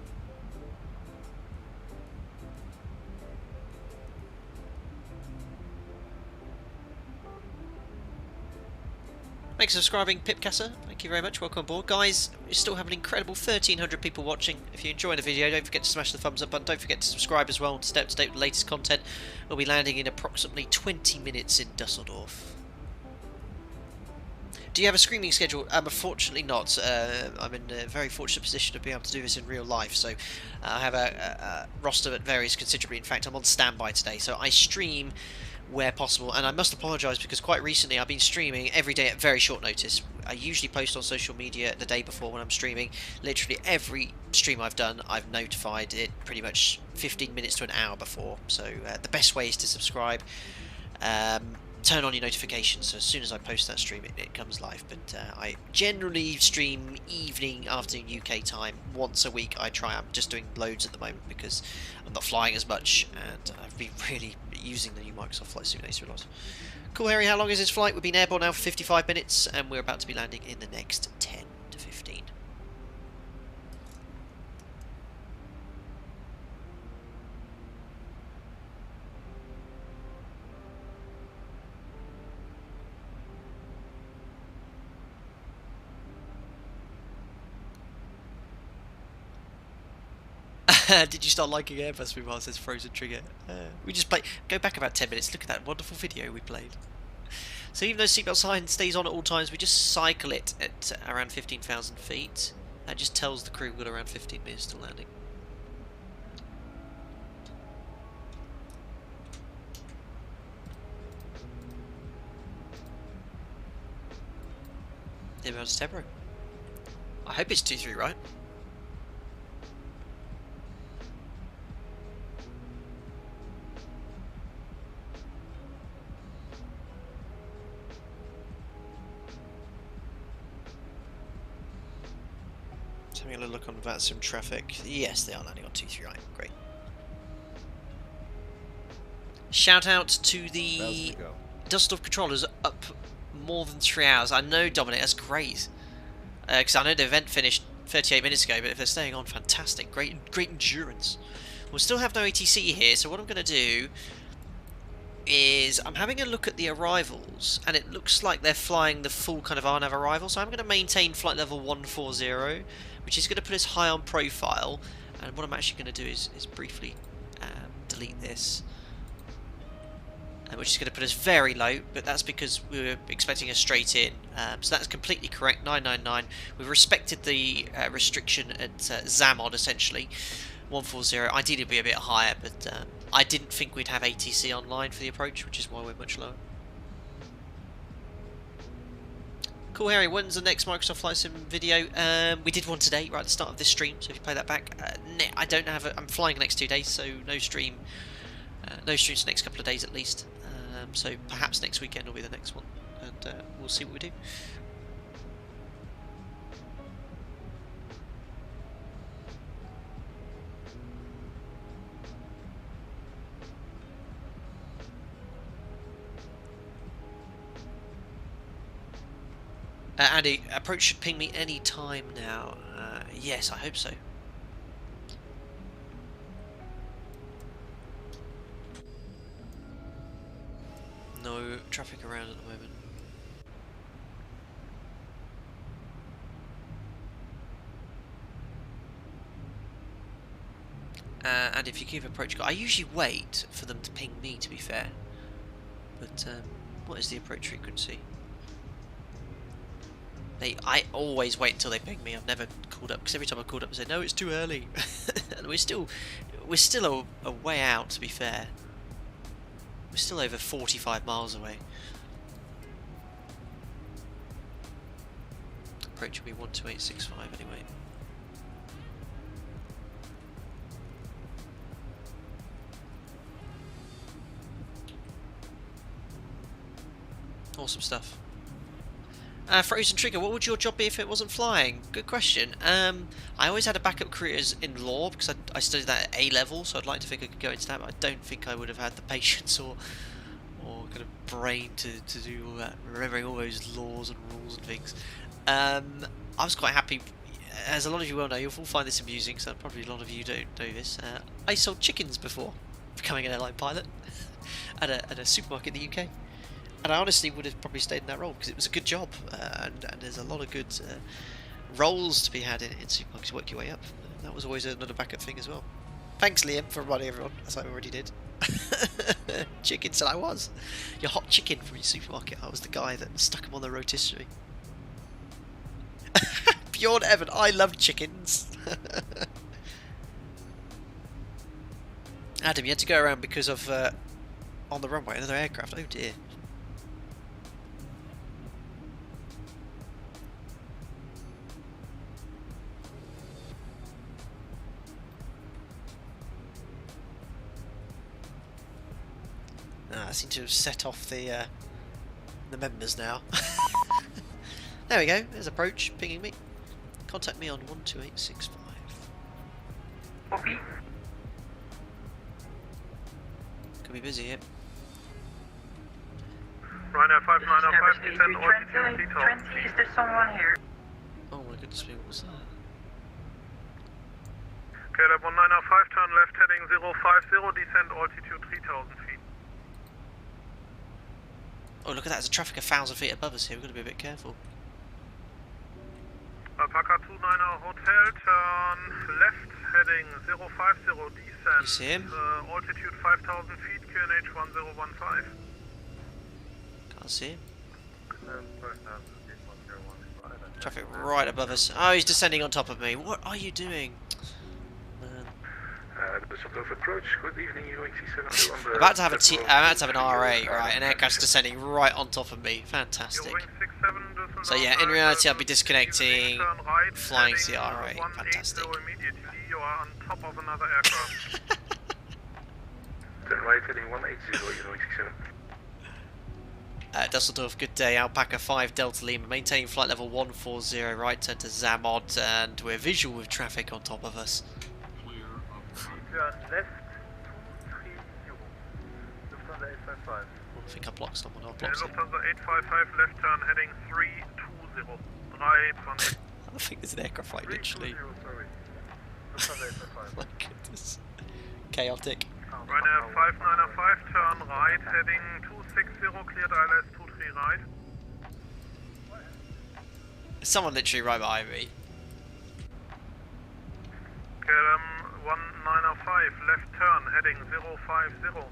Thanks for subscribing, Pipcasser. Thank you very much. Welcome aboard. Guys, we still have an incredible 1,300 people watching. If you enjoy the video, don't forget to smash the thumbs up button. Don't forget to subscribe as well to stay up to date with the latest content. We'll be landing in approximately 20 minutes in Dusseldorf. Do you have a screening schedule? Unfortunately not. I'm in a very fortunate position to be able to do this in real life, so I have a roster that varies considerably. In fact, I'm on standby today, so I stream where possible, and I must apologise because quite recently I've been streaming every day at very short notice. I usually post on social media the day before when I'm streaming. Literally every stream I've done, I've notified it pretty much 15 minutes to an hour before, so the best way is to subscribe. Turn on your notifications, so as soon as I post that stream it comes live, but I generally stream evening, afternoon UK time once a week. I'm just doing loads at the moment because I'm not flying as much and I've been really using the new Microsoft Flight Simulator a lot. Cool, Harry, how long is this flight? We've been airborne now for 55 minutes and we're about to be landing in the next 10 to 15. Did you start liking Airbus meanwhile? Says Frozen Trigger. We just go back about 10 minutes, look at that wonderful video we played. So even though seatbelt sign stays on at all times, we just cycle it at around 15,000 feet. That just tells the crew we've got around 15 minutes to landing. Inbound to Edinburgh. I hope it's 2-3 right. Having a little look on VATSIM traffic. Yes, they are landing on 2-3 right. Great. Shout out to the Dusseldorf controllers up more than 3 hours. I know, Dominic, that's great. Because I know the event finished 38 minutes ago, but if they're staying on, fantastic. Great endurance. We'll still have no ATC here, so what I'm going to do is I'm having a look at the arrivals, and it looks like they're flying the full kind of RNAV arrival, so I'm going to maintain flight level 140, which is going to put us high on profile. And what I'm actually going to do is briefly delete this, which is going to put us very low, but that's because we were expecting a straight in. So that's completely correct, 999. We've respected the restriction at ZIBO MOD, essentially. 140, ideally it'd be a bit higher, but I didn't think we'd have ATC online for the approach, which is why we're much lower. Cool, Harry, when's the next Microsoft Flight Sim video? We did one today, right at the start of this stream, so if you play that back. I don't have I'm flying the next 2 days, so no stream. No streams for the next couple of days at least. So perhaps next weekend will be the next one, and we'll see what we do. Andy, approach should ping me any time now. Yes, I hope so. No traffic around at the moment. And if you keep approach, I usually wait for them to ping me, to be fair. But what is the approach frequency? I always wait until they ping me. I've never called up, because every time I called up, they say no, it's too early. And we're still a way out. To be fair, we're still over 45 miles away. Approach will be 12865 anyway. Awesome stuff. Frozen Trigger, what would your job be if it wasn't flying? Good question. I always had a backup career in law, because I studied that at A level, so I'd like to think I could go into that, but I don't think I would have had the patience or kind of brain to do all that, remembering all those laws and rules and things. I was quite happy, as a lot of you will know, you'll find this amusing, so probably a lot of you don't know this. I sold chickens before becoming an airline pilot at a supermarket in the UK. And I honestly would have probably stayed in that role because it was a good job, and there's a lot of good roles to be had in supermarkets. Work your way up. That was always another backup thing as well. Thanks, Liam, for reminding everyone, as I already did. Chicken said I was. Your hot chicken from your supermarket. I was the guy that stuck them on the rotisserie. Bjorn Evan, I love chickens. Adam, you had to go around because of on the runway another aircraft. Oh dear. I seem to have set off the members now. There we go. There's approach pinging me. Contact me on 12865. Copy. Could be busy here. Ryanair 5905, descend altitude 20, is there someone here? Oh my goodness me, what was that? KLM 1905, turn left heading 050, descend altitude 3000 feet. Oh, look at that, there's a traffic 1,000 feet above us here, we've got to be a bit careful. Alpaca 290 Hotel, turn left heading 050, descend. You see him? Altitude 5000 feet, QNH 1015. Can't see him. Traffic right above us. Oh, he's descending on top of me. What are you doing? Man. Dusseldorf approach, good evening, UNC7. I'm about to have an RA, right? An aircraft's descending right on top of me. Fantastic. So yeah, in reality I'll be disconnecting, flying to the RA. Fantastic. You are on top of another aircraft. Turn right heading 180, UNC7. Dusseldorf, good day. Alpaca 5 Delta Lima, maintaining flight level 140, right turn to ZIBO MOD, and we're visual with traffic on top of us. Turn left 230. Lufthansa 855. I think I blocked someone. I'll block Lufthansa 855 left turn heading 320. 320. I think there's an aircraft right literally. Sorry. Lufthansa 855. My goodness. Chaotic. Ryanair 595 turn right heading 260 cleared ILS 23 right. Someone literally right behind me. KLM 1905 left turn heading 050.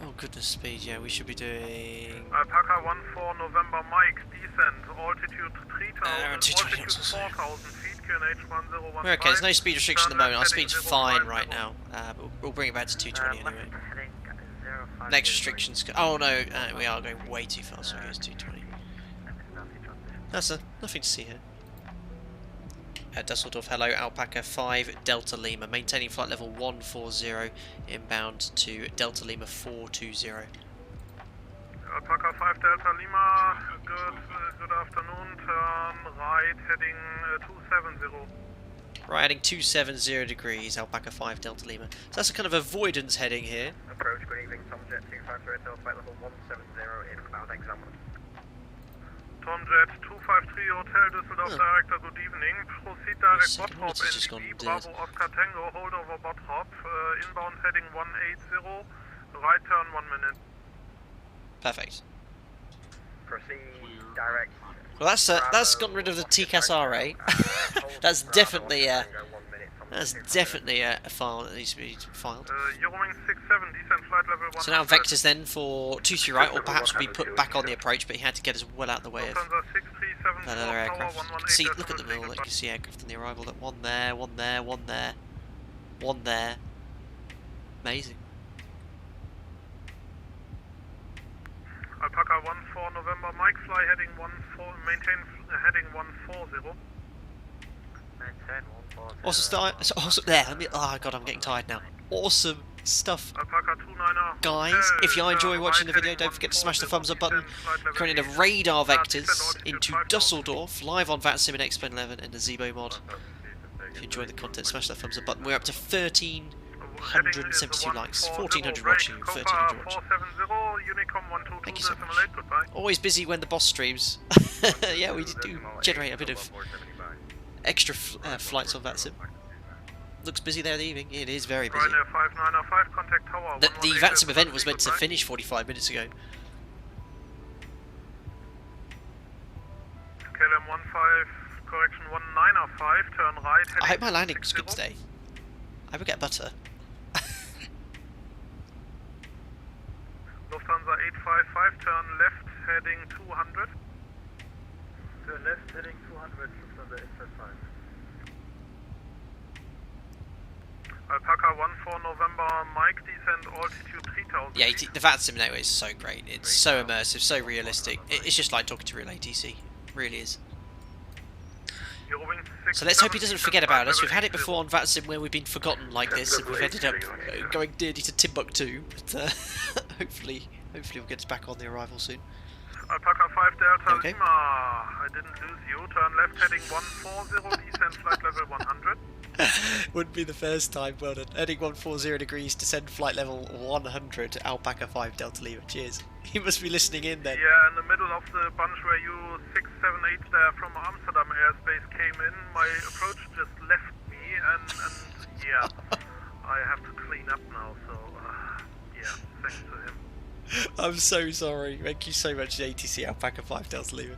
Oh goodness speed, yeah, we should be doing... Alpaca 14 November Mike, descent, altitude 3000, altitude 4000 feet, QNH 1015. We're okay, there's no speed restriction at the moment, our speed's fine right now, but we'll bring it back to 220 anyway. Next restrictions... Oh no, we are going way too fast, so it's 220. That's nothing to see here. Dusseldorf, hello, Alpaca 5 Delta Lima, maintaining flight level 140, inbound to Delta Lima 420. Alpaca 5 Delta Lima, good afternoon, turn right heading 270. Right, heading 270 degrees, Alpaca 5 Delta Lima. So that's a kind of avoidance heading here. Approach, good evening, Tomjet 253 Hotel, flight level 170, inbound examiner. Tomjet 253 Hotel Dusseldorf Director, good evening. Proceed direct Bottrop NDB, Bravo Oscar Tango, hold over Bottrop, inbound heading 180, right turn 1 minute. Perfect. Proceed direct. Well, that's gotten rid of the TCAS RA. That's definitely a file that needs to be filed. Eurowing 67, descent flight level 100. So now vectors then for 23 right, or perhaps will be put back on the approach, but he had to get us well out of the way of that other aircraft. You can see, look at the middle, you can see aircraft on the arrival. That one there, one there, one there, one there. Amazing. Alpaca 14 November, Mike fly heading 14, maintain heading 140. Awesome stuff. Awesome. There. Oh god, I'm getting tired now. Awesome stuff, guys. If you enjoy watching the video, don't forget to smash the thumbs up button. Currently the radar vectors into Dusseldorf, live on VATSIM and X-Plane 11 and the ZIBO mod. If you enjoy the content, smash that thumbs up button. We're up to 1,372 likes, 1,400 watching, 1,300 watching. Thank you so much. Always busy when the boss streams. Yeah, we do generate a bit of extra flights on VATSIM. Looks busy there in the evening. It is very busy. The VATSIM event was meant to finish 45 minutes ago. KLM 15, correction 1905, turn right. I hope my landing's good today. I will get butter. Lufthansa 855, turn left heading 200. Turn left heading 200, Lufthansa 855. Alpaca 14 November, Mike descent altitude 3000. Yeah, the VATSIM now is so great. It's so immersive, so realistic. It's just like talking to real ATC. It really is. So let's hope he doesn't forget about us. We've had it before on VATSIM where we've been forgotten like this, and we've ended up going nearly to Timbuktu. But hopefully we'll get us back on the arrival soon. Alpaca 5 Delta Lima, I didn't lose you. Turn left heading 140, descent flight level 100. Wouldn't be the first time. Well done. Heading 140 degrees, descend flight level 100, Alpaca 5 Delta Lima. Cheers. He must be listening in then. Yeah, in the middle of the bunch where you 678 there from Amsterdam airspace came in, my approach just left me, and yeah, I have to clean up now, so yeah, thanks to him. I'm so sorry. Thank you so much, ATC Alpaca 5 Delta Lima.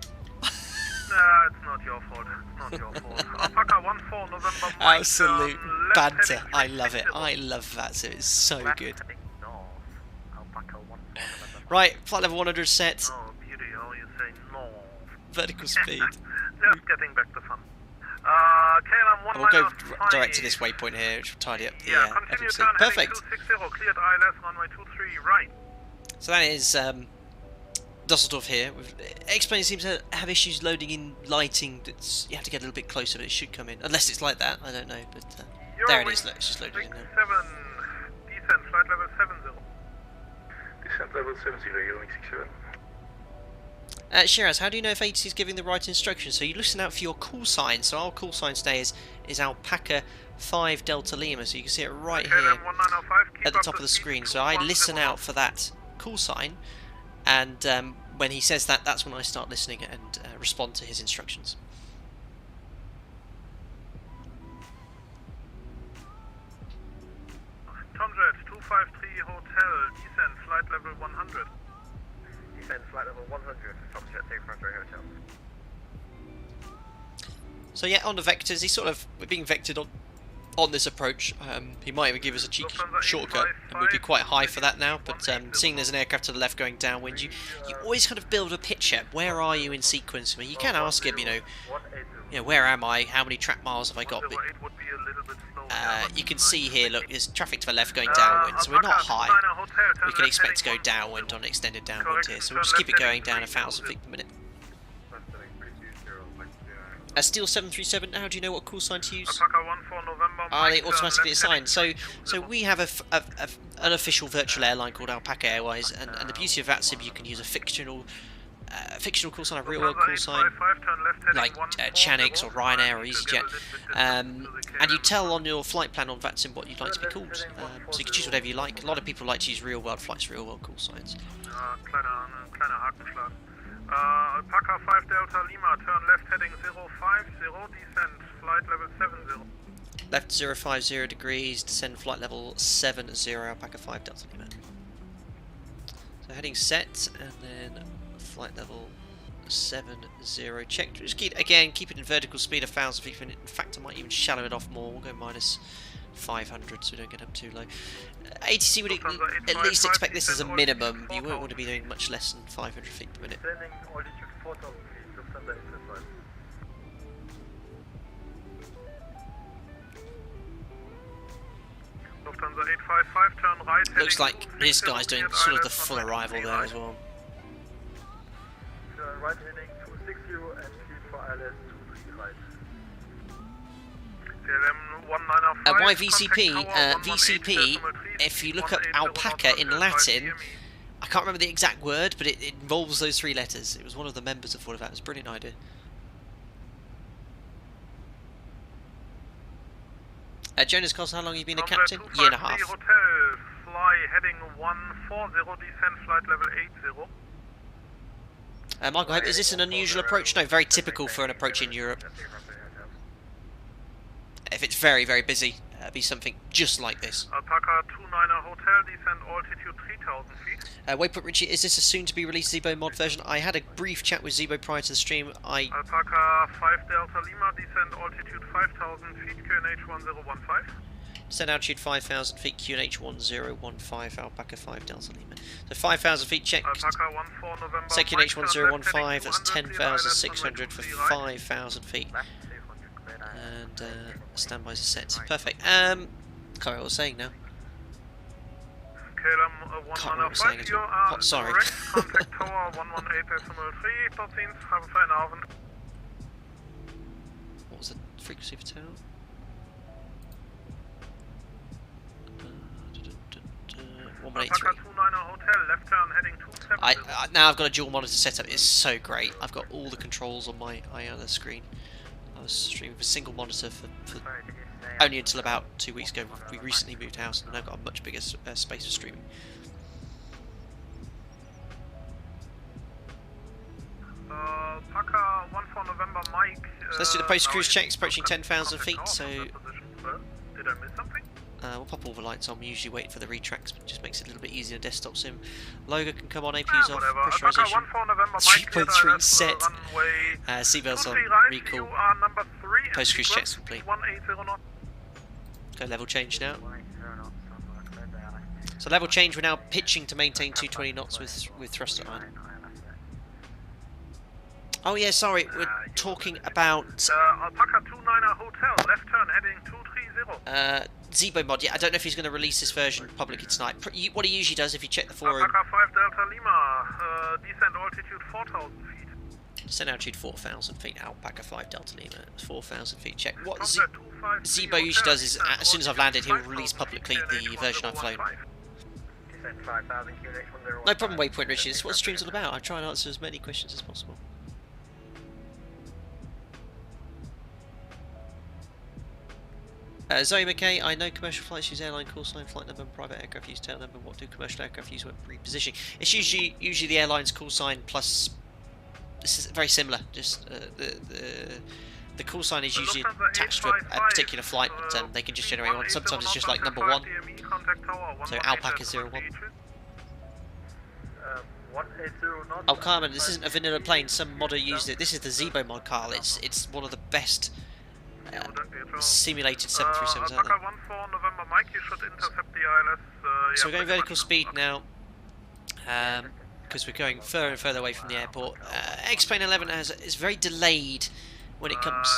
Nah, it's not your fault. It's not your fault. Alpaca 14 November. Absolute banter. I love it. I love that. So it's so good. Right, flight level 100 set. Oh, beauty. Oh, you say no. Vertical speed. Just getting back to fun. KLM 1 We'll go direct to this waypoint here, which will tidy up the continue turn perfect. 260, cleared ILS, runway 23 right. So that is Dusseldorf here. X-Plane seems to have issues loading in lighting. You have to get a little bit closer, but it should come in. Unless it's like that, I don't know. But there it is. Look, it's just loaded in there. 7, descent, flight level 70. Descent level 70, Eurowing 67. Shiraz, how do you know if ATC is giving the right instructions? So you listen out for your call sign. So our call sign today is Alpaca 5 Delta Lima, so you can see it right Okay, here then 1905, keep at the up top of the speed, screen. So I listen 210 out for that call sign, and when he says that, that's when I start listening and respond to his instructions. Tomjet 253 Hotel, descent flight level 100. Descent flight level 100, Tomjet 253 Hotel. So yeah, on the vectors, we're being vectored on this approach. He might even give us a cheeky shortcut, and we'd be quite high for that now, but seeing there's an aircraft to the left going downwind, you always kind of build a picture. Where are you in sequence? I mean, you can ask him, you know, where am I? How many track miles have I got? But, you can see here, look, there's traffic to the left going downwind, so we're not high. We can expect to go downwind on extended downwind here, so we'll just keep it going down 1,000 feet per minute. Steel 737, how do you know what call sign to use? Are they automatically assigned? So we have an official virtual airline called Alpaca Airways, and the beauty of VATSIM, you can use a fictional call sign, a real world call sign, like Chanix or Ryanair or EasyJet, and you tell on your flight plan on VATSIM what you'd like to be called, so you can choose whatever you like. A lot of people like to use real world flights, real world call signs. Alpaca 5 Delta Lima, turn left heading 050, descend flight level 70. Left 050 degrees, descend flight level 70, Alpaca 5 Delta Lima. So heading set, and then flight level 70, check. Just keep it in vertical speed, 1,000 feet per minute. In fact, I might even shallow it off more. We'll go minus 500 so we don't get up too low. ATC would at least expect this as a minimum. You won't want to be doing much less than 500 feet per minute. Looks like this guy's doing sort of the full arrival there as well. Right heading 260 and speed for ILS 23 right. Why VCP? VCP, if you look at Alpaca in Latin, I can't remember the exact word, but it involves those 3 letters. It was one of the members of that. It was a brilliant idea. Jonas Cost, how long have you been a captain? Year and a half. Hotel, fly heading 140, descend flight level 80. Michael, is this an unusual approach? No, very typical for an approach in Europe. If it's very, very busy, it'll be something just like this. Alpaca 29 Hotel, descend altitude 3,000 feet. Waypoint Richie, is this a soon-to-be-released ZIBO mod version? I had a brief chat with ZIBO prior to the stream. Alpaca 5 Delta Lima, descend altitude 5,000 feet, QNH 1015. Descend altitude 5,000 feet, QNH 1015, Alpaca 5 Delta Lima. So 5,000 feet checked. Alpaca 14 November. Say QNH 1015, that's 10,600 for 5,000 feet. And standbys are set. Perfect. Can't remember what I was saying now. Can't remember what I was saying at all. Oh, sorry. Contact tower 118.3, tot ziens, have a fijne avond. What was the frequency for tower? 183. Now I've got a dual monitor setup. It's so great. I've got all the controls on my IANA screen. I was streaming with a single monitor for only until about 2 weeks ago. We recently moved house and I've got a much bigger space for streaming. Paca 14 November Mike. So let's do the post-cruise checks, approaching 10,000 feet. So did I miss something? we'll pop all the lights on. We usually wait for the retracts, but it just makes it a little bit easier in desktop sim. Logo can come on, APU's off, pressurization 3.3 set, seatbelts on, recall, post-cruise checks complete. Go level change now. So level change, we're now pitching to maintain 220 knots with thruster iron. Oh yeah, sorry, we're talking about Alpaca 29 Hotel, left turn heading 230. ZIBO mod. Yeah, I don't know if he's going to release this version publicly tonight. What he usually does, if you check the forum, Alpaca 5 Delta Lima, descend altitude 4,000 feet. Descend altitude 4,000 feet. Alpaca 5 Delta Lima, 4,000 feet. Check. What ZIBO usually does is, as soon as I've landed, he'll release publicly the version I've flown. No problem, Waypoint Richie. This is what the stream's all about. I try and answer as many questions as possible. Zoe McKay, I know commercial flights use airline call sign, flight number, and private aircraft use tail number. What do commercial aircraft use when repositioning? It's usually the airline's call sign plus. This is very similar. Just the call sign is usually attached to a particular flight, but they can just generate one. Sometimes it's just like number 1. So Alpaca 01. Oh, Carmen, this isn't a vanilla plane. Some modder used it. This is the ZIBO mod, Carl. It's one of the best simulated 737s out there. So we're going vertical speed now, because we're going further and further away from the airport. X-Plane 11 is very delayed when it comes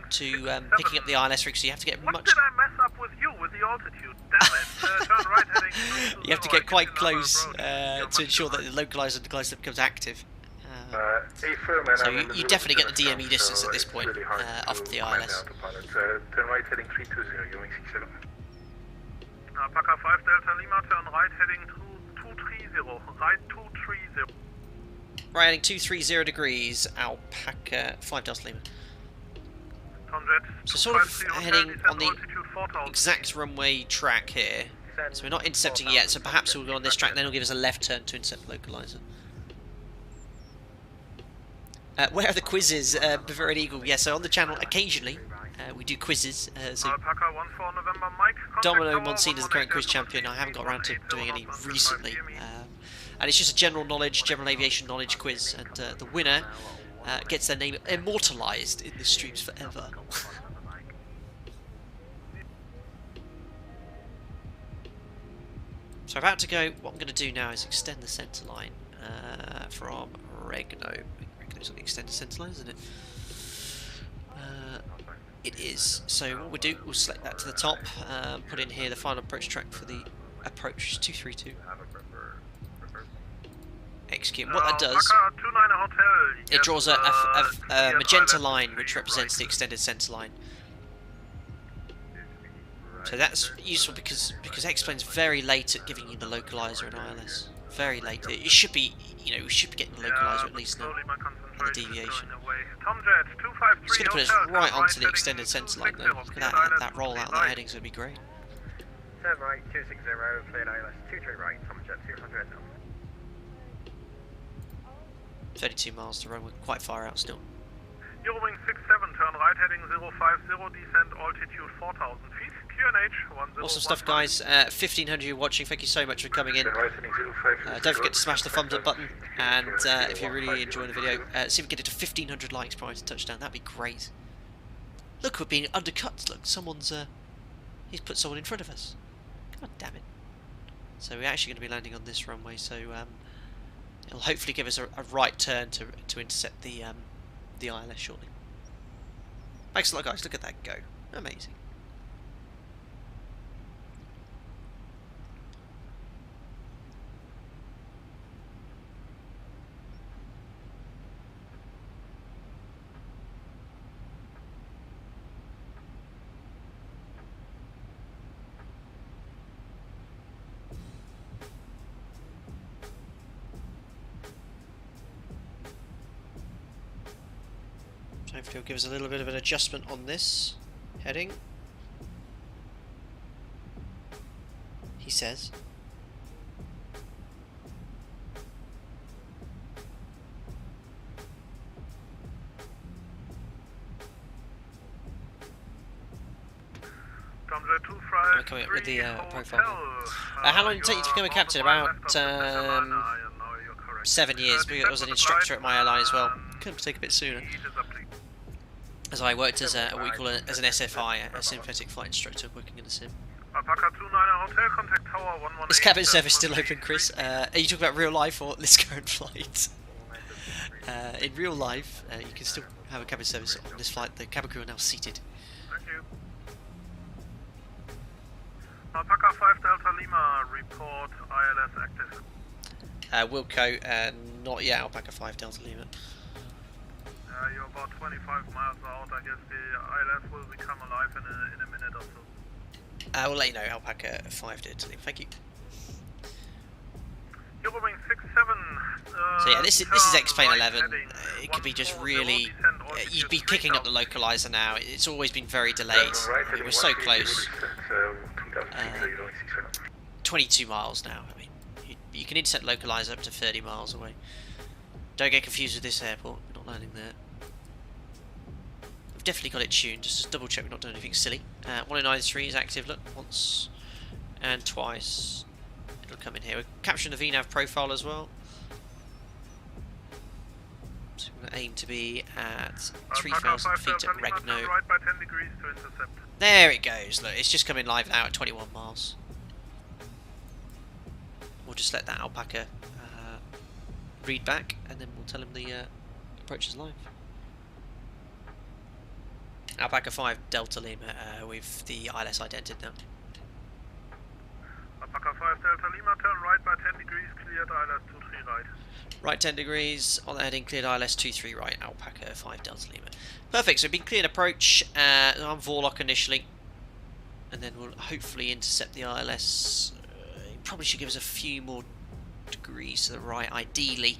to picking up the ILS rig, so you have to get much. What did I mess up with you with the altitude? Damn it! Turn right heading 220. You have to get quite close to ensure that the localizer and decliner becomes active. So you definitely get the DME distance at this point off the ILS. Turn right heading 320, Ewing 67. Alpaca 5 Delta Lima, turn right heading 230, right 230. Right heading 230 degrees, Alpaca 5 Delta Lima. So sort of heading on the exact runway track here. So we're not intercepting it yet, so perhaps we'll go on this track, then it'll give us a left turn to intercept the localizer. Where are the quizzes? Bavarian Eagle, yeah, so on the channel occasionally we do quizzes. So Domino Monsina is the current quiz champion. I haven't got around to doing any recently. And it's just a general aviation knowledge quiz, and the winner gets their name immortalised in the streams forever. So about to go, what I'm going to do now is extend the centre line from Regno. Regno's on the extended centre line, isn't it? It is. So what we'll do, we'll select that to the top, put in here the final approach track for the approach 232. Execute. What that does, it draws a magenta line which represents the extended centre line. So that's useful because X-Plane's very late at giving you the localizer and ILS. Very late. It should be, you know, we should be getting the localizer at least now. And the deviation. It's going to put us right onto the extended centre line though. Look at that roll out. That heading's going to be great. Turn right 260, cleared ILS 23 right, Tomjet 200 now. 32 miles to run. We're quite far out still. Eurowing 67, turn right heading 050, descent altitude 4,000 feet, QNH 10. Awesome stuff, guys. 1,500 you watching. Thank you so much for coming in. Don't forget to smash the thumbs up button, and if you're really enjoying the video, see if we can get it to 1,500 likes prior to touchdown. That'd be great. Look, we're being undercut. Look, someone's he's put someone in front of us. God damn it. So we're actually going to be landing on this runway, so it'll hopefully give us a right turn to intercept the ILS shortly. Thanks a lot, guys. Look at that go. Amazing. Hopefully it'll give us a little bit of an adjustment on this heading. He says. I'm coming up with the profile. How long did it take you to become a captain? About 7 years. I was an instructor at my airline as well. Could take a bit sooner. As I worked as what we call as an SFI, a synthetic flight instructor, working in the sim. Is cabin service still open, Chris? Are you talking about real life or this current flight? In real life, you can still have a cabin service on this flight. The cabin crew are now seated. Thank you. Alpaca 5 Delta Lima, report ILS active. Wilco, not yet, Alpaca 5 Delta Lima. You're about 25 miles out. I guess the ILS will become alive in a minute or so. We'll let you know, Alpaca 5 Delta Lima. Thank you. Eurowing 67. So yeah, this is X-Plane 11. It could be just really... you'd be kicking up the localizer now. It's always been very delayed. I mean, we're so close. 22 miles now. I mean, you can intercept localizer up to 30 miles away. Don't get confused with this airport. We're not landing there. We've definitely got it tuned. Just to double check we're not doing anything silly. 1093 is active. Look, once and twice. It'll come in here. We're capturing the VNAV profile as well. So we're going to aim to be at 3,000 feet at Regno. Right by 10 degrees to intercept. There it goes. Look, it's just coming live now at 21 miles. We'll just let that alpaca read back, and then we'll tell him the approach is live. Alpaca 5 Delta Lima with the ILS identified now. Alpaca 5 Delta Lima, turn right by 10 degrees, cleared ILS 23 right. Right 10 degrees, on the heading, cleared ILS 23 right, Alpaca 5 Delta Lima. Perfect, so we've been cleared approach on VOR initially, and then we'll hopefully intercept the ILS. It probably should give us a few more degrees to the right, ideally.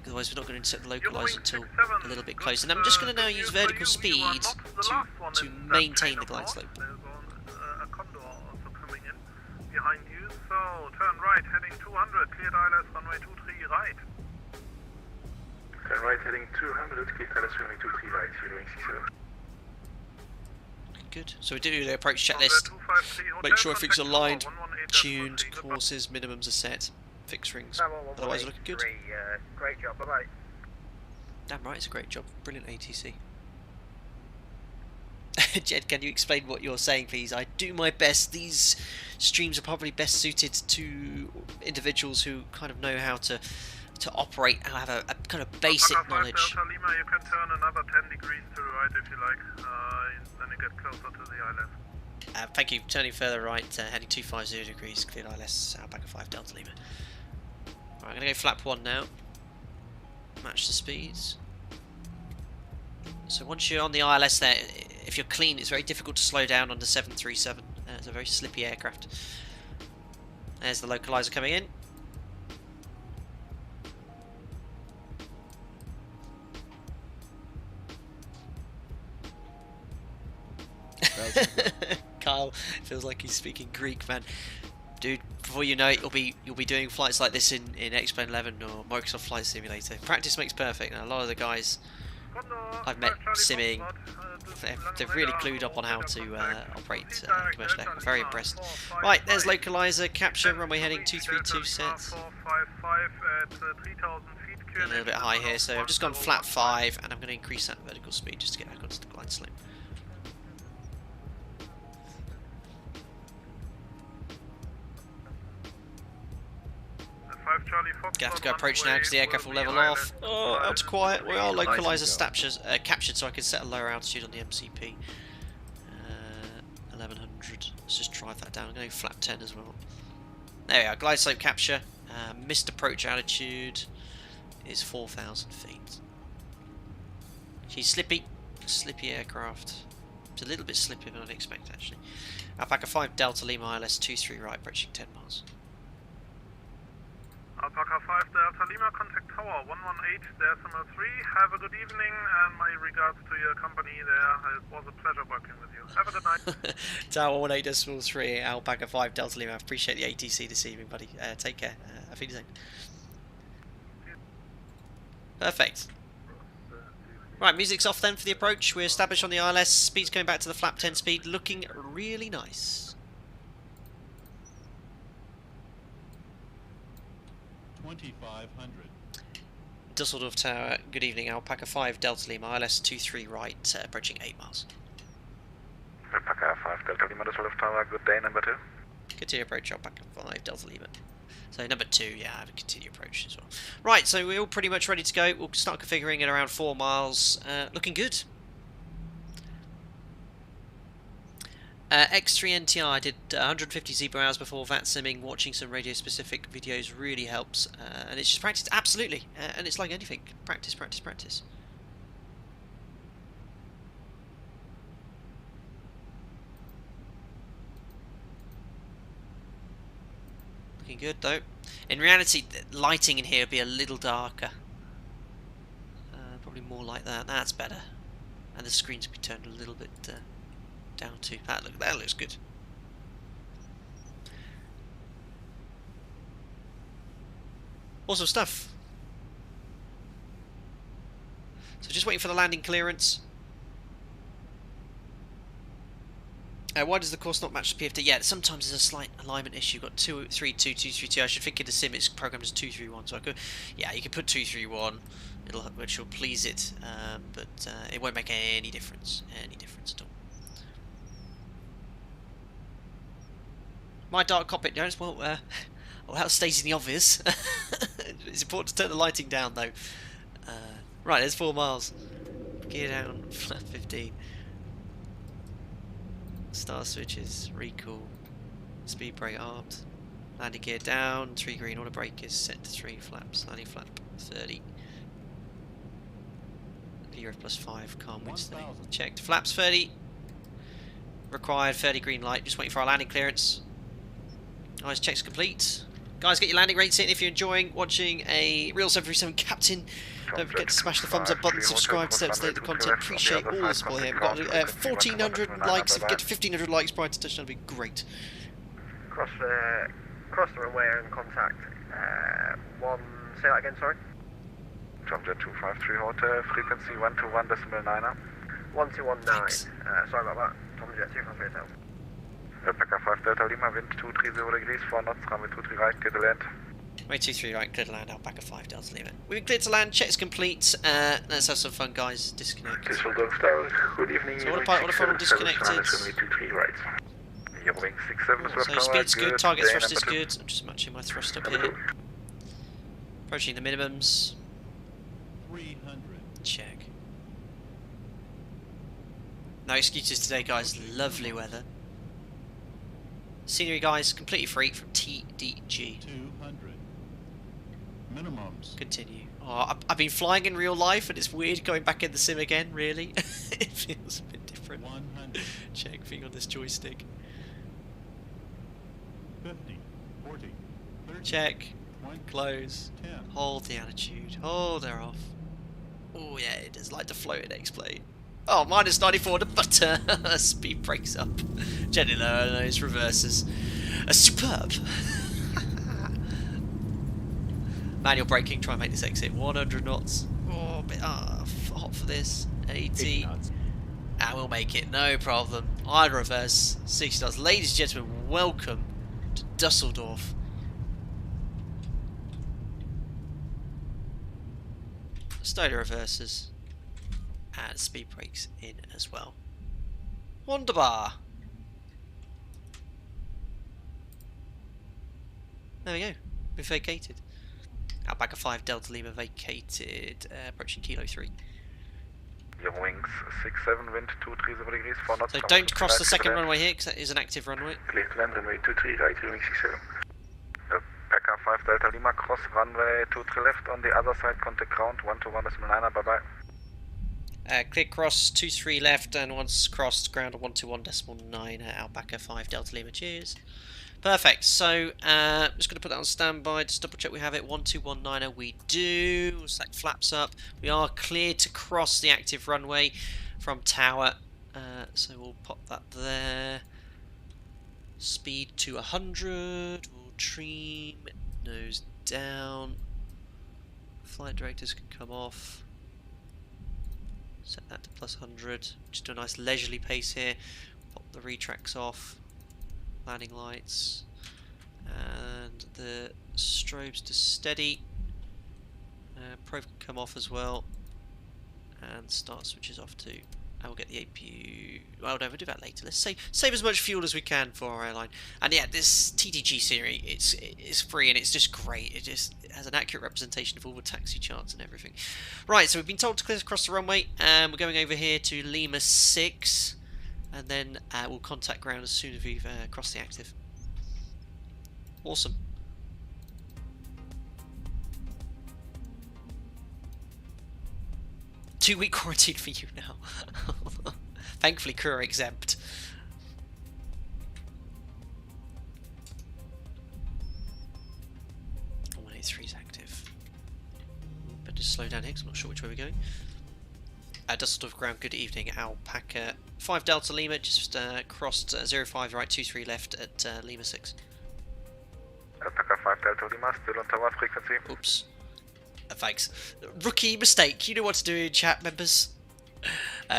Otherwise we're not going to intercept the localizer until a little bit closer. And I'm just going to now use vertical speed to maintain the glide slope. There's a condor also coming in behind you, so turn right, heading 200, cleared ILS runway 23 right. Turn right, heading 200, cleared ILS runway 23 right, 067. Good. So we do the approach checklist. Make sure everything's aligned, tuned, courses, minimums are set. Fix rings. Otherwise, we're looking good. Great job, bye-bye. Damn right, it's a great job. Brilliant ATC. Jed, can you explain what you're saying, please? I do my best. These streams are probably best suited to individuals who kind of know how to operate and have a kind of basic knowledge. Delta Lima, you can turn another 10 degrees to the right if you like. Then you get closer to the ILS. Thank you. Turning further right, heading 250 degrees, cleared ILS, Alpaca 5 Delta Lima. Right, I'm going to go flap 1 now. Match the speeds. So once you're on the ILS there, if you're clean, it's very difficult to slow down on the 737. It's a very slippy aircraft. There's the localizer coming in. Kyle feels like he's speaking Greek, man. Dude, before you know it, you'll be doing flights like this in X-Plane 11 or Microsoft Flight Simulator. Practice makes perfect. Now, a lot of the guys I've met simming, they've really clued up on how to operate commercial aircraft. Very impressed. Right, there's localizer capture, runway heading 232 set. A little bit high here, so I've just gone flat 5, and I'm going to increase that vertical speed just to get back onto the glide slope. Gonna have to go approach now because the aircraft will level off. Oh, out to quiet. We are localizer captured, so I can set a lower altitude on the MCP. 1100. Let's just drive that down. I'm going to go flat 10 as well. There we are. Glide slope capture. Missed approach altitude is 4,000 feet. She's slippy aircraft. It's a little bit slippy than I'd expect actually. Alpaca 5 Delta Lima ILS 23 right, approaching 10 miles. Alpaca 5 Delta Lima, contact tower 118 3. Have a good evening and my regards to your company there. It was a pleasure working with you. Have a good night. Tower 18.3, Alpaca 5 Delta Lima. I appreciate the ATC this evening, buddy. Take care. Auf Wiedersehen. Perfect. Right, music's off then for the approach. We're established on the ILS. Speed's going back to the flap 10 speed. Looking really nice. 2500. Dusseldorf Tower, good evening. Alpaca 5 Delta Lima, ILS 23 right, approaching 8 miles. Alpaca 5 Delta Lima, Dusseldorf Tower, good day, number 2. Continue approach, Alpaca 5 Delta Lima. So number 2, yeah, I have a continue approach as well. Right, so we're all pretty much ready to go. We'll start configuring at around 4 miles. Looking good. X3NTR, I did 150 ZIBO hours before VATSIMing. Watching some radio-specific videos really helps, and it's just practice, absolutely, and it's like anything, practice, practice, practice. Looking good though. In reality, the lighting in here would be a little darker. Probably more like that. That's better. And the screens would be turned a little bit down too. That looks good. Awesome stuff. So just waiting for the landing clearance. Why does the course not match the PFD? Yeah, sometimes there's a slight alignment issue. You've got 232, 232. I should think in the sim it's programmed as 231. So I could, yeah, you could put 231, which will please it, but it won't make any difference at all. My dark cockpit, Jones. Well, without stating the obvious, it's important to turn the lighting down though. Right, there's 4 miles. Gear down, flat 15. Star switches, recall, speed brake armed, landing gear down, 3 green, auto brake is set to 3 flaps, landing flap 30. VRF plus 5, calm wind steady. Checked, flaps 30. Required 30 green light, just waiting for our landing clearance. Guys, checks complete. Guys, get your landing rates in if you're enjoying watching a Real 737 Captain. Don't forget to smash the thumbs up button, subscribe to stay up to date with the content. Appreciate all the support here. We've got 1,400 likes. If we get to 1,500 likes prior to touchdown, that'd be great. Cross the runway and contact. Say that again, sorry. Jumjet 253 Hotel, frequency 121.9. 1219. Sorry about that. Jumjet 253 Hotel. Packer 5 Delta Lima, wind 230 degrees, 4 knots, runway 23 right, clear to land. Way 23 right, clear to land, Alpaca 5 Delta Lima. We've been cleared to land, checks complete. Let's have some fun, guys. Disconnect. Dusseldorf Tower, good evening. So autopilot disconnected. Runway 23 right. Your wing 67 so speed's good, target thrust is good. I'm just matching my thrust up here. Approaching the minimums. 300. Check. No excuses today, guys. Lovely weather. Scenery, guys, completely free from TDG. 200. Minimums. Continue. Oh, I've been flying in real life, and it's weird going back in the sim again. Really, it feels a bit different. 100. Check thing on this joystick. 50. 40. 30. Check. 20, Close. 10. Hold the attitude. Hold her off. Oh yeah, it does like to float in X-plane. Oh, minus 94 to butter. Speed breaks up. Gently lower those reverses. Superb. Manual braking. Try and make this exit. 100 knots. Oh, a bit hot for this. 80. And we'll make it. No problem. I'd reverse. 60 knots. Ladies and gentlemen, welcome to Dusseldorf. Stoner reverses. And speed brakes in as well. Wunderbar. There we go. We've vacated. Alpaca 5 Delta Lima vacated. Approaching Kilo 3. Your wings 67, wind 230 degrees, 4 knots. So don't cross the second runway here because that is an active runway. Clear to land, runway 23 right, wing 67. Packer 5 Delta Lima, cross runway 23 left on the other side, contact ground 121.9, bye bye. Clear cross 23 left, and once crossed ground 121.9 at Alpaca 5 Delta Lima. Cheers. Perfect. So I'm just going to put that on standby. Just double check we have it. 121.9. We do. Stack flaps up. We are cleared to cross the active runway from tower. So we'll pop that there. Speed to 100. We'll trim. Nose down. Flight directors can come off. Set that to plus 100. Just do a nice leisurely pace here. Pop the retracts off. Landing lights. And the strobes to steady. Probe can come off as well. And start switches off too. And we'll get the APU. Well, no, we'll do that later. Let's save as much fuel as we can for our airline. And yeah, this TDG series, it's free and it's just great. It has an accurate representation of all the taxi charts and everything. Right, so we've been told to clear across the runway, and we're going over here to Lima 6, and then we'll contact ground as soon as we've crossed the active. Awesome. Two-week quarantine for you now. Thankfully, crew are exempt. slow down here because I'm not sure which way we're going. Dusseldorf ground, good evening. Alpaca 5 Delta Lima, just crossed 05 right, 23 left at Lima 6. Alpaca 5 Delta Lima, still on tower frequency. Oops. Thanks. Rookie mistake, you know what to do, chat members.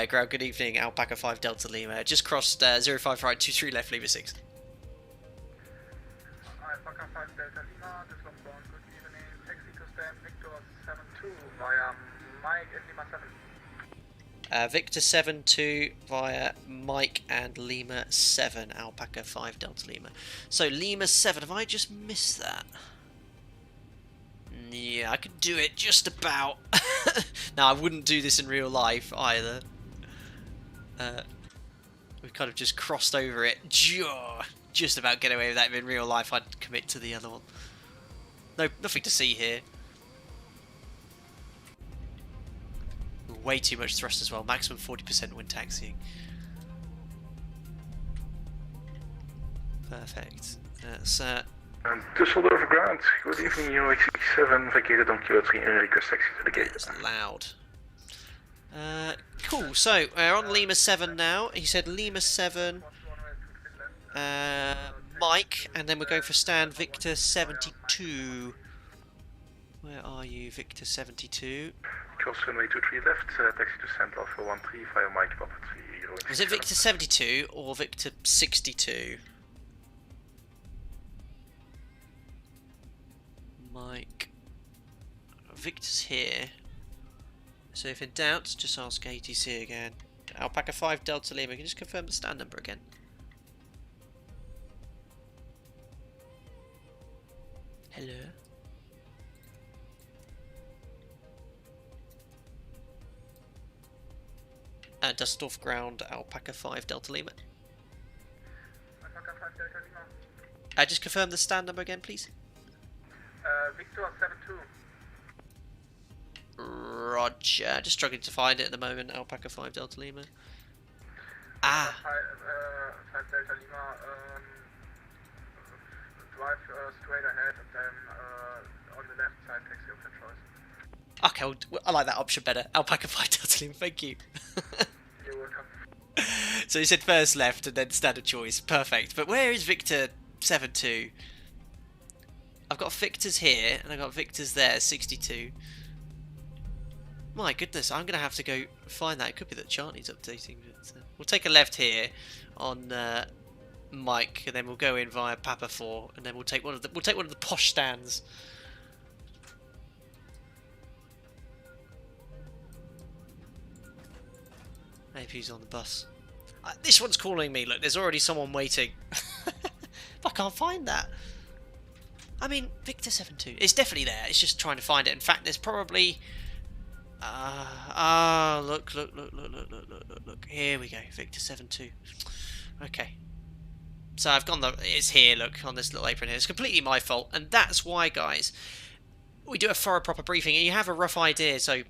Ground, good evening. Alpaca 5 Delta Lima, just crossed 05 right, 23 left, Lima 6. Alpaca 5 Delta Lima, Dusseldorf ground, good evening. Taxi to stand Victor 72 via Mike and Lima 7. Victor 7-2 via Mike and Lima 7, Alpaca 5 Delta Lima. So Lima 7, have I just missed that? Yeah, I could do it just about. Now, I wouldn't do this in real life either. We've kind of just crossed over it. Just about get away with that. In real life, I'd commit to the other one. No, nothing to see here. Way too much thrust as well. Maximum 40% when taxiing. Perfect. That's Dusseldorf ground, good evening, UX67, vacated on QO3 and request taxi to the gate. It's loud. Cool, so we're on Lima 7 now. He said Lima 7, Mike, and then we're going for stand Victor 72. Where are you, Victor 72? Cross runway 23 left, taxi to stand Alpha 13 via Mike Papa 3. Was it Victor 72 or Victor 62? Mike. Victor's here. So if in doubt, just ask ATC again. Alpaca 5 Delta Lima, can you just confirm the stand number again? Hello? Dusseldorf ground, Alpaca 5 Delta Lima. Alpaca 5 Delta Lima. Just confirm the stand number again, please. Victor 72. Roger. Just struggling to find it at the moment. Alpaca 5 Delta Lima. 5 Delta Lima. Drive straight ahead and then on the left side taxi option choice. Okay, I like that option better. Alpaca 5 Delta Lima, thank you. You're welcome. So he said first left and then standard choice. Perfect. But where is Victor 7-2? I've got Victor's here and I've got Victor's there, 62. My goodness, I'm going to have to go find that. It could be that Chartney's updating. But, we'll take a left here on Mike, and then we'll go in via Papa 4, and then we'll take one of the posh stands. Maybe he's on the bus. This one's calling me. Look, there's already someone waiting. I can't find that. I mean, Victor 7-2. It's definitely there. It's just trying to find it. In fact, there's probably. Look. Here we go. Victor 7-2. Okay. So I've gone it's here, look, on this little apron here. It's completely my fault, and that's why, guys, we do a thorough, proper briefing, and you have a rough idea, so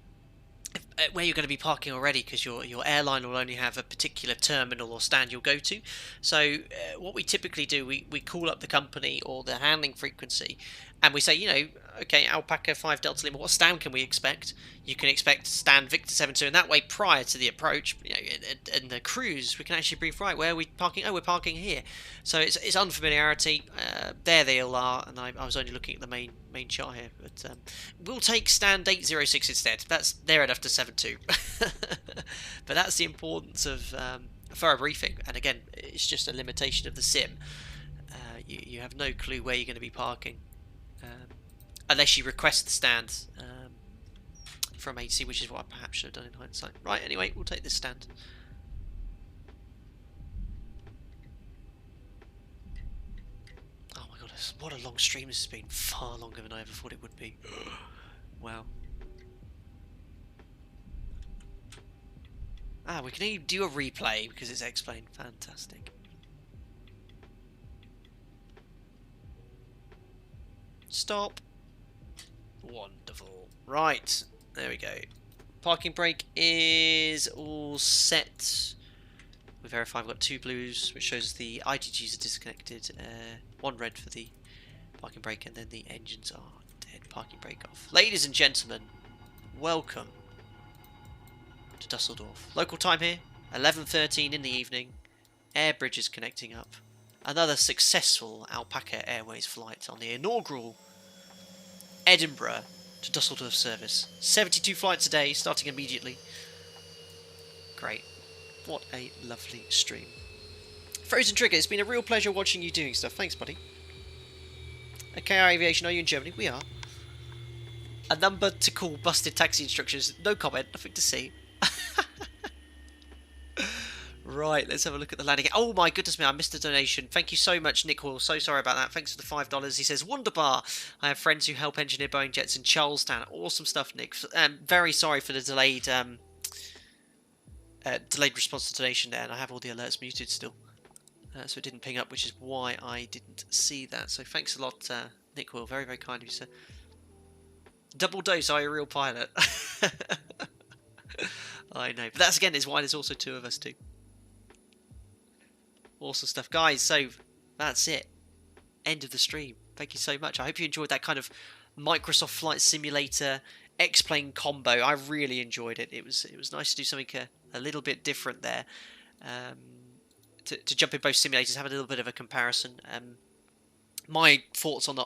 where you're going to be parking already, because your airline will only have a particular terminal or stand you'll go to. So what we typically do, we call up the company or the handling frequency, and we say, you know, okay, Alpaca 5 Delta Lima, what stand can we expect? You can expect stand Victor 72, and that way, prior to the approach, you know, in the cruise, we can actually brief, right, where are we parking? Oh, we're parking here. So it's unfamiliarity. There they all are, and I was only looking at the main chart here, but we'll take stand 806 instead. They're enough to 72. But that's the importance of thorough briefing, and again, it's just a limitation of the sim. You have no clue where you're going to be parking. Unless you request the stand from HC, which is what I perhaps should have done in hindsight. Right, anyway, we'll take this stand. Oh my god, what a long stream this has been. Far longer than I ever thought it would be. Wow. We can even do a replay because it's explained. Fantastic. Stop. Wonderful. Right, there we go. Parking brake is all set. We verify we've got 2 blues, which shows the IGGs are disconnected. 1 red for the parking brake, and then the engines are dead. Parking brake off. Ladies and gentlemen, welcome to Dusseldorf. Local time here, 11:13 in the evening. Air bridges connecting up. Another successful Alpaca Airways flight on the inaugural Edinburgh to Dusseldorf service. 72 flights a day, starting immediately. Great. What a lovely stream. Frozen Trigger, it's been a real pleasure watching you doing stuff. Thanks, buddy. Okay, Aviation, are you in Germany? We are. A number to call busted taxi instructions. No comment, nothing to see. Right, let's have a look at the landing. Oh my goodness me, I missed a donation. Thank you so much, Nick Hall. So sorry about that. Thanks for the $5. He says, Wonderbar. I have friends who help engineer Boeing jets in Charlestown. Awesome stuff, Nick. Very sorry for the delayed response to donation there, and I have all the alerts muted still. So it didn't ping up, which is why I didn't see that. So thanks a lot, Nick Will. Very, very kind of you, sir. Double dose, are you a real pilot? I know. But that's, again, is why there's also two of us, too. Awesome stuff. Guys, so that's it. End of the stream. Thank you so much. I hope you enjoyed that kind of Microsoft Flight Simulator X-Plane combo. I really enjoyed it. It was nice to do something a little bit different there. To jump in both simulators, have a little bit of a comparison. My thoughts on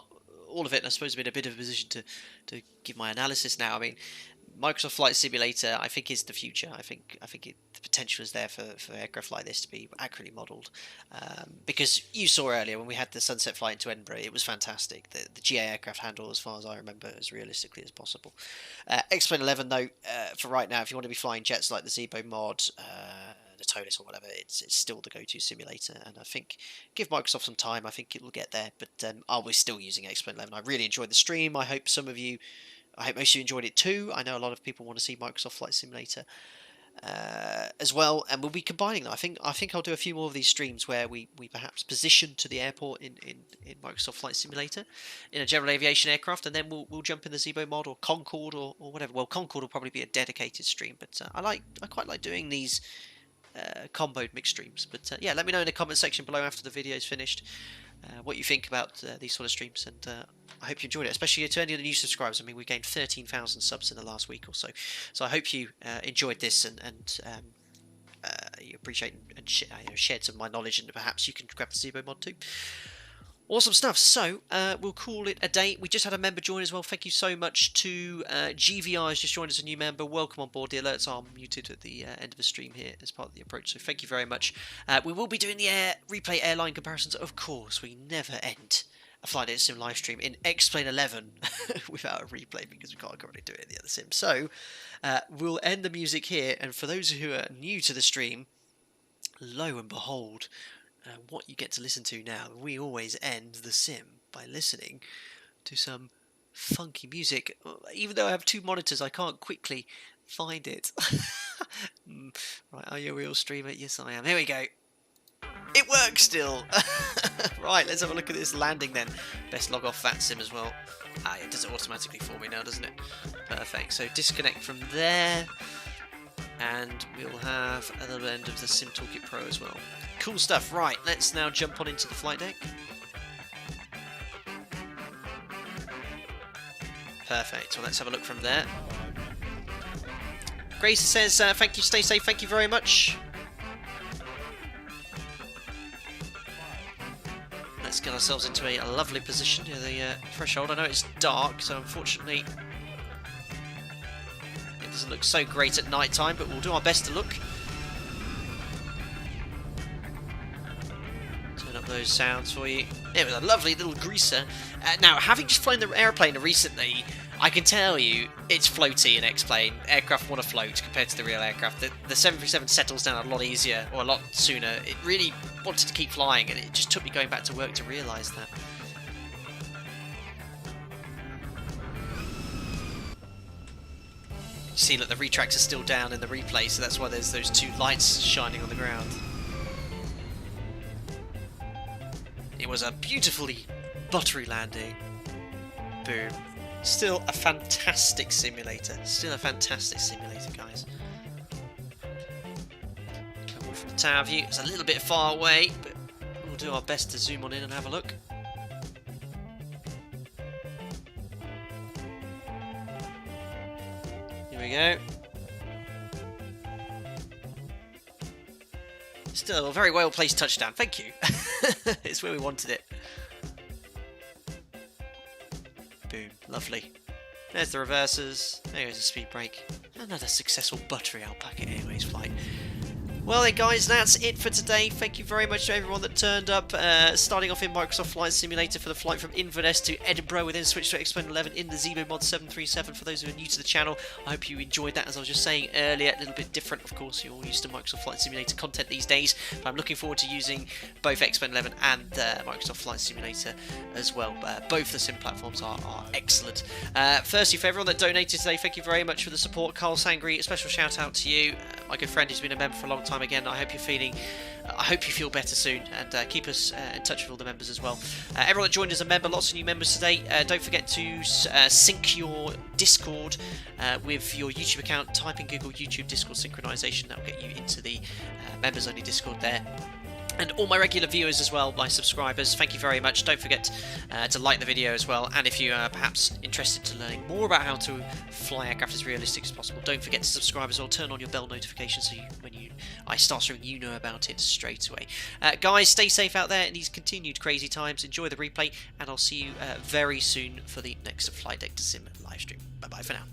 all of it, and I suppose I'm in a bit of a position to give my analysis now. I mean, Microsoft Flight Simulator, I think, is the future. I think the potential is there for aircraft like this to be accurately modelled. Because you saw earlier when we had the Sunset flight into Edinburgh, it was fantastic. The GA aircraft handle, as far as I remember, as realistically as possible. X-Plane 11, though, for right now, if you want to be flying jets like the ZIBO mod, the TONUS or whatever, it's still the go-to simulator, and I think give Microsoft some time, I think it will get there. But I'll be still using X-Plane 11. I really enjoyed the stream. I hope most of you enjoyed it too. I know a lot of people want to see Microsoft Flight Simulator as well, and we'll be combining them. I think I'll do a few more of these streams where we perhaps position to the airport in Microsoft Flight Simulator in a general aviation aircraft, and then we'll jump in the ZIBO mod or Concorde or whatever. Well, Concorde will probably be a dedicated stream, but I quite like doing these comboed mixed streams. But yeah, let me know in the comment section below after the video is finished what you think about these sort of streams, and I hope you enjoyed it, especially to any of the new subscribers. I mean, we gained 13,000 subs in the last week or so, so I hope you enjoyed this and you appreciate and shared some of my knowledge, and perhaps you can grab the ZIBO mod too. Awesome stuff. So we'll call it a day. We just had a member join as well. Thank you so much to GVR has just joined as a new member. Welcome on board. The alerts are muted at the end of the stream here as part of the approach, so thank you very much. We will be doing the replay airline comparisons. Of course, we never end a flight data sim live stream in X-Plane 11 without a replay, because we can't currently do it in the other sim. So we'll end the music here, and for those who are new to the stream, lo and behold, what you get to listen to now. We always end the sim by listening to some funky music. Even though I have two monitors, I can't quickly find it. Right, are you a real streamer? Yes, I am. Here we go. It works still. Right, let's have a look at this landing then. Best log off VATSIM as well. It does it automatically for me now, doesn't it? Perfect. So disconnect from there, and we'll have a little end of the Sim Toolkit Pro as well. Cool stuff. Right, let's now jump on into the flight deck. Perfect. So let's have a look from there. Grace says, thank you, stay safe, thank you very much. Let's get ourselves into a lovely position near the threshold. I know it's dark, so unfortunately it doesn't look so great at night time, but we'll do our best to look. Turn up those sounds for you. It was a lovely little greaser. Now, having just flown the airplane recently, I can tell you it's floaty in X-Plane. Aircraft want to float compared to the real aircraft. The 737 settles down a lot easier, or a lot sooner. It really wanted to keep flying, and it just took me going back to work to realise that. You see, look, the retracts are still down in the replay, so that's why there's those two lights shining on the ground. It was a beautifully buttery landing. Boom. Still a fantastic simulator. Still a fantastic simulator, guys. Come on from the tower view. It's a little bit far away, but we'll do our best to zoom on in and have a look. go. Still a very well placed touchdown. Thank you. It's where we wanted it. Boom. Lovely. There's the reversers. There goes the speed brake. Another successful buttery Alpaca Airways flight. Well then guys, that's it for today. Thank you very much to everyone that turned up. Starting off in Microsoft Flight Simulator for the flight from Inverness to Edinburgh, we then switched to X-Plane 11 in the ZIBO Mod 737. For those who are new to the channel, I hope you enjoyed that. As I was just saying earlier, a little bit different. Of course, you're all used to Microsoft Flight Simulator content these days, but I'm looking forward to using both X-Plane 11 and Microsoft Flight Simulator as well. Both the sim platforms are excellent. Firstly, for everyone that donated today, thank you very much for the support. Carl Sangri, a special shout out to you. My good friend who's been a member for a long time. Again, I hope you feel better soon, and keep us in touch with all the members as well. Everyone that joined as a member, lots of new members today. Don't forget to sync your Discord with your YouTube account. Type in Google YouTube Discord synchronization. That will get you into the members only Discord there. And all my regular viewers as well, my subscribers, thank you very much. Don't forget to like the video as well. And if you are perhaps interested in learning more about how to fly aircraft as realistic as possible, don't forget to subscribe as well. Turn on your bell notifications so when I start showing, you know about it straight away. Guys, stay safe out there in these continued crazy times. Enjoy the replay, and I'll see you very soon for the next Flight Deck to Sim live stream. Bye bye for now.